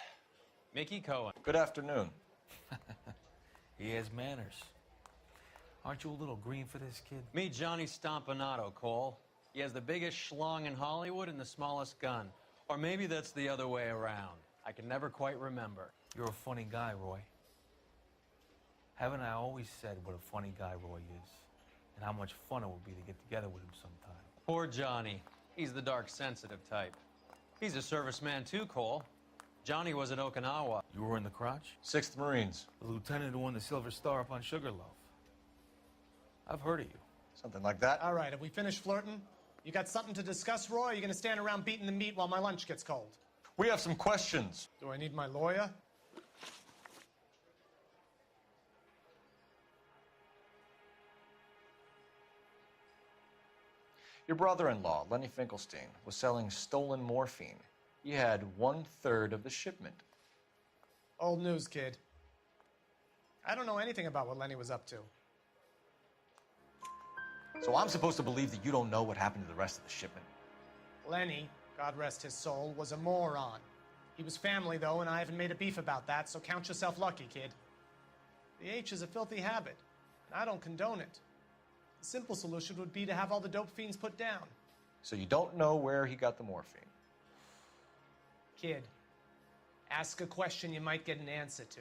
Mickey Cohen. Good afternoon. He has manners. Aren't you a little green for this kid? Meet Johnny Stompanato, Cole. He has the biggest schlong in Hollywood and the smallest gun. Or maybe that's the other way around. I can never quite remember. You're a funny guy, Roy. Haven't I always said what a funny guy Roy is? And how much fun it would be to get together with him sometime? Poor Johnny. He's the dark, sensitive type. He's a serviceman too, Cole. Johnny was at Okinawa. You were in the crotch? 6th Marines. The lieutenant who won the Silver Star up on Sugarloaf. I've heard of you. Something like that. All right, have we finished flirting? You got something to discuss, Roy? Or are you going to stand around beating the meat while my lunch gets cold? We have some questions. Do I need my lawyer? Your brother-in-law, Lenny Finkelstein, was selling stolen morphine. He had 1/3 of the shipment. Old news, kid. I don't know anything about what Lenny was up to. So I'm supposed to believe that you don't know what happened to the rest of the shipment? Lenny, God rest his soul, was a moron. He was family, though, and I haven't made a beef about that, so count yourself lucky, kid. The H is a filthy habit, and I don't condone it. The simple solution would be to have all the dope fiends put down. So you don't know where he got the morphine? Kid, ask a question you might get an answer to.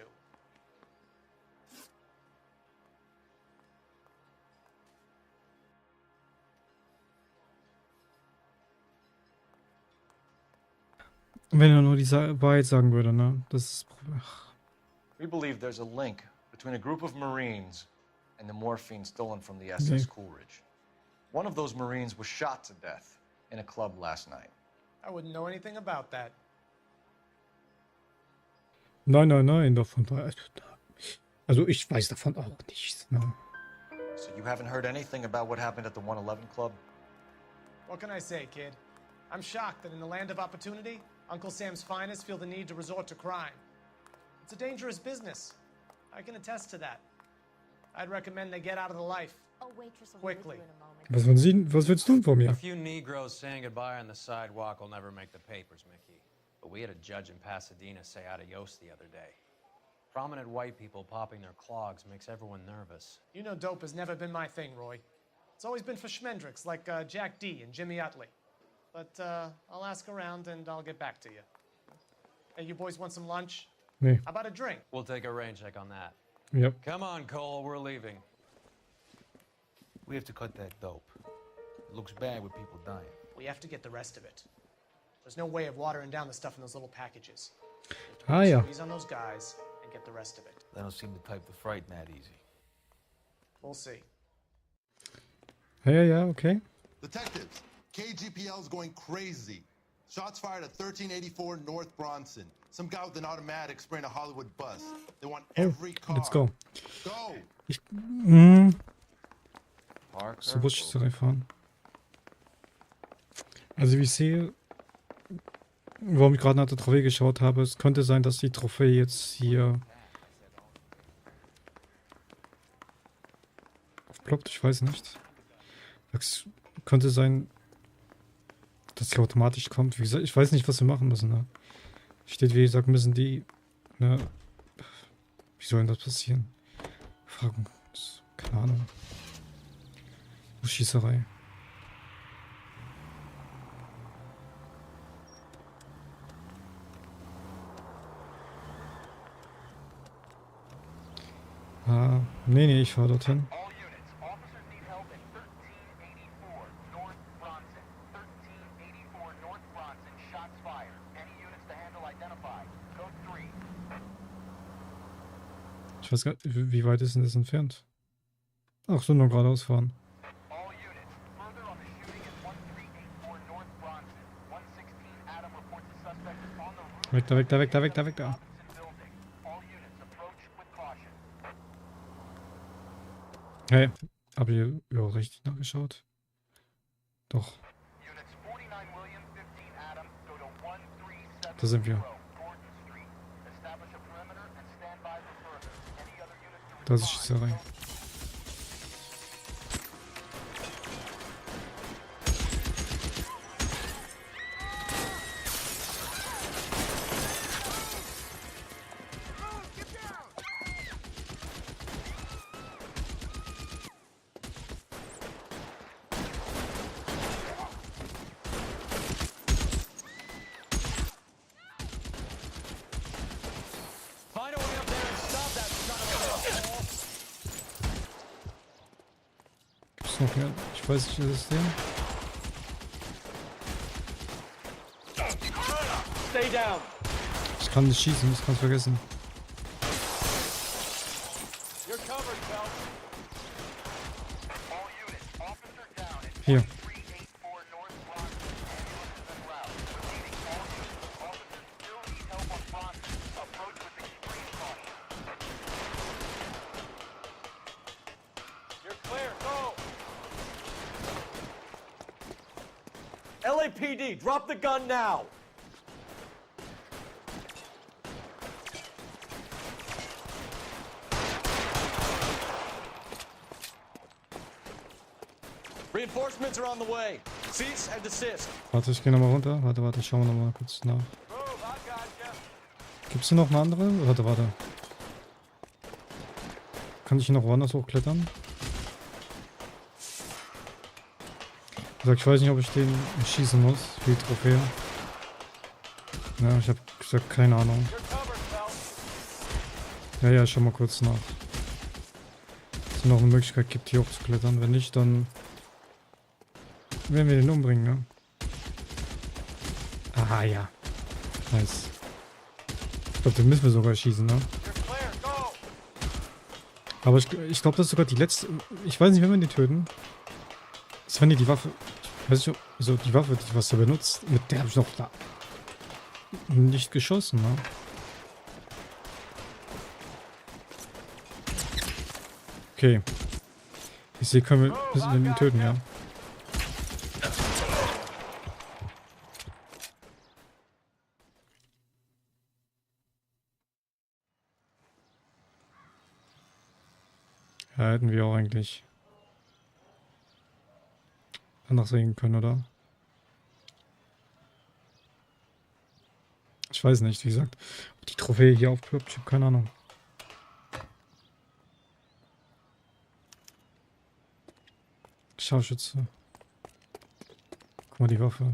Wenn er nur die Wahrheit sagen würde, ne? Das ist... Ach. We believe there's a link between a group of Marines and the morphine stolen from the SS Coolidge. One of those Marines was shot to death in a club last night. I wouldn't know anything about that. Nein, davon... Also ich weiß davon auch nichts, ne? So you haven't heard anything about what happened at the 111 Club? What can I say, kid? I'm shocked that in the land of opportunity, Uncle Sam's finest feel the need to resort to crime. It's a dangerous business. I can attest to that. I'd recommend they get out of the life. Quickly. Was willst du von mir? A few Negroes saying goodbye on the sidewalk will never make the papers, Mickey. But we had a judge in Pasadena say adios the other day. Prominent white people popping their clogs makes everyone nervous. You know dope has never been my thing, Roy. It's always been for schmendricks like Jack D. and Jimmy Utley. But I'll ask around and I'll get back to you. Hey, you boys want some lunch? Nee. How about a drink? We'll take a rain check on that. Yep. Come on, Cole, we're leaving. We have to cut that dope. It looks bad with people dying. We have to get the rest of it. There's no way of watering down the stuff in those little packages. Ah, ja. Squeeze on those guys and get the rest of it. They don't seem the type to frighten that easy. We'll see. Ja, okay. Detectives, KGPL's going crazy. Shots fired at 1384 North Bronson. Some guy with an automatic spraying a Hollywood bus. They want every car. Let's go. Go! So Busschießerei fahren. Also wie ich sehe, warum ich gerade nach der Trophäe geschaut habe, es könnte sein, dass die Trophäe jetzt hier aufploppt, ich weiß nicht. Es könnte sein, dass sie automatisch kommt. Wie gesagt, ich weiß nicht, was wir machen müssen. Ne? Steht, wie gesagt, müssen die... Ne? Wie soll denn das passieren? Fragen. Keine Ahnung. Schießerei. Ah, nee, ich fahre dorthin. Ich weiß gar nicht, wie weit ist denn das entfernt? Ach so, nur geradeaus fahren. Weg da, weg da, weg da, weg da, weg da. Hey, habt ihr ja richtig nachgeschaut? Doch. Da sind wir. Da ist die Schießerei. Noch mehr. Ich weiß nicht, was ist der? Ich kann nicht schießen, ich kann es vergessen. Hier. LAPD, drop the gun now! Reinforcements are on the way. Cease and desist. Warte, ich gehe nochmal runter. Warte, schauen wir nochmal kurz nach. Gibt's hier noch eine andere? Warte. Kann ich hier noch woanders hochklettern? Ich weiß nicht, ob ich den schießen muss für die Trophäe. Ja, ich habe gesagt, keine Ahnung. Ja, schau mal kurz nach. Ob es noch eine Möglichkeit gibt, hier hochzuklettern. Wenn nicht, dann werden wir den umbringen, ne? Aha, ja. Nice. Ich glaube, den müssen wir sogar schießen, ne? Aber ich glaube, das ist sogar die letzte... Ich weiß nicht, wenn wir den töten. Das wenn die Waffe... Weiß ich, also die Waffe, die was er benutzt, mit der habe ich noch da nicht geschossen, ne? Okay. Ich sehe, müssen wir den töten, ja. Ja, hätten wir auch eigentlich danach sehen können, oder? Ich weiß nicht, wie gesagt, ob die Trophäe hier aufploppt, ich habe keine Ahnung. Scharfschütze. Guck mal, die Waffe.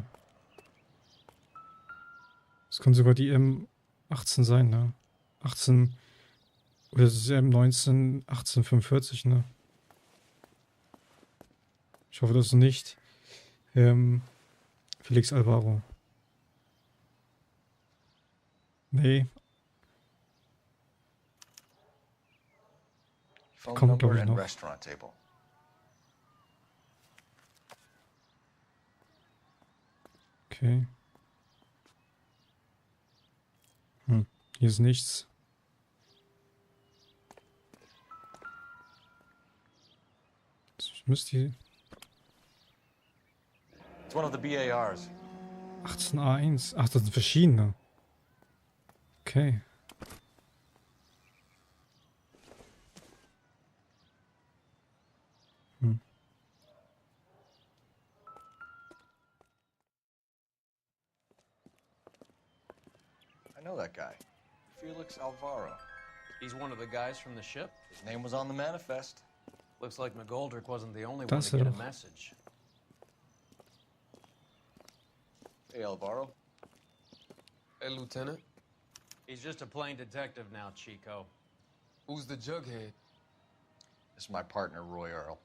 Das kann sogar die M18 sein, ne? 18... Oder das ist M19 1845, ne? Ich hoffe, das ist nicht Felix Alvaro. Nee. Phone Kommt, number glaube ich, and noch. restaurant table. Okay. Hier ist nichts. Ich müsste hier... It's one of the BARs. 18A1. Ach, das sind verschiedene. Okay. I know that guy. Felix Alvaro. He's one of the guys from the ship? His name was on the manifest. Looks like McGoldrick wasn't the only one Das to get a doch. message. Hey, Alvaro. Hey, Lieutenant. He's just a plain detective now, Chico. Who's the jughead? This is my partner, Roy Earl.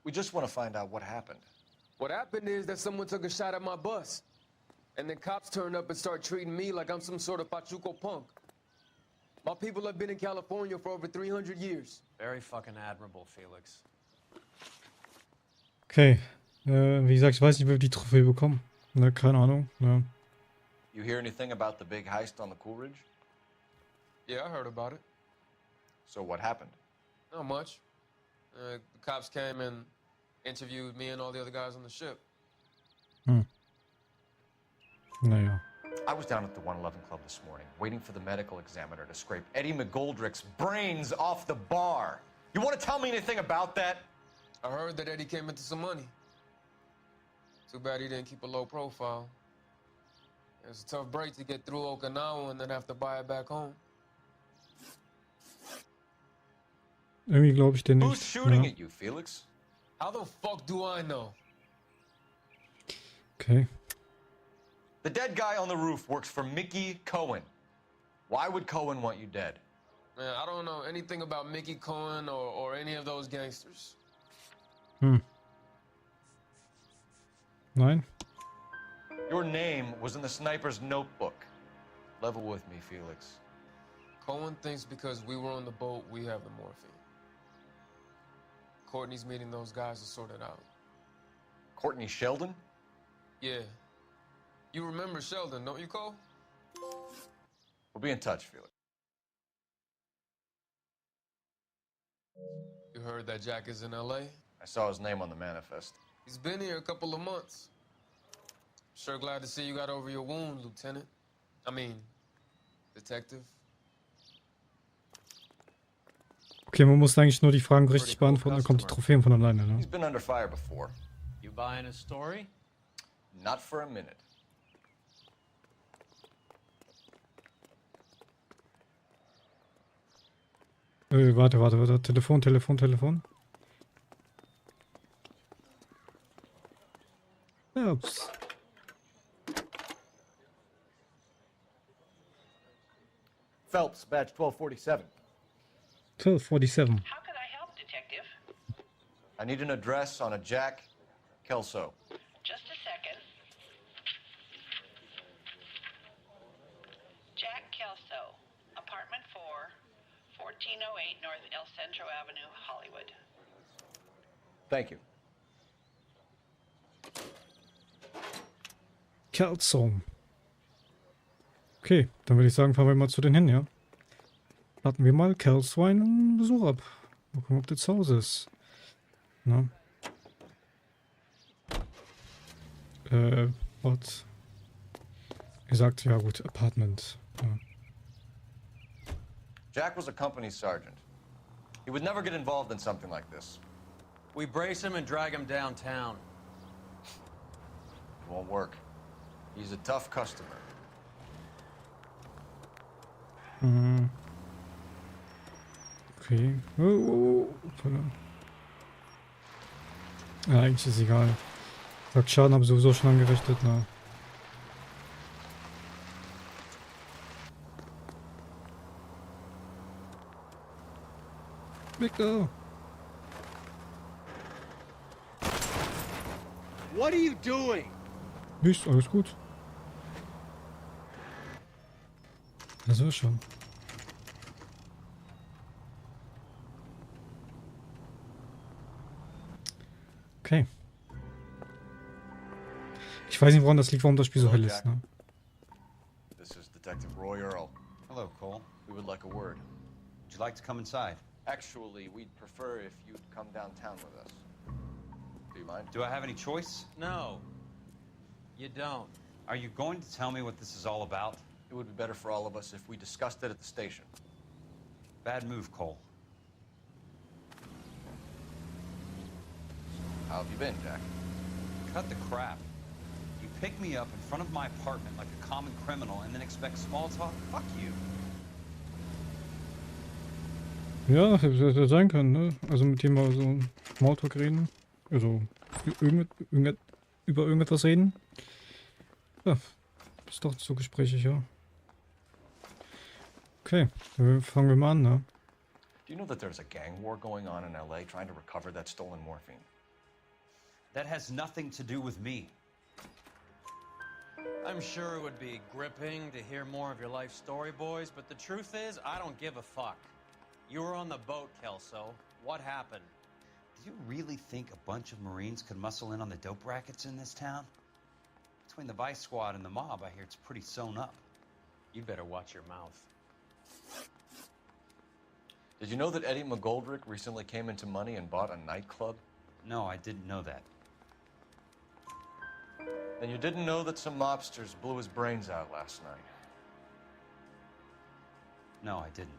We just want to find out what happened. What happened is that someone took a shot at my bus. And then cops turned up and start treating me like I'm some sort of Pachuco punk. My people have been in California for over 300 years. Very fucking admirable, Felix. Okay. Wie gesagt, ich weiß nicht, wie wir die Trophäe bekommen. Ne, keine Ahnung. Ja. You hear anything about the big heist on the Coolidge? Yeah, I heard about it. So what happened? Not much. The cops came and interviewed me and all the other guys on the ship. Naja. I was down at the 111 Club this morning, waiting for the medical examiner to scrape Eddie McGoldrick's brains off the bar. You want to tell me anything about that? I heard that Eddie came into some money. Too bad he didn't keep a low profile. It's a tough break to get through Okinawa and then have to buy it back home. Irgendwie glaube ich den Who's nicht. shooting Ja. at you, Felix? How the fuck do I know? Okay. The dead guy on the roof works for Mickey Cohen. Why would Cohen want you dead? Man, I don't know anything about Mickey Cohen or any of those gangsters. Nein? Your name was in the sniper's notebook. Level with me, Felix. Cohen thinks because we were on the boat, we have the morphine. Courtney's meeting those guys to sort it out. Courtney Sheldon? Yeah. You remember Sheldon, don't you, Cole? We'll be in touch, Felix. You heard that Jack is in LA? I saw his name on the manifest. He's been here a couple of months. Sure glad to see you got over your wound, Lieutenant. I mean, Detective. Okay, man muss eigentlich nur die Fragen richtig beantworten, dann kommt die Trophäen von alleine, ne? He's been under fire before. You buying his story? Not for a minute. Warte. Telefon. Ups. Phelps, badge 1247. 1247. How can I help, Detective? I need an address on a Jack Kelso. Just a second. Jack Kelso, apartment 4, 1408 North El Centro Avenue, Hollywood. Thank you. Kelso. Okay, dann würde ich sagen, fahren wir mal zu den hin, ja? Warten wir mal Kelso einen Besuch ab. Mal gucken, ob der zu Hause ist. Na? Was? Er sagt, ja gut, Apartment. Ja. Jack was a company sergeant. He would never get involved in something like this. We brace him and drag him downtown. It won't work. He's a tough customer. Okay. Ja, eigentlich ist egal. Sagt Schaden, habe sowieso schon angerichtet, na. Victor! What are you doing? Nichts, alles gut. Das war schon. Okay. Ich weiß nicht, woran das liegt, warum das Spiel so hell ist. Ne? This is Detective Roy Earl. Hello, Cole. We would like a word. Would you like to come inside? Actually, we'd prefer if you'd come downtown with us. Do you mind? Do I have any choice? No. You don't. Are you going to tell me what this is all about? It would be better for all of us if we discussed it at the station. Bad move, Cole. How have you been, Jack? Cut the crap. You pick me up in front of my apartment like a common criminal and then expect small talk? Fuck you. Ja, das hätte sein können, ne? Also mit dem mal so Smalltalk reden. Also über irgendetwas reden. Ja, ist doch so gesprächig, ja. Okay, fangen wir mal an, ne? Do you know that there's a gang war going on in LA trying to recover that stolen morphine? That has nothing to do with me. I'm sure it would be gripping to hear more of your life story, boys, but the truth is, I don't give a fuck. You were on the boat, Kelso. What happened? Do you really think a bunch of Marines could muscle in on the dope rackets in this town? Between the Vice Squad and the mob, I hear it's pretty sewn up. You better watch your mouth. Did you know that Eddie McGoldrick recently came into money and bought a nightclub? No, I didn't know that. And you didn't know that some mobsters blew his brains out last night? No, I didn't.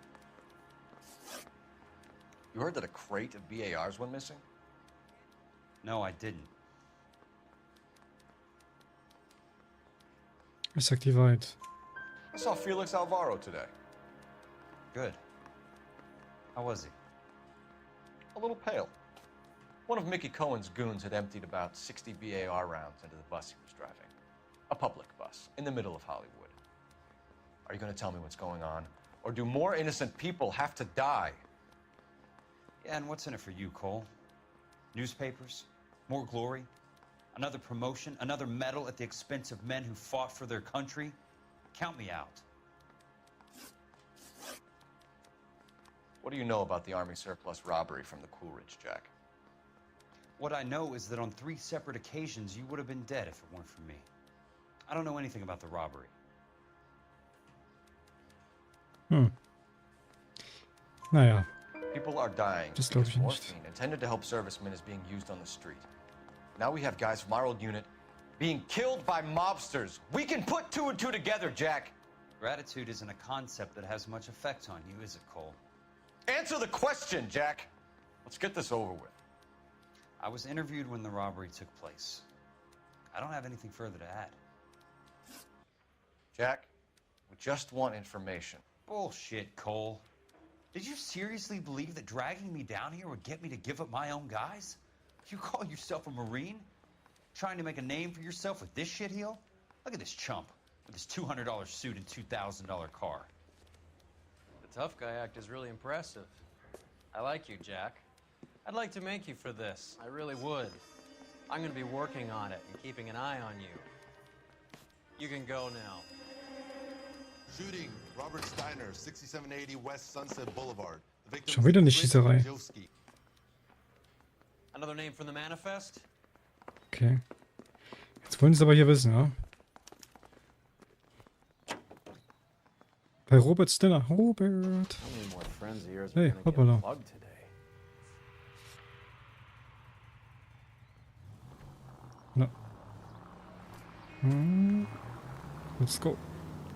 You heard that a crate of BARs went missing? No, I didn't. Ich sag die Wahrheit. I saw Felix Alvaro today. Good. How was he? A little pale. One of Mickey Cohen's goons had emptied about 60 BAR rounds into the bus he was driving. A public bus, in the middle of Hollywood. Are you going to tell me what's going on? Or do more innocent people have to die? Yeah, and what's in it for you, Cole? Newspapers? More glory? Another promotion? Another medal at the expense of men who fought for their country? Count me out. What do you know about the Army surplus robbery from the Coolidge, Jack? What I know is that on 3 separate occasions, you would have been dead if it weren't for me. I don't know anything about the robbery. Naja. People are dying Das glaube because ich nicht. morphine intended to help servicemen is being used on the street. Now we have guys from our old unit being killed by mobsters. We can put 2 and 2 together, Jack. Gratitude isn't a concept that has much effect on you, is it, Cole? Answer the question, Jack. Let's get this over with. I was interviewed when the robbery took place. I don't have anything further to add. Jack, we just want information. Bullshit, Cole. Did you seriously believe that dragging me down here would get me to give up my own guys? You call yourself a Marine? Trying to make a name for yourself with this shitheel? Look at this chump with his $200 suit and $2,000 car. The tough guy act is really impressive. I like you, Jack. I'd like to make you for this. I really would. I'm going to be working on it and keeping an eye on you. You can go now. Shooting, Robert Steiner, 6780 West Sunset Boulevard. The victim Schon wieder eine Schießerei. Another name from the manifest? Okay. Jetzt wollen sie es aber hier wissen, ja? Bei Robert Steiner. Robert. Hey, hoppala. Na. Let's go.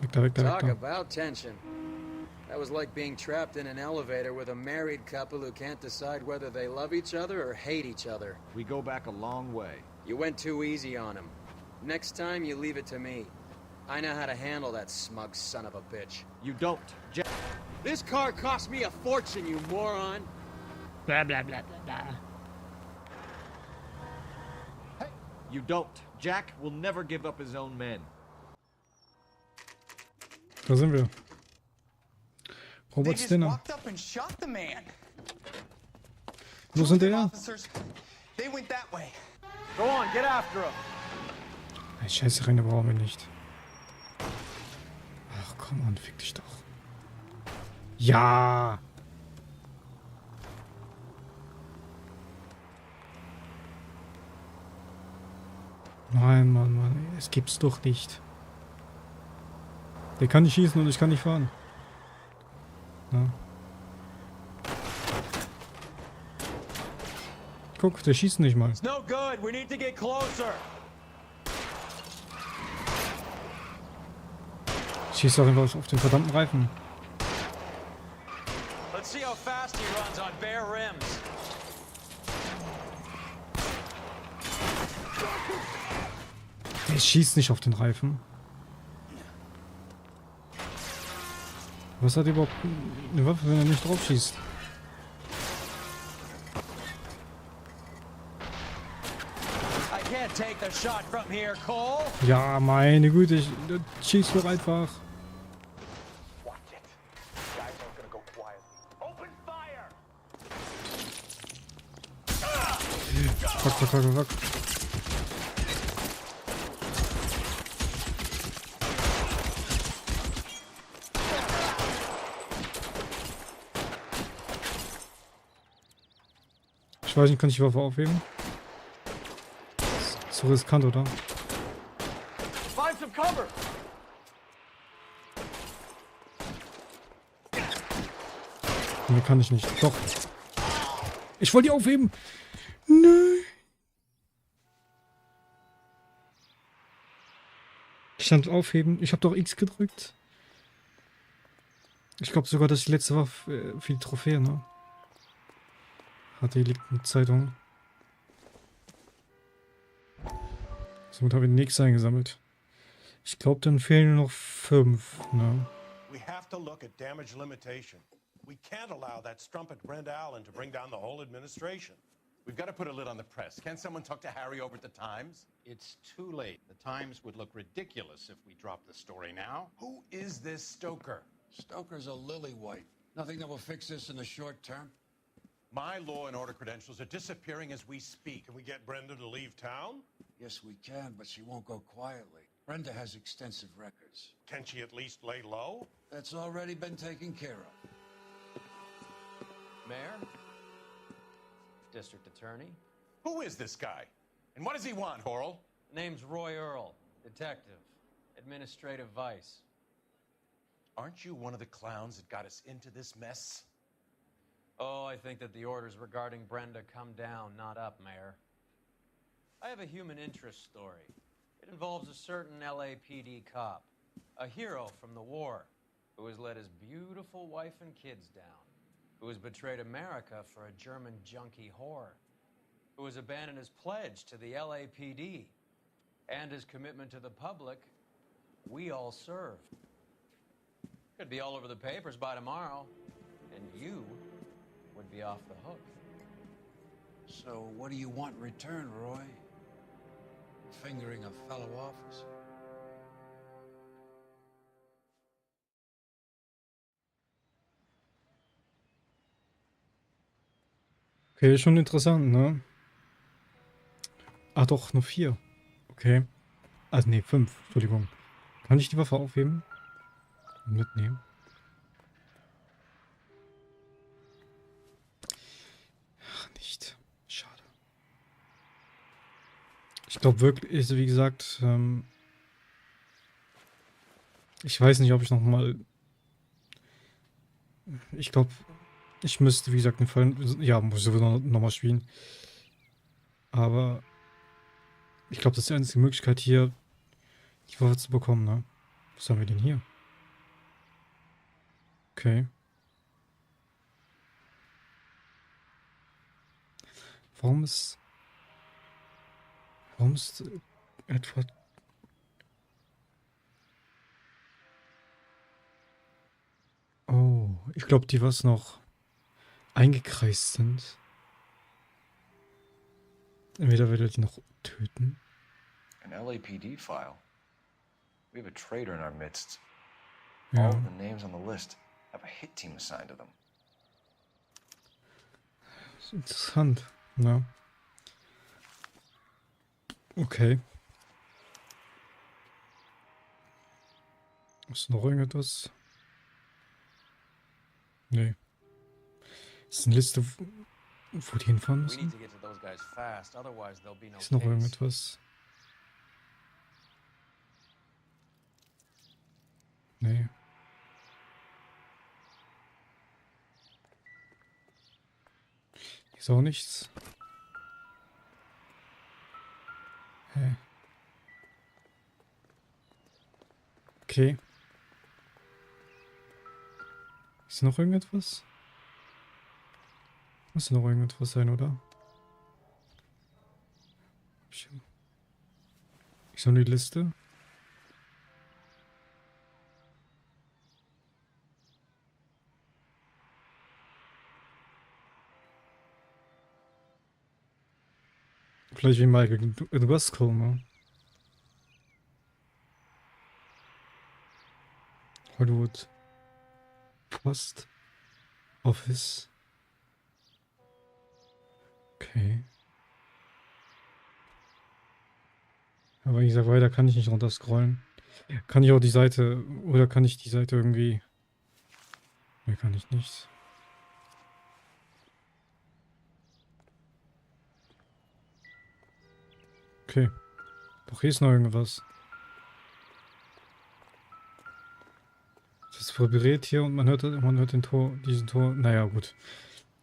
Weg da, weg da, weg Talk da. about tension. That was like being trapped in an elevator with a married couple who can't decide whether they love each other or hate each other. We go back a long way. You went too easy on him. Next time, you leave it to me. I know how to handle that smug son of a bitch. You don't, Jack. This car cost me a fortune, you moron. Blah, blah, blah, blah, blah. Hey, you don't. Jack will never give up his own men. Da sind wir. They Robert just Steiner. walked up and shot the man. Wo sind die da? Officers, they went that way. Go on, get after him. Ey, Scheiße, Reine brauchen wir nicht. Ach, komm on, fick dich doch. Ja! Nein, Mann. Es gibt's doch nicht. Der kann nicht schießen und ich kann nicht fahren. Ja. Guck, der schießt nicht mal. It's no good. We need to get closer. Schießt doch einfach auf den verdammten Reifen. Let's see how fast he runs on bare rims. Der schießt nicht auf den Reifen. Was hat überhaupt eine Waffe, wenn er nicht drauf schießt? I can't take the shot from here, Cole. Ja, meine Güte, schießt doch einfach. Fuck. Ich weiß nicht, kann ich die Waffe aufheben? Ist zu riskant, oder? Find some cover. Nee, kann ich nicht. Doch. Ich wollte die aufheben. Nö. Ich stand aufheben. Ich habe doch X gedrückt. Ich glaube sogar, dass die letzte war für die Trophäe, ne? Hatte liegt eine Zeitung. Somit habe ich nichts eingesammelt. Ich glaube, dann fehlen nur noch 5, ne? We have to look at damage limitation. We can't allow that strumpet Brenda Allen to bring down the whole administration. We've got to put a lid on the press. Can't someone talk to Harry over at the Times? It's too late. The Times would look ridiculous if we dropped the story now. Who is this Stoker? Stoker's a lily-white. Nothing that will fix this in the short term. My law and order credentials are disappearing as we speak. Can we get Brenda to leave town? Yes, we can, but she won't go quietly. Brenda has extensive records. Can she at least lay low? That's already been taken care of. Mayor? District Attorney? Who is this guy? And what does he want, Horrell? Name's Roy Earl. Detective. Administrative vice. Aren't you one of the clowns that got us into this mess? Oh, I think that the orders regarding Brenda come down, not up, Mayor. I have a human interest story. It involves a certain LAPD cop, a hero from the war, who has let his beautiful wife and kids down, who has betrayed America for a German junkie whore, who has abandoned his pledge to the LAPD and his commitment to the public we all serve. Could be all over the papers by tomorrow, and you would be off the hook. So what do you want in return, Roy? Fingering a fellow officer? Okay, schon interessant, ne? Ah, doch, nur 4. Okay. Also, ne, 5. Entschuldigung. Kann ich die Waffe aufheben? Mitnehmen. Ach, nicht. Schade. Ich glaube wirklich, wie gesagt, ich weiß nicht, ob ich nochmal. Ich glaube, ich müsste, wie gesagt, einen Fall. Ja, muss ich sowieso nochmal spielen. Aber ich glaube, das ist die einzige Möglichkeit hier, die Waffe zu bekommen, ne? Was haben wir denn hier? Okay. Warum ist Edward... Oh, ich glaube, die was noch eingekreist sind. Entweder wird er die noch töten. An LAPD file. We have a traitor in our midst. Ja. All of the names on the list have a hit team assigned to them. Das ist interessant, ne? Okay. Ist noch irgendetwas? Nee. Ist eine Liste, wo die hinfahren müssen? Ist noch irgendetwas? Ist auch nichts. Hä? Okay. Ist noch irgendetwas? Muss noch irgendetwas sein, oder? Ist noch die Liste? Vielleicht wie Michael Dubasco, ne? Hollywood. Post. Office. Okay. Aber wie gesagt, weiter kann ich nicht runter scrollen. Kann ich auch die Seite, oder kann ich die Seite irgendwie... Ne, kann ich nicht. Okay. Doch hier ist noch irgendwas. Das vibriert hier und man hört den diesen Tor. Naja, gut.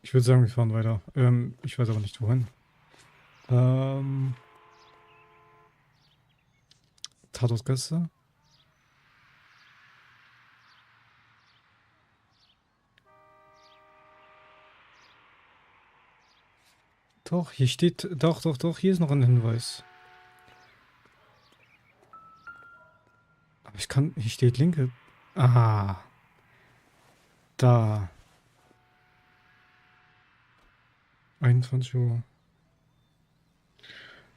Ich würde sagen, wir fahren weiter. Ich weiß aber nicht wohin. Tatortgasse. Doch, hier steht. Doch, hier ist noch ein Hinweis. Aber ich kann. Hier steht linke. Ah. Da. 21 Uhr.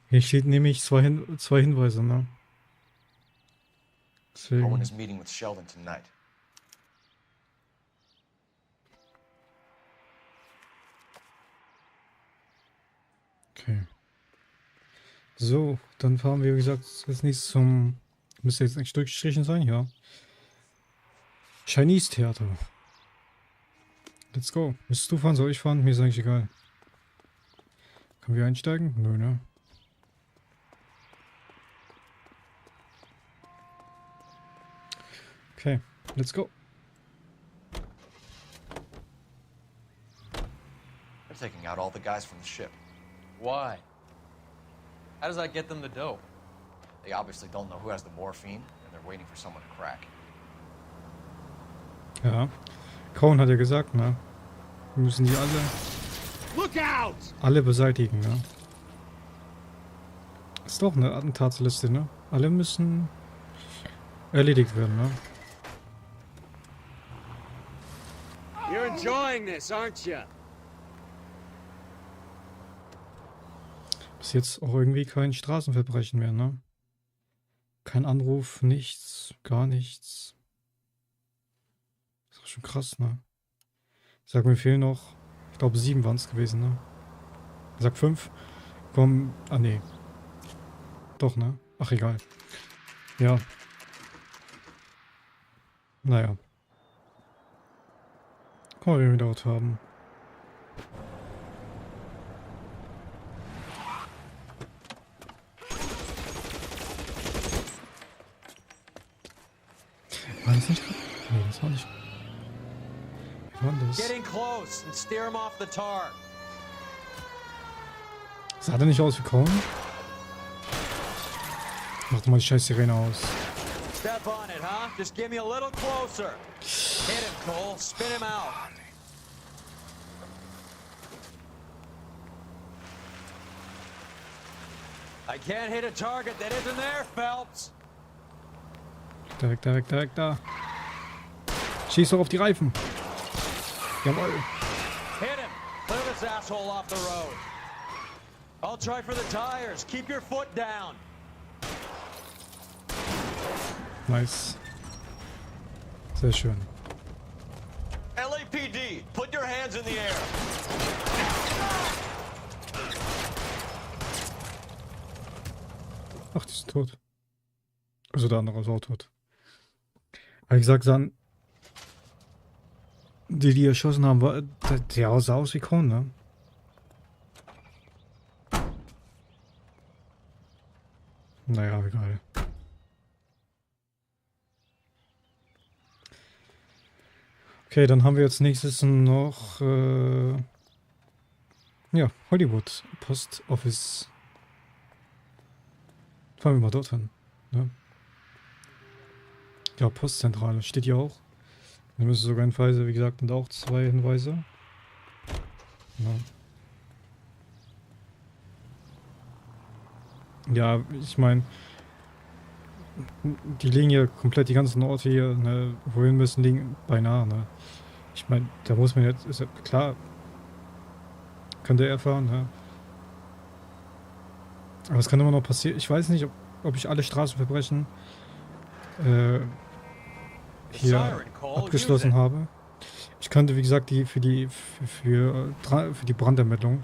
Hier steht nämlich zwei Hinweise, ne? Deswegen. Owen is meeting with Sheldon tonight. Okay. So, dann fahren wir, wie gesagt, als nächstes zum... Müsste jetzt eigentlich durchgestrichen sein, ja. Chinese Theater. Let's go. Müsstest du fahren, soll ich fahren? Mir ist eigentlich egal. Können wir einsteigen? Nö, ne? Okay, let's go. They're taking out all the guys from the ship. Why? How does that get them the dope? They obviously don't know who has the morphine, and they're waiting for someone to crack. Ja. Cohen hat ja gesagt, ne? Wir müssen die alle beseitigen, ne? Ist doch eine Attentatsliste, ne? Alle müssen erledigt werden, ne? You're enjoying this, aren't you? Bis jetzt auch irgendwie kein Straßenverbrechen mehr, ne? Kein Anruf, nichts, gar nichts. Ist doch schon krass, ne? Ich sag, mir fehlen noch, ich glaube 7 waren es gewesen, ne? Ich sag 5. Komm, ah nee. Doch, ne? Ach, egal. Ja. Naja. Guck mal, wie wir dort haben. War das nicht? Nee, das war nicht. Wie war das? Get in close and steer him off the tar. Sah der nicht aus wie Cohen? Mach doch mal die scheiß Sirene aus. Step on it, huh? Just give me a little closer. Hit him, Cole. Spin him out. I can't hit a target that isn't there, Phelps. Da. Schieß doch auf die Reifen. Jawohl. Hit him. Clear this asshole off the road. I'll try for the tires. Keep your foot down. Nice. Sehr schön. LAPD, put your hands in the air. Ach, die ist tot. Also der andere ist auch tot. Aber ich sag dann, die erschossen haben, war, der sah aus wie Cohen, ne? Naja, egal. Okay, dann haben wir jetzt nächstes noch, ja, Ja, Hollywood. Post Office. Fahren wir mal dorthin. Ne? Ja, Postzentrale. Steht hier auch. Da müssen sogar Hinweise, wie gesagt, und auch 2 Hinweise. Ja, ich meine, die liegen ja komplett, die ganzen Orte hier, ne, wohin müssen liegen, beinahe, ne. Ich meine, da muss man jetzt, ist ja klar, könnte er fahren, ne. Aber es kann immer noch passieren. Ich weiß nicht, ob ich alle Straßenverbrechen hier abgeschlossen habe. Ich könnte, wie gesagt, die für die Brandermittlung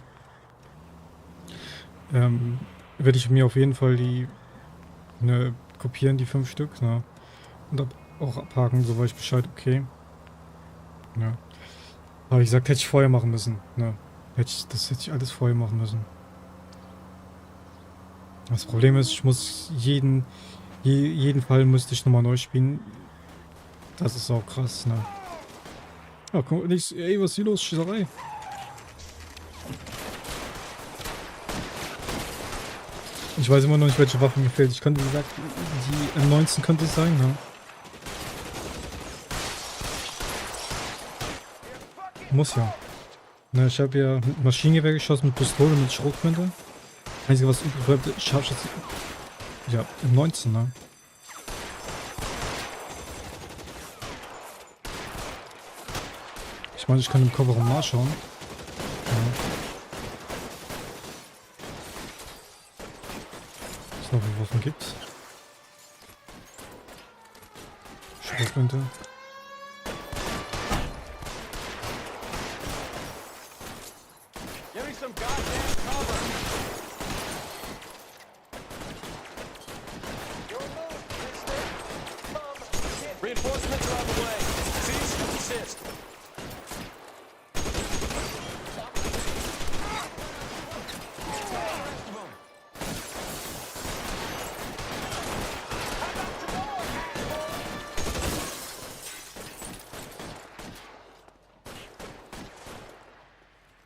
werde ich mir auf jeden Fall die kopieren, die 5 Stück, ne? Und auch abhaken, so weiß ich Bescheid, okay. Ja. Aber wie gesagt, hätte ich vorher machen müssen, ne? Das hätte ich alles vorher machen müssen. Das Problem ist, ich muss jeden Fall müsste ich nochmal neu spielen. Das ist auch krass, ne? Ja, guck, ey, was ist hier los? Schießerei. Ich weiß immer noch nicht, welche Waffen mir fehlt. Ich könnte, wie gesagt, die M19 könnte es sein, ne? Muss ja. Ne, ich habe ja mit Maschinengewehr geschossen, mit Pistole, mit Schrotflinte. Einzige, was übrig bleibt, Scharfschütze. Ja, M19, ne? Ich meine, ich kann im Kofferraum nachschauen. Ja. Was es noch für Waffen gibt. Schrotflinte. Give me some goddamn cover. Reinforcements are on the way. Cease and desist.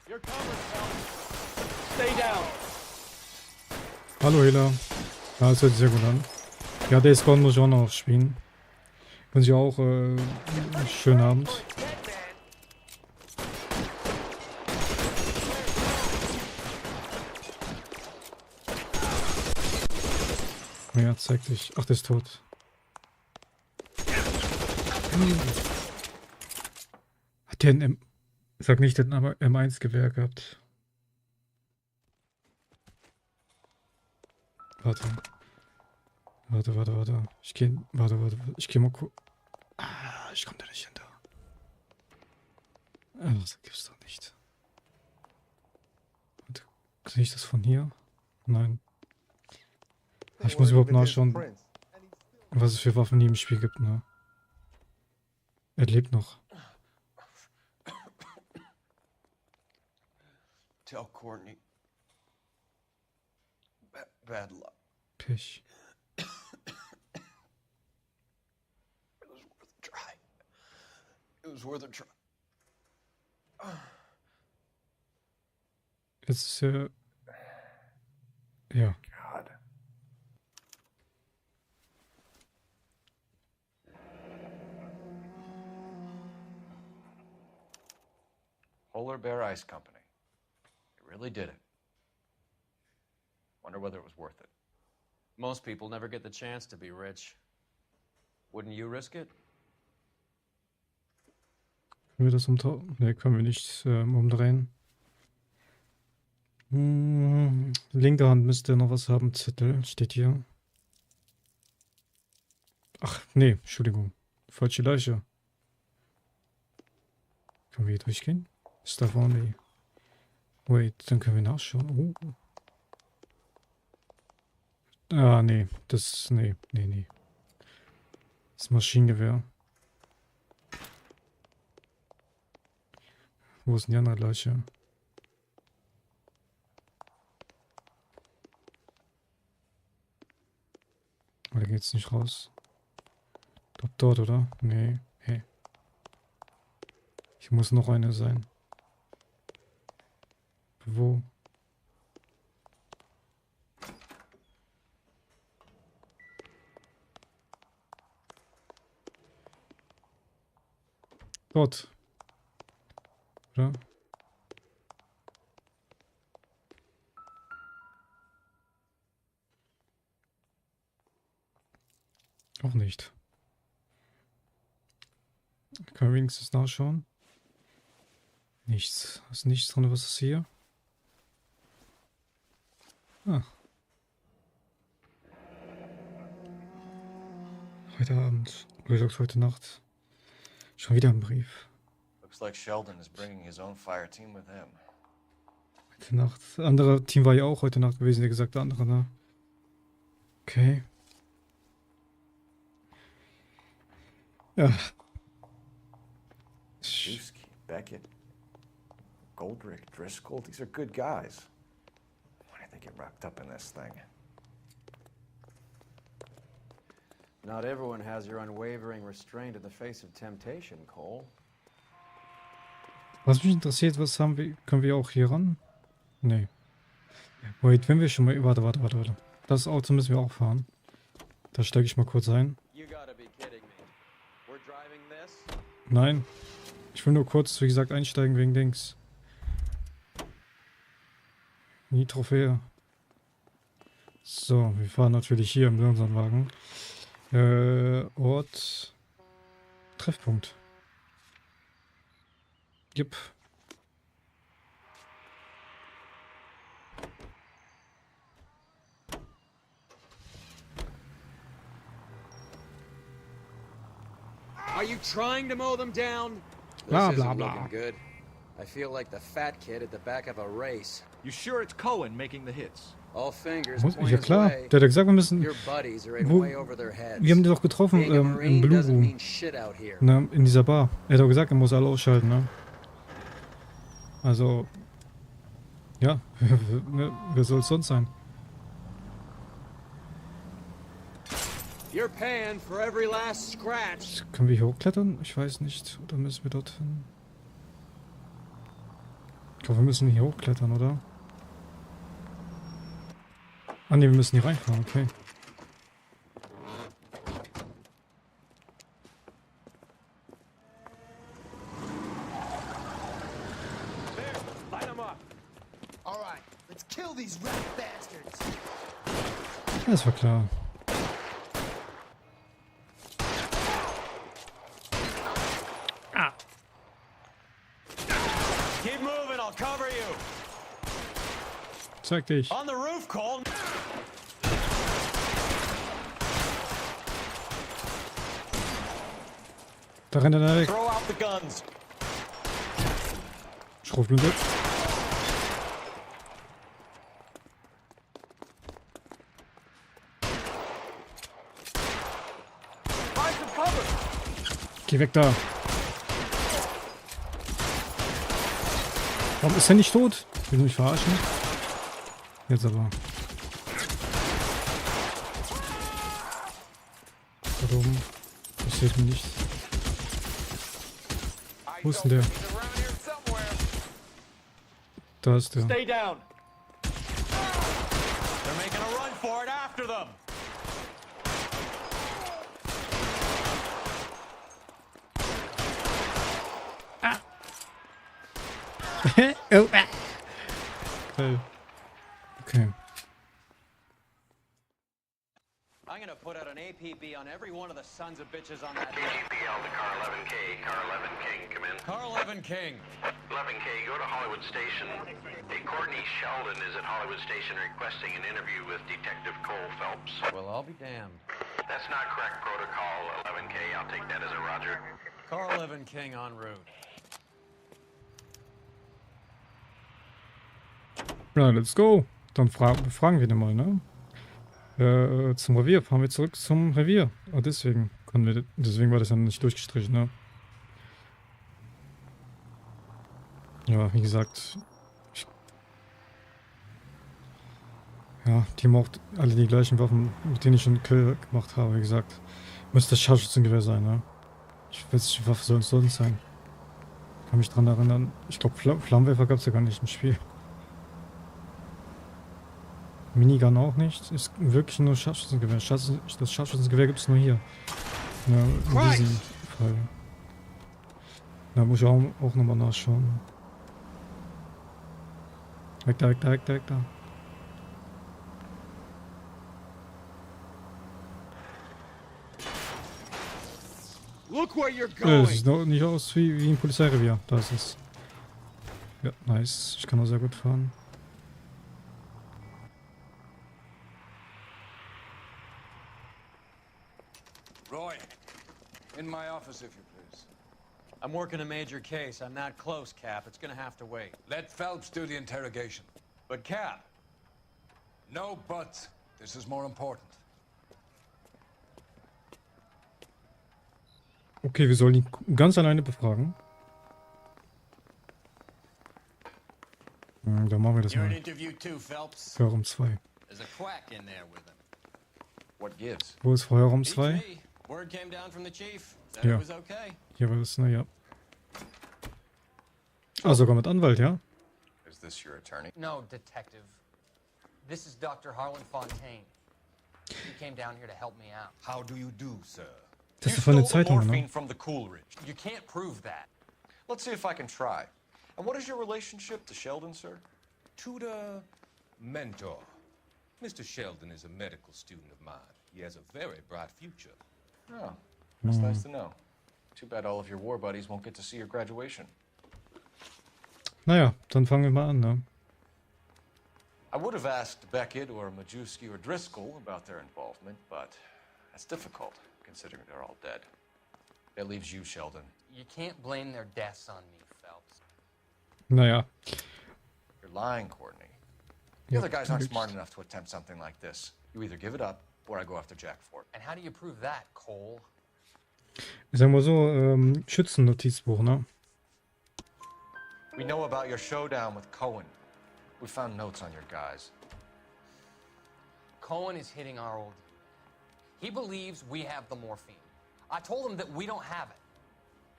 You're covered, Phelps. Stay down. Hallo Hela. Ja, das hört sich sehr gut an. Ja, Days Gone muss ich auch noch spielen. Wünsche ich auch einen schönen Abend. Ja, zeig dich. Ach, der ist tot. Hat der ein Sag nicht, der hat aber M1-Gewehr gehabt. Warte. Ich geh. Warte. Ich geh mal kurz. Ah, ich komm da nicht hinter. Ah, das gibt's doch nicht. Warte, sehe ich das von hier? Nein. Ich muss überhaupt nachschauen, was es für Waffen hier im Spiel gibt, ne? Er lebt noch. Tell Courtney. Bad luck. Pech. It was worth a try. It was worth a try. Jetzt ist er. Ja. God. Polar Bear Ice Company. It really did it. Wonder whether it was worth it. Most people never get the chance to be rich. Wouldn't you risk it? Können wir das umtauschen? Ne, können wir nicht umdrehen. Linke Hand müsste noch was haben. Zettel steht hier. Ach, nee, Entschuldigung. Falsche Leiche. Können wir hier durchgehen? Ist da vorne. Wait, dann können wir nachschauen. Oh. Ah, nee. Das. Nee. Das Maschinengewehr. Wo ist denn die andere Leiche? Oder geht's nicht raus? Ich glaub dort, oder? Nee. Hey. Hier muss noch eine sein. Wo? Dort. Oder? Auch nicht. Kann wenigstens nachschauen. Nichts. Ist nichts drin. Was ist hier? Ah. Heute Abend. Oder sagst heute Nacht. Schon wieder ein Brief. Looks like Sheldon is bringing his own fire team with him. Heute Nacht. Andere Team war ja auch heute Nacht gewesen, der gesagte andere, ne? Okay. Ja. Drewski, Beckett, Goldrick, Driscoll, these are good guys. Why did they get wrapped up in this thing? Not everyone has your unwavering restraint in the face of temptation, Cole. Was mich interessiert, was haben wir, können wir auch hier ran? Nee. Wait, wenn wir schon mal, warte. Das Auto müssen wir auch fahren. Da steige ich mal kurz ein. Nein. Ich will nur kurz, wie gesagt, einsteigen wegen Dings. Die Trophäe. So, wir fahren natürlich hier mit unserem Wagen. Ort. Treffpunkt. Jupp. Are you trying to mow them down? Blah, This blah, isn't blah. looking good. I feel like the fat kid at the back of a race. You sure it's Cohen making the hits? All fingers Ja point his klar, way. der hat gesagt, wir müssen... Your buddies are in Wo, way over their heads. wir haben die doch getroffen Being a im Marine Blue doesn't Room. mean shit out here. Ne, in dieser Bar. Er hat doch gesagt, er muss alle ausschalten, ne? Also... Ja, wer soll es sonst sein? You're paying for every last scratch. Können wir hier hochklettern? Ich weiß nicht. Oder müssen wir dorthin? Ich glaube, wir müssen hier hochklettern, oder? Ah ne, wir müssen hier reinfahren, okay. Das war klar. Keep moving, I'll cover you. Zeig dich. On the roof, Cole. Da rennt er weg. Throw out the guns. Schrotflinte. Find some cover. Geh weg da. Warum ist er nicht tot? Will mich verarschen? Jetzt aber. Da oben. Passiert mir nichts. Wo ist denn der? Da ist der. Stay down. They're making a run for it after them. Oh. Geil. Okay. I'm gonna put out an APB on every one of the sons of bitches on that. KGPL to car 11K. Car 11 King, come in. Car 11 King. 11K, go to Hollywood Station. Hey, Courtney Sheldon is at Hollywood Station requesting an interview with Detective Cole Phelps. Well, I'll be damned. That's not correct protocol, 11K. I'll take that as a roger. Car 11 King en route. Ja, let's go. Dann fragen wir den mal, ne? Zum Revier. Fahren wir zurück zum Revier. Oh, deswegen war das dann nicht durchgestrichen, ne? Ja, wie gesagt. Ja, die haben auch alle die gleichen Waffen, mit denen ich schon Kill gemacht habe, wie gesagt. Müsste das Scharfschützengewehr sein, ne? Ich weiß nicht, die Waffe soll es sonst sein. Kann mich dran erinnern. Ich glaube, Flammenwerfer gab es ja gar nicht im Spiel. Minigun auch nicht. Ist wirklich nur Scharfschützengewehr. Das Scharfschützengewehr gibt es nur hier. Ja, in diesem Fall. Da muss ich auch nochmal nachschauen. Weg da, weg da, weg da, weg da. Das sieht noch nicht aus wie ein Polizeirevier. Da ist es. Ja, nice. Ich kann auch sehr gut fahren. Roy, in my office, if you please. I'm working a major case. I'm not close, Cap. It's gonna have to wait. Let Phelps do the interrogation. But, Cap. No buts. This is more important. Okay, wir sollen ihn ganz alleine befragen. Dann machen wir das You're an mal. interview too, Phelps. Feuerraum 2. There's a quack in there with him. What gives? Wo ist Feuerraum 2? Me. Word came down from the chief. Said Ja. it was okay. Hier war das, naja. Ah, sogar mit Anwalt, ja? Is this your attorney? No, detective. This is Dr. Harlan Fontaine. He came down here to help me out. How do you do, sir? Das ist von der Zeitung, morphine ne? from the Coolridge. You can't prove that. Let's see if I can try. And what is your relationship to Sheldon, sir? Tutor, mentor. Mr. Sheldon is a medical student of mine. He has a very bright future. Oh, that's nice to know. Too bad all of your war buddies won't get to see your graduation. Naja, dann fangen wir mal an, ne? I would have asked Beckett or Majewski or Driscoll about their involvement, but that's difficult, considering they're all dead. That leaves you, Sheldon. You can't blame their deaths on me, Phelps. Naja. You're lying, Courtney. The other guys aren't smart enough to attempt something like this. You either give it up, or I go after Jack for it. And how do you prove that, Cole? Ich sag mal so, Schützennotizbuch, ne? We know about your showdown with Cohen. We found notes on your guys. Cohen is hitting our old dude. He believes we have the morphine. I told him that we don't have it.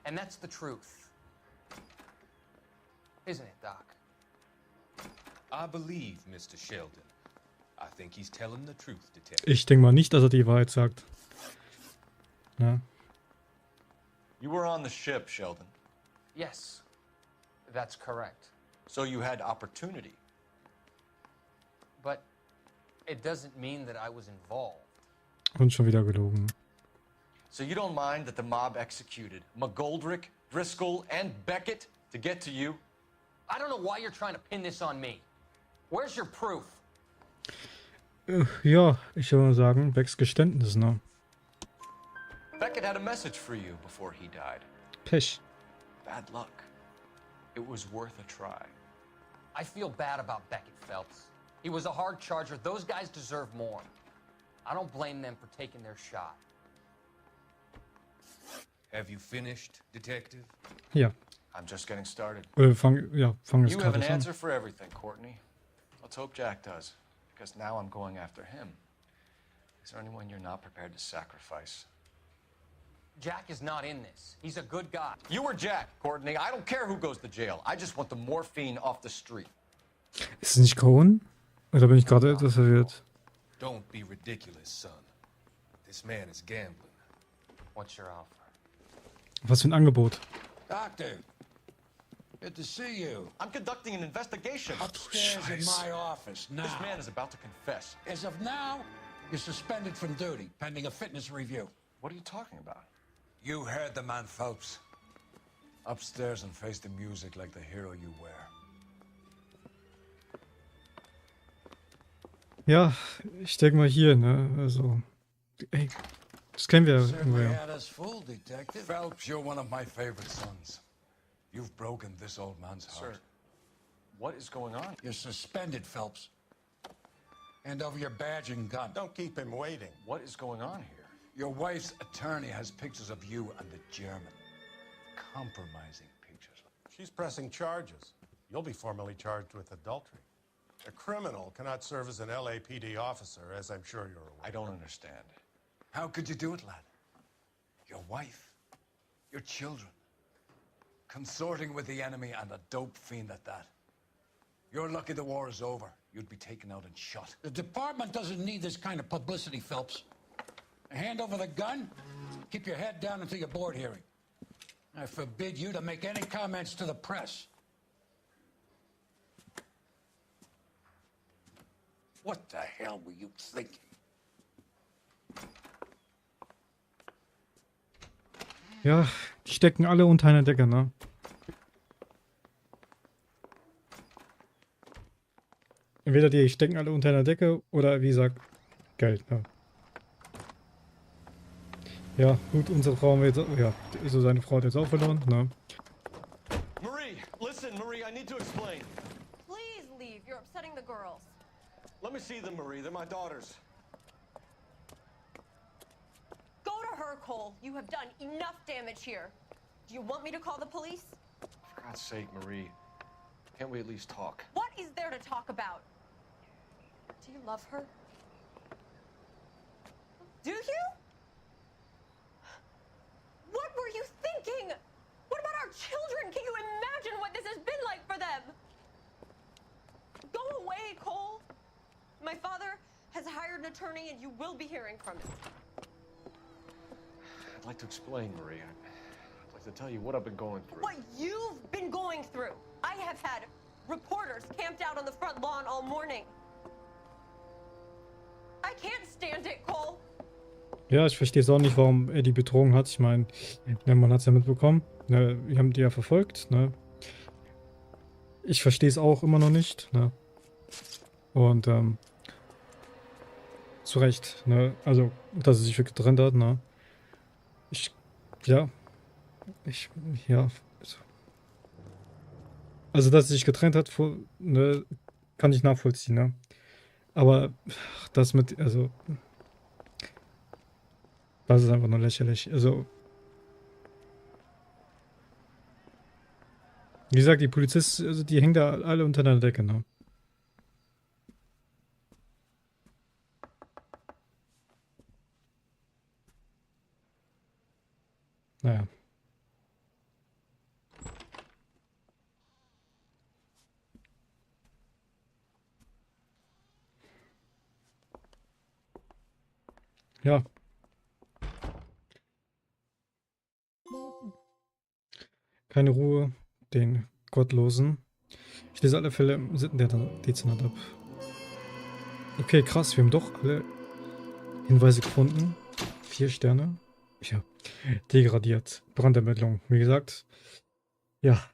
And that's the truth. Isn't it, Doc? I believe Mr. Sheldon. I think he's telling the truth, detective. Ich denke mal nicht, dass er die Wahrheit sagt. Ja. You were on the ship, Sheldon. Yes, that's correct. So you had opportunity. But it doesn't mean that I was involved. Und schon wieder gelogen. So you don't mind that the mob executed McGoldrick, Driscoll, and Beckett to get to you? I don't know why you're trying to pin this on me. Where's your proof? Ja, ich würde mal sagen, Becks Geständnis, ne? Beckett had a message for you before he died. Pech. Bad luck. It was worth a try. I feel bad about Beckett, Phelps. He was a hard charger. Those guys deserve more. I don't blame them for taking their shot. Have you finished, detective? Ja. I'm just getting started. Fang jetzt You have an gerade an. answer for everything, Courtney. Let's hope Jack does, because now I'm going after him. Is there anyone you're not prepared to sacrifice? Jack is not in this. He's a good guy. You or Jack, Courtney. I don't care who goes to jail. I just want the morphine off the street. Ist es nicht Cohen? Oder bin ich gerade etwas verwirrt? Don't be ridiculous, son. This man is gambling. What's your offer? Was für ein Angebot? Doctor, good to see you. I'm conducting an investigation. Upstairs in my office now. This man is about to confess. As of now, you're suspended from duty, pending a fitness review. What are you talking about? You heard the man, Phelps. Upstairs and face the music like the hero you were. Ja, ich denke mal hier, ne? Also, ey, das kennen wir ja irgendwo, Certainly ja. had us fooled, Detective. Phelps, you're one of my favorite sons. You've broken this old man's heart. Sir, what is going on? You're suspended, Phelps. Hand over your badge and gun. Don't keep him waiting. What is going on here? Your wife's attorney has pictures of you and the German. Compromising pictures. She's pressing charges. You'll be formally charged with adultery. A criminal cannot serve as an LAPD officer, as I'm sure you're aware. I don't understand. How could you do it, lad? Your wife, your children, consorting with the enemy and a dope fiend at that. You're lucky the war is over. you'd be taken out and shot. The department doesn't need this kind of publicity, Phelps. Hand over the gun, keep your head down until your board hearing. I forbid you to make any comments to the press. What the hell were you thinking? Ja, die stecken alle unter einer Decke, ne? Entweder die stecken alle unter einer Decke oder wie gesagt, Geld, ne? Ja, gut, unsere Frau haben wir jetzt, ja, so seine Frau hat jetzt auch verloren, ne? Marie, listen, Marie, I need to explain. Please leave. You're upsetting the girls. Let me see them, Marie. They're my daughters. Go to her, Cole. You have done enough damage here. Do you want me to call the police? For God's sake, Marie. Can't we at least talk? What is there to talk about? Do you love her? Do you? What were you thinking? What about our children? Can you imagine what this has been like for them? Go away, Cole. My father has hired an attorney and you will be hearing from him. I'd like to explain, Marie. I'd like to tell you what I've been going through. What you've been going through. I have had reporters camped out on the front lawn all morning. I can't stand it, Cole. Ja, ich verstehe es auch nicht, warum er die betrogen hat. Ich meine, man hat es ja mitbekommen. Ne, wir haben die ja verfolgt. Ne? Ich verstehe es auch immer noch nicht. Ne? Und zu Recht. Ne? Also, dass er sich wirklich getrennt hat. Ne? Ja. Also, dass er sich getrennt hat, ne, kann ich nachvollziehen. Ne? Aber das mit, also... Das ist einfach nur lächerlich. Also, wie gesagt, die Polizisten, also die hängen da alle unter der Decke, ne? Naja. Ja. Keine Ruhe, den Gottlosen. Ich lese alle Fälle im Sittendezernat ab. Okay, krass, wir haben doch alle Hinweise gefunden. 4 Sterne. Ja, degradiert. Brandermittlung. Wie gesagt, ja.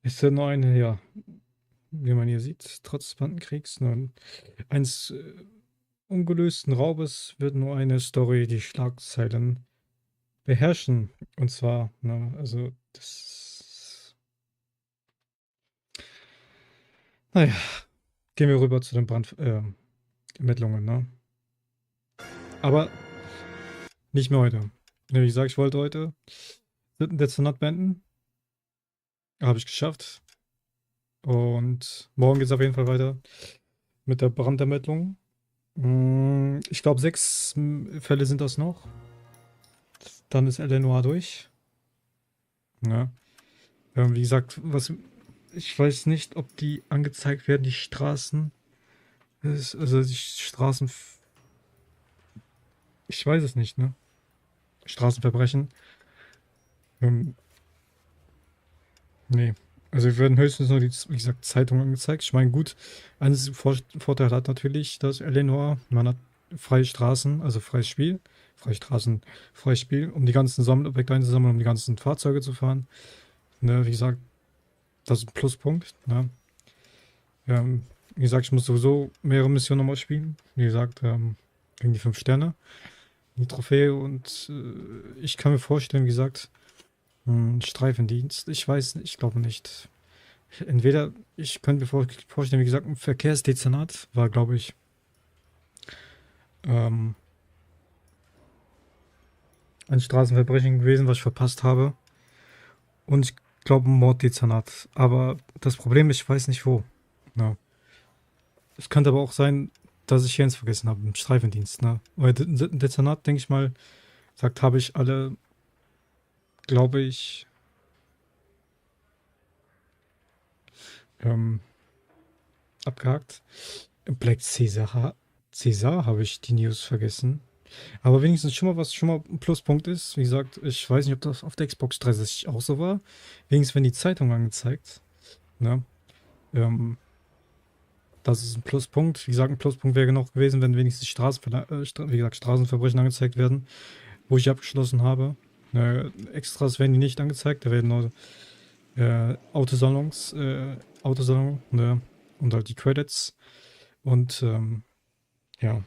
Ist ja nur eine, ja, wie man hier sieht, trotz des Bandenkriegs, eines ungelösten Raubes wird nur eine Story die Schlagzeilen beherrschen. Und zwar, ne, also das... Naja, gehen wir rüber zu den Ermittlungen, ne? Aber nicht mehr heute. Wie gesagt, ich wollte heute Dezernat beenden. Habe ich geschafft. Und morgen geht es auf jeden Fall weiter mit der Brandermittlung. Ich glaube, 6 Fälle sind das noch. Dann ist Noire durch. Ja. Wie gesagt, ich weiß nicht, ob die angezeigt werden, die Straßen. Also die Straßen... Ich weiß es nicht, ne? Straßenverbrechen. Nee. Also wir werden höchstens nur die, wie gesagt, Zeitungen angezeigt. Ich meine, gut, einen Vorteil hat natürlich das Noire. Man hat freie Straßen, also freies Spiel. Freie Straßen, freies Spiel, um die ganzen Sammelobjekte einzusammeln, um die ganzen Fahrzeuge zu fahren. Ne, wie gesagt, das ist ein Pluspunkt. Ne? Wie gesagt, ich muss sowieso mehrere Missionen nochmal spielen. Wie gesagt, wegen die 5 Sterne. Die Trophäe und ich kann mir vorstellen, wie gesagt, Streifendienst. Ich weiß, ich glaube nicht. Entweder, ich könnte mir vorstellen, wie gesagt, ein Verkehrsdezernat war, glaube ich, ein Straßenverbrechen gewesen, was ich verpasst habe. Und ich glaube, ein Morddezernat. Aber das Problem ist, ich weiß nicht wo. Ja. Es könnte aber auch sein, dass ich hier eins vergessen habe, im Streifendienst. Ne? Weil ein Dezernat, denke ich mal, sagt, habe ich alle, glaube ich, abgehakt. Black Caesar habe ich die News vergessen. Aber wenigstens schon mal ein Pluspunkt ist. Wie gesagt, ich weiß nicht, ob das auf der Xbox 360 auch so war. Wenigstens werden die Zeitungen angezeigt. Ne? Das ist ein Pluspunkt. Wie gesagt, ein Pluspunkt wäre noch gewesen, wenn wenigstens Straßenverbrechen angezeigt werden, wo ich abgeschlossen habe. Extras werden die nicht angezeigt. Da werden nur Autosalon, ne? Und halt die Credits. Und ja.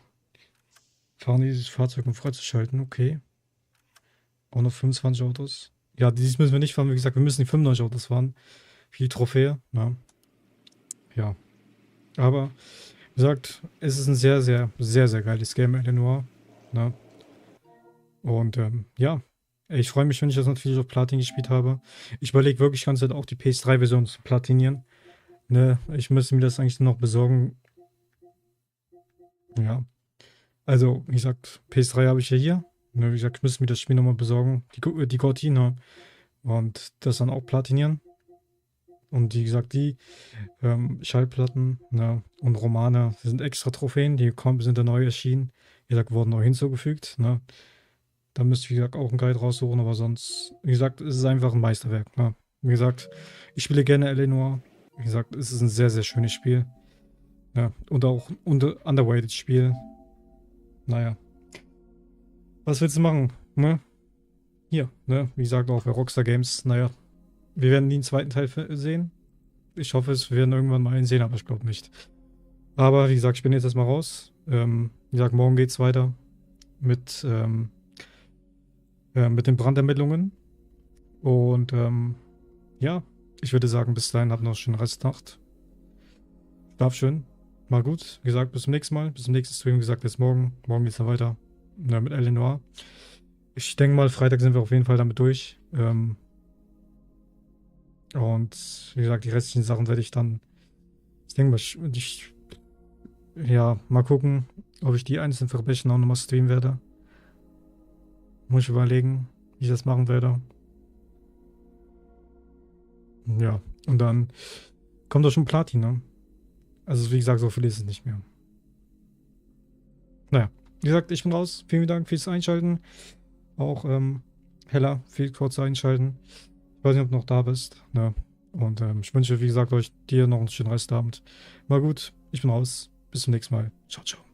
Fahren dieses Fahrzeug, um freizuschalten. Okay. Auch noch 25 Autos. Ja, dieses müssen wir nicht fahren. Wie gesagt, wir müssen die 95 Autos fahren. Für die Trophäe. Ne? Ja. Aber, wie gesagt, es ist ein sehr, sehr, sehr, sehr geiles Game, Noire. Ne? Und, ja. Ich freue mich, wenn ich das natürlich auf Platin gespielt habe. Ich überlege wirklich ganz halt auch die PS3-Version zu platinieren. Ne? Ich müsste mir das eigentlich noch besorgen. Ja. Also, wie gesagt, PS3 habe ich ja hier. Ne, wie gesagt, ich müsste mir das Spiel nochmal besorgen. Die Cortina. Und das dann auch platinieren. Und wie gesagt, die Schallplatten, ne, und Romane sind extra Trophäen. Die sind da neu erschienen. Wie gesagt, wurden neu hinzugefügt. Ne. Da müsste ich, wie gesagt, auch einen Guide raussuchen. Aber sonst, wie gesagt, es ist einfach ein Meisterwerk. Ne. Wie gesagt, ich spiele gerne Noire. Wie gesagt, es ist ein sehr, sehr schönes Spiel. Ja, und auch ein underrated Spiel. Naja. Was willst du machen? Ne? Hier, ne? Wie gesagt, auch bei Rockstar Games. Naja. Wir werden nie einen zweiten Teil sehen. Ich hoffe es, wir werden irgendwann mal einen sehen, aber ich glaube nicht. Aber wie gesagt, ich bin jetzt erstmal raus. Wie gesagt, morgen geht's weiter mit den Brandermittlungen. Und ja, ich würde sagen, bis dahin habt noch eine schöne Restnacht. Schlaf schön. Mal gut. Wie gesagt, bis zum nächsten Mal. Bis zum nächsten Stream. Wie gesagt, bis morgen. Morgen geht's dann weiter. Ja, mit Noire. Ich denke mal, Freitag sind wir auf jeden Fall damit durch. Und wie gesagt, die restlichen Sachen werde ich dann. Ich denke mal, ja, mal gucken, ob ich die einzelnen Verbrechen auch nochmal streamen werde. Muss ich überlegen, wie ich das machen werde. Ja, und dann kommt doch schon Platin, ne? Also wie gesagt, so viel ist es nicht mehr. Naja, wie gesagt, ich bin raus. Vielen Dank fürs Einschalten. Auch Hella, viel kurz einschalten. Ich weiß nicht, ob du noch da bist. Ne? Und ich wünsche, wie gesagt, dir noch einen schönen Restabend. Mal gut, ich bin raus. Bis zum nächsten Mal. Ciao, ciao.